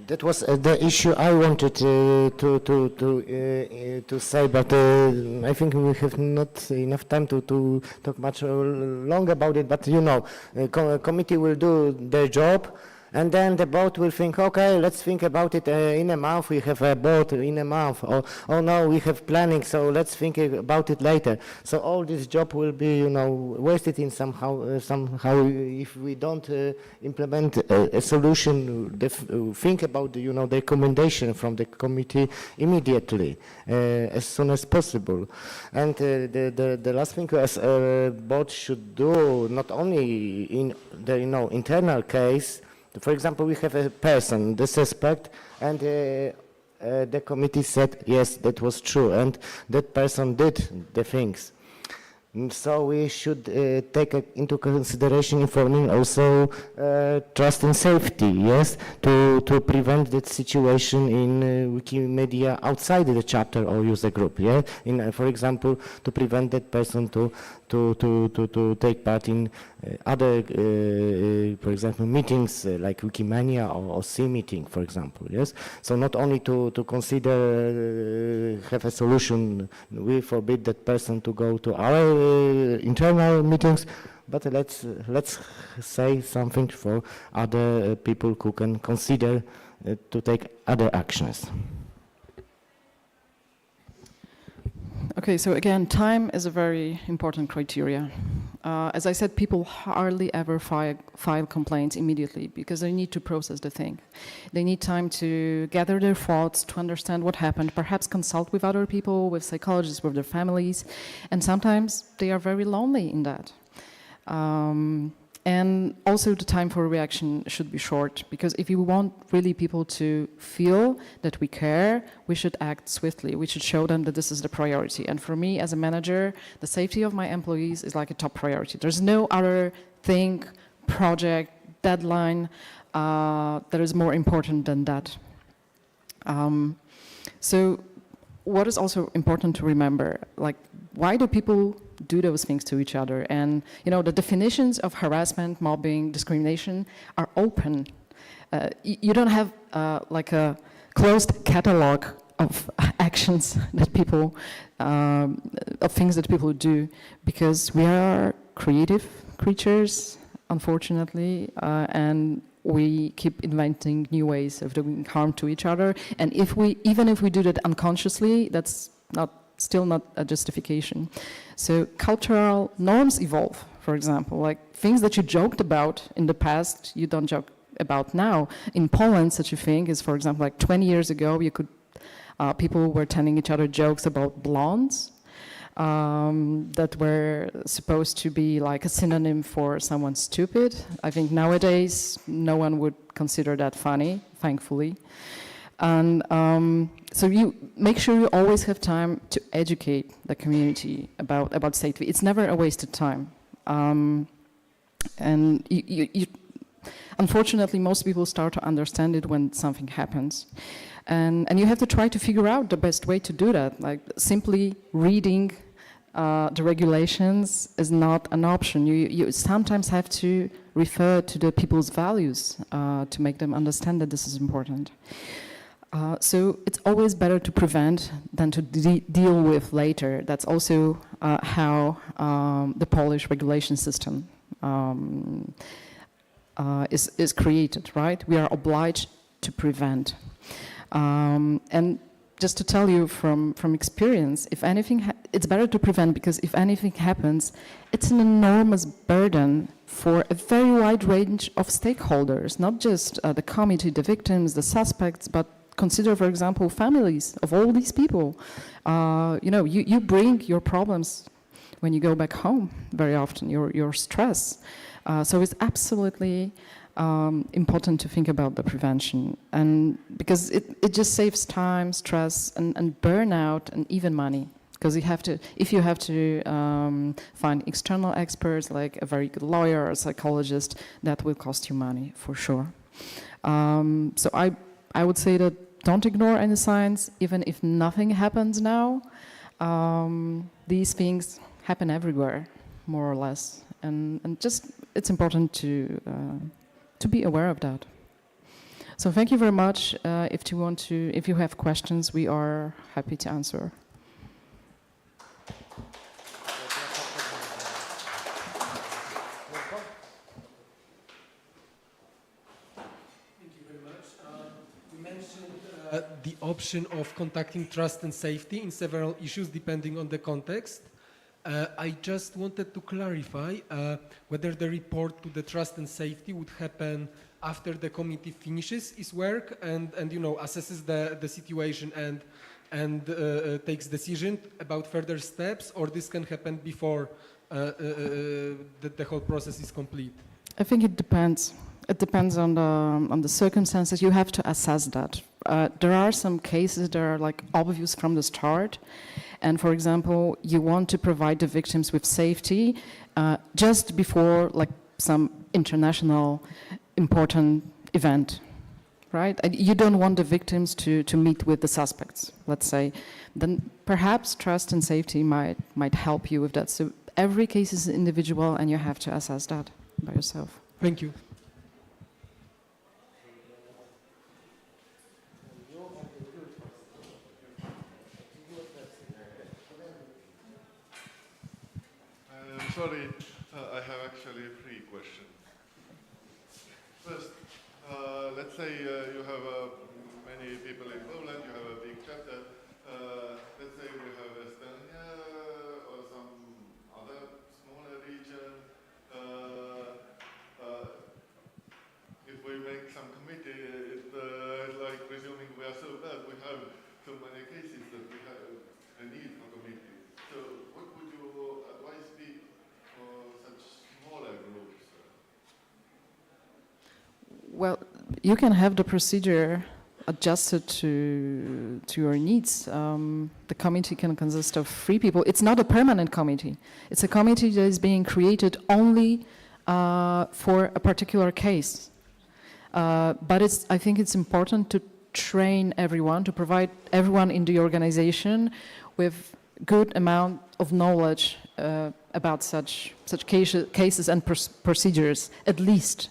That was the issue I wanted to say, but I think we have not enough time to talk much long about it. But you know, committee will do their job, and then the board will think, okay, let's think about it in a month. We have a board in a month, or oh no, we have planning, so let's think about it later. So all this job will be, you know, wasted in somehow if we don't implement a solution. Think about the, you know, the recommendation from the committee immediately, as soon as possible. And the last thing as board should do, not only in the, you know, internal case. For example, we have a person, the suspect, and the committee said, yes, that was true, and that person did the things. So we should take into consideration informing also trust and safety, yes, to prevent that situation in Wikimedia outside the chapter or user group, yeah. For example, to prevent that person to take part in other, for example, meetings like Wikimania or CEE Meeting, for example, yes. So not only to consider have a solution, we forbid that person to go to our internal meetings, but let's say something for other people who can consider to take other actions. Okay, so again, time is a very important criteria. As I said, people hardly ever file complaints immediately because they need to process the thing. They need time to gather their thoughts, to understand what happened, perhaps consult with other people, with psychologists, with their families, and sometimes they are very lonely in that. And also the time for reaction should be short, because if you want really people to feel that we care, we should act swiftly. We should show them that this is the priority. And for me as a manager, the safety of my employees is like a top priority. There's no other thing, project, deadline that is more important than that. So what is also important to remember, like, why do people do those things to each other? And, you know, the definitions of harassment, mobbing, discrimination are open. You don't have like a closed catalog of actions that people, of things that people do, because we are creative creatures, unfortunately, and we keep inventing new ways of doing harm to each other. And even if we do that unconsciously, that's still not a justification. So cultural norms evolve, for example, like things that you joked about in the past, you don't joke about now. In Poland, such a thing is, for example, like 20 years ago, people were telling each other jokes about blondes that were supposed to be like a synonym for someone stupid. I think nowadays, no one would consider that funny, thankfully. And so you make sure you always have time to educate the community about safety. It's never a wasted time. And unfortunately, most people start to understand it when something happens. And you have to try to figure out the best way to do that, like simply reading the regulations is not an option. You sometimes have to refer to the people's values to make them understand that this is important. So it's always better to prevent than to deal with later. That's also how the Polish regulation system is created, right? We are obliged to prevent. And just to tell you from experience, if anything, it's better to prevent, because if anything happens, it's an enormous burden for a very wide range of stakeholders, not just the committee, the victims, the suspects, but consider, for example, families of all these people. You bring your problems when you go back home very often, your stress. So it's absolutely important to think about the prevention, and because it just saves time, stress, and burnout, and even money. Because if you have to find external experts, like a very good lawyer or psychologist, that will cost you money for sure. So I would say that don't ignore any signs, even if nothing happens now. These things happen everywhere, more or less, and just it's important to be aware of that. So thank you very much. If you have questions, we are happy to answer. The option of contacting trust and safety in several issues depending on the context. I just wanted to clarify whether the report to the trust and safety would happen after the committee finishes its work and assesses the situation and takes decision about further steps, or this can happen before the whole process is complete? I think it depends. It depends on the circumstances. You have to assess that. There are some cases that are like obvious from the start, and for example, you want to provide the victims with safety just before like some international important event, right? And you don't want the victims to meet with the suspects, let's say. Then perhaps trust and safety might help you with that. So every case is individual, and you have to assess that by yourself. Thank you. Sorry, I have actually 3 questions. First, let's say you have many people in Poland, you have a big chapter. Let's say we have Estonia or some other smaller region. If we make some committee, it's like presuming we are so bad, we have so many cases that we have a need for committee. So what would you advise me for such smaller groups? Well, you can have the procedure adjusted to your needs. The committee can consist of 3 people. It's not a permanent committee. It's a committee that is being created only for a particular case. But I think it's important to train everyone, to provide everyone in the organization with good amount of knowledge about such cases and procedures, at least.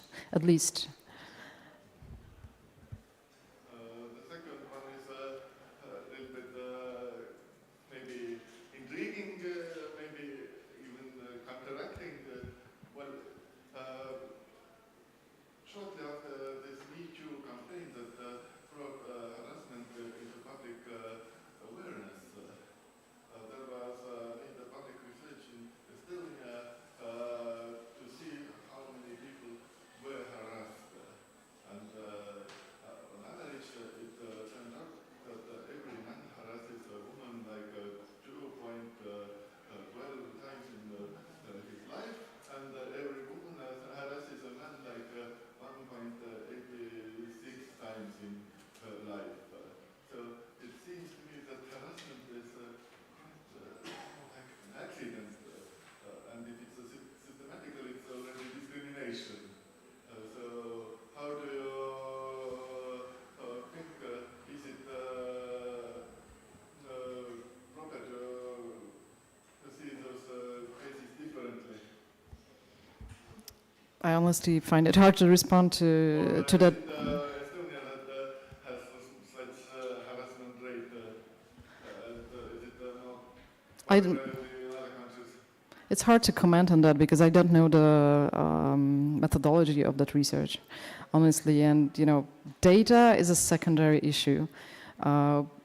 Proper to see I honestly find it hard to respond to that. Estonia that has such harassment rate, is it more I in don't- other countries? It's hard to comment on that because I don't know the methodology of that research, honestly. And data is a secondary issue.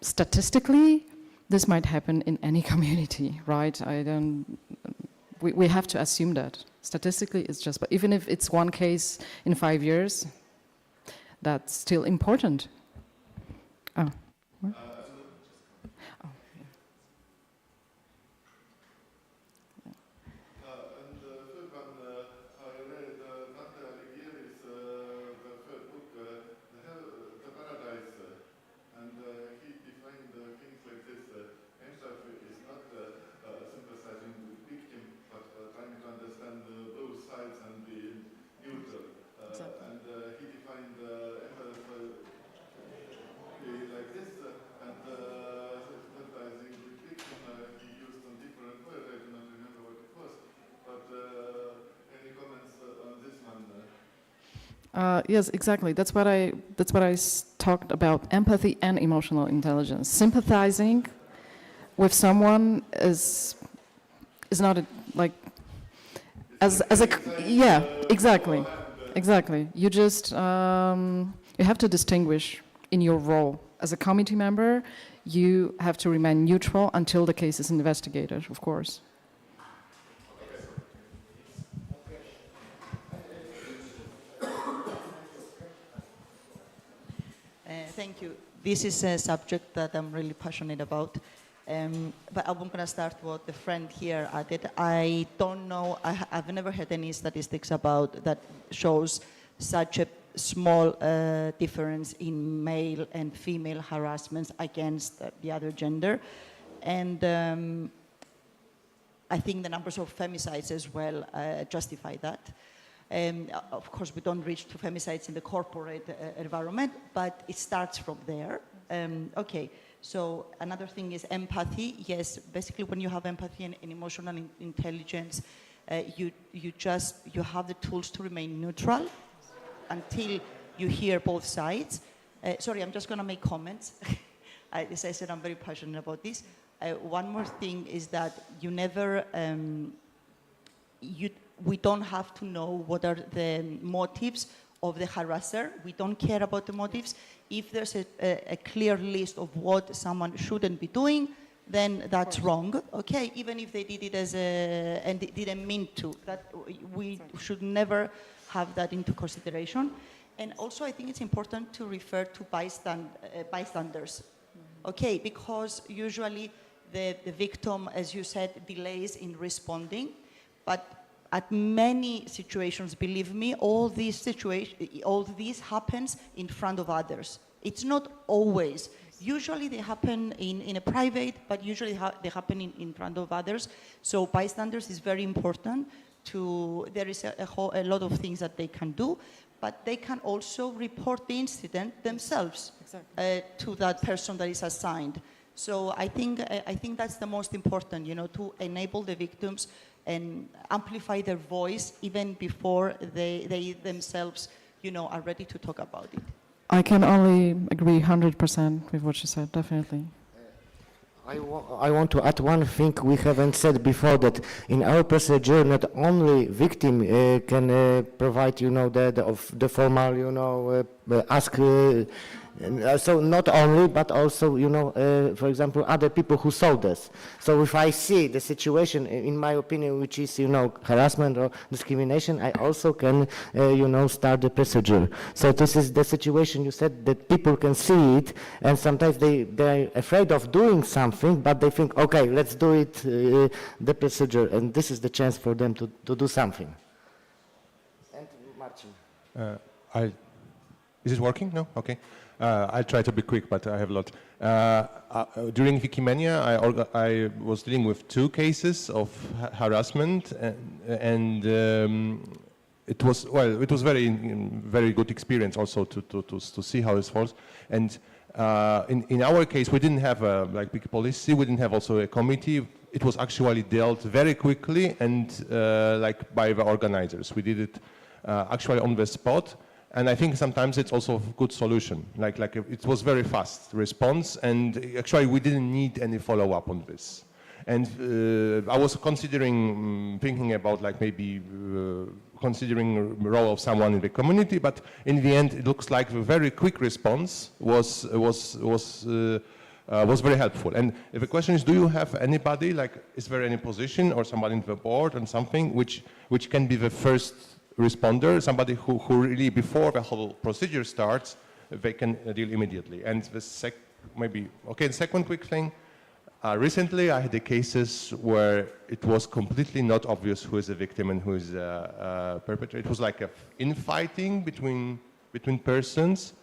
Statistically, this might happen in any community, right? We have to assume that. Statistically, it's just, but even if it's one case in 5 years, that's still important. Oh. What? Oh, yeah. And the third one, I read Dante Alighieri's the third book, The Paradise, and he defined things like this. Empathy is not sympathizing with victim, but trying to understand both sides and be neutral. Exactly. And he defined empathy like this, and sympathizing with victim, he used some different word, I do not remember what it was, but any comments on this one? Yes, exactly. That's what I talked about: empathy and emotional intelligence. Sympathizing with someone is not as a yeah, exactly. You just you have to distinguish in your role as a committee member. You have to remain neutral until the case is investigated, of course. Thank you. This is a subject that I'm really passionate about. But I'm going to start what the friend here added. I don't know, I've never heard any statistics about that shows such a small difference in male and female harassments against the other gender. And I think the numbers of femicides as well justify that. Of course, we don't reach to femicides in the corporate environment, but it starts from there. Okay, so another thing is empathy. Yes, basically when you have empathy and emotional intelligence, you have the tools to remain neutral until you hear both sides. Sorry, I'm just going to make comments. As I said, I'm very passionate about this. One more thing is that you never, we don't have to know what are the motives of the harasser. We don't care about the motives. If there's a clear list of what someone shouldn't be doing, then that's wrong. Okay, even if they did it and they didn't mean to, that we should never have that into consideration. And also, I think it's important to refer to bystanders. Okay, because usually the victim, as you said, delays in responding, but at many situations, believe me, all this happens in front of others. It's not always. Usually they happen in a private, but usually they happen in front of others. So bystanders is very important. There is a lot of things that they can do, but they can also report the incident themselves to that person that is assigned. So I think that's the most important, to enable the victims and amplify their voice even before they themselves, are ready to talk about it. I can only agree 100% with what you said, definitely. I want to add one thing we haven't said before, that in our procedure, not only victim can provide, the formal, ask. So not only, but also, for example, other people who sold us. So if I see the situation, in my opinion, which is, harassment or discrimination, I also can, start the procedure. So this is the situation you said, that people can see it, and sometimes they're afraid of doing something, but they think, okay, let's do it, the procedure, and this is the chance for them to do something. And Marcin. Is it working? No? Okay. I'll try to be quick, but I have a lot. During Wikimedia, I was dealing with 2 cases of harassment, and it was very good experience also to see how this works. And in our case, we didn't have a big policy. We didn't have also a committee. It was actually dealt very quickly and by the organizers. We did it actually on the spot. And I think sometimes it's also a good solution. Like it was very fast response, and actually we didn't need any follow-up on this. And I was considering, thinking about like maybe considering the role of someone in the community, but in the end it looks like the very quick response was very helpful. And the question is, do you have anybody, like, is there any position or somebody in the board and something which can be the first responder, somebody who really, before the whole procedure starts, they can deal immediately? And the second quick thing, recently I had the cases where it was completely not obvious who is a victim and who is a perpetrator. It was like a infighting between persons.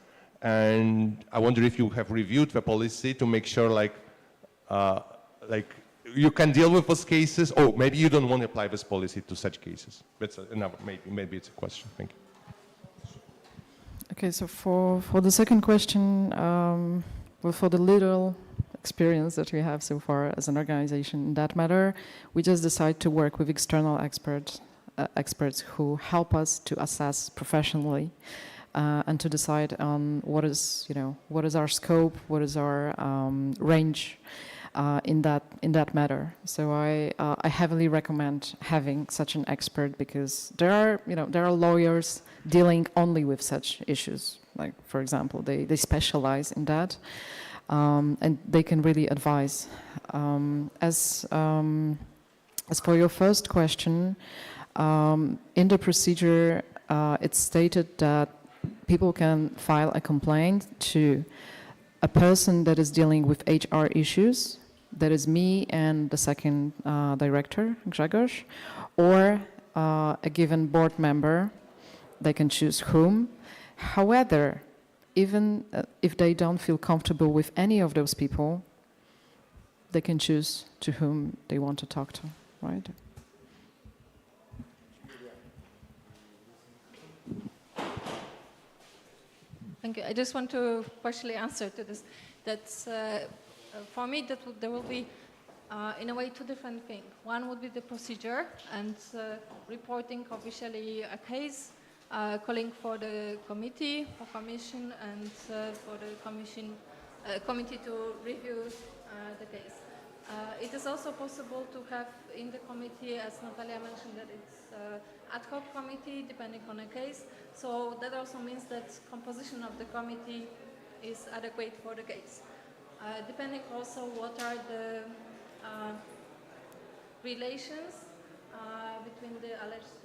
And I wonder if you have reviewed the policy to make sure like you can deal with those cases, or maybe you don't want to apply this policy to such cases. That's another, maybe it's a question. Thank you. Okay, so for the second question, well, for the little experience that we have so far as an organization in that matter, we just decide to work with external experts who help us to assess professionally and to decide on what is our scope, what is our range in that matter. So I heavily recommend having such an expert, because there are lawyers dealing only with such issues. Like, for example, they specialize in that, and they can really advise. As for your first question, in the procedure, it's stated that people can file a complaint to a person that is dealing with HR issues, that is me and the second director, Grzegorz, or a given board member. They can choose whom. However, even if they don't feel comfortable with any of those people, they can choose to whom they want to talk to, right? Thank you. I just want to partially answer to this. That's for me, there will be, in a way, two different things. One would be the procedure and reporting officially a case, calling for the committee, for commission, and for the committee to review the case. It is also possible to have in the committee, as Natalia mentioned, that it's ad hoc committee depending on a case. So that also means that composition of the committee is adequate for the case. Depending also what are the relations between the alleged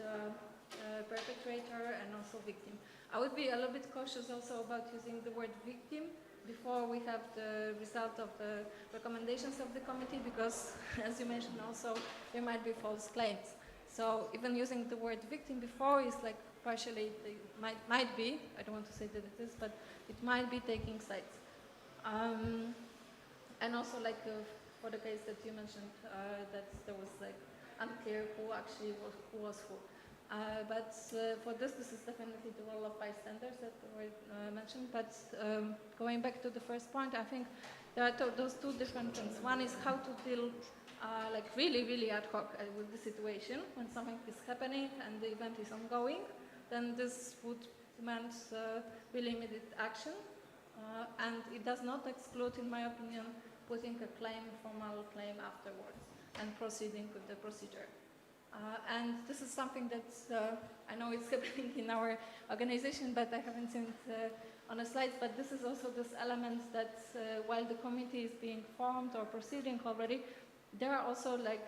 perpetrator and also victim. I would be a little bit cautious also about using the word victim before we have the result of the recommendations of the committee, because, as you mentioned also, there might be false claims. So even using the word victim before is like partially, might be, I don't want to say that it is, but it might be taking sides. And also like for the case that you mentioned, that there was like unclear who actually was who. But for this is definitely the role of bystanders that were mentioned. But going back to the first point, I think there are those two different things. One is how to deal like really ad hoc with the situation when something is happening and the event is ongoing. Then this would demand really immediate action. And it does not exclude, in my opinion, putting a formal claim afterwards and proceeding with the procedure. And this is something that I know it's happening in our organization, but I haven't seen it on the slides. But this is also this element that while the committee is being formed or proceeding already, there are also like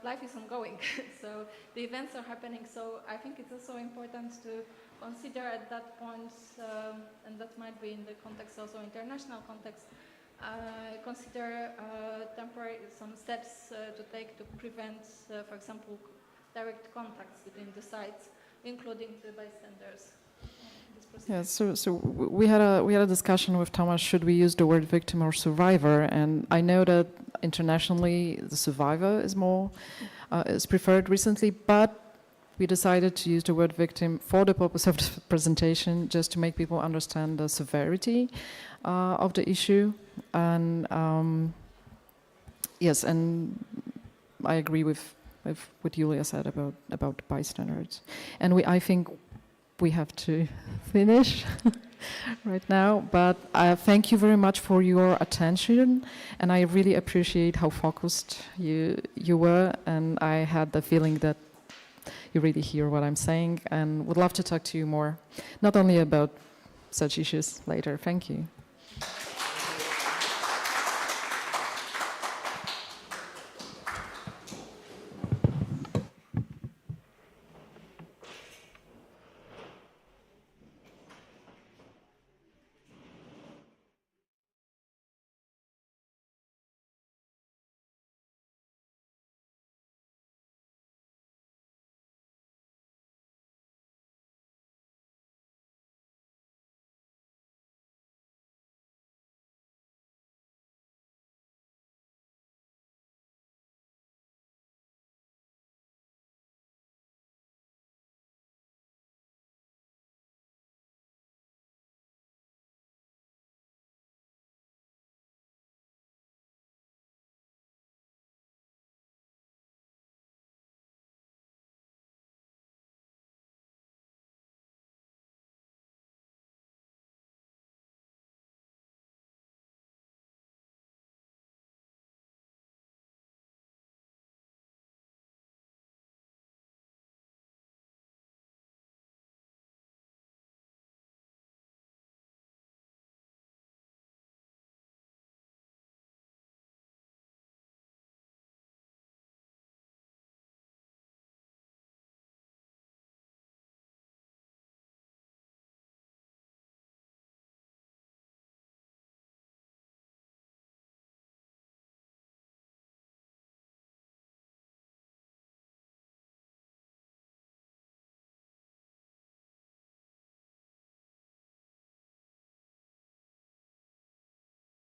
life is ongoing. So the events are happening. So I think it's also important to consider at that point, and that might be in the context also international context, consider some steps to take to prevent, for example, direct contacts between the sides, including the bystanders. Yeah, so we had a discussion with Thomas. Should we use the word victim or survivor? And I know that internationally the survivor is more is preferred recently, but we decided to use the word victim for the purpose of the presentation, just to make people understand the severity of the issue. And yes, and I agree with what Julia said about bystanders. And I think we have to finish right now, but thank you very much for your attention, and I really appreciate how focused you were, and I had the feeling that you really hear what I'm saying, and would love to talk to you more, not only about such issues later. Thank you.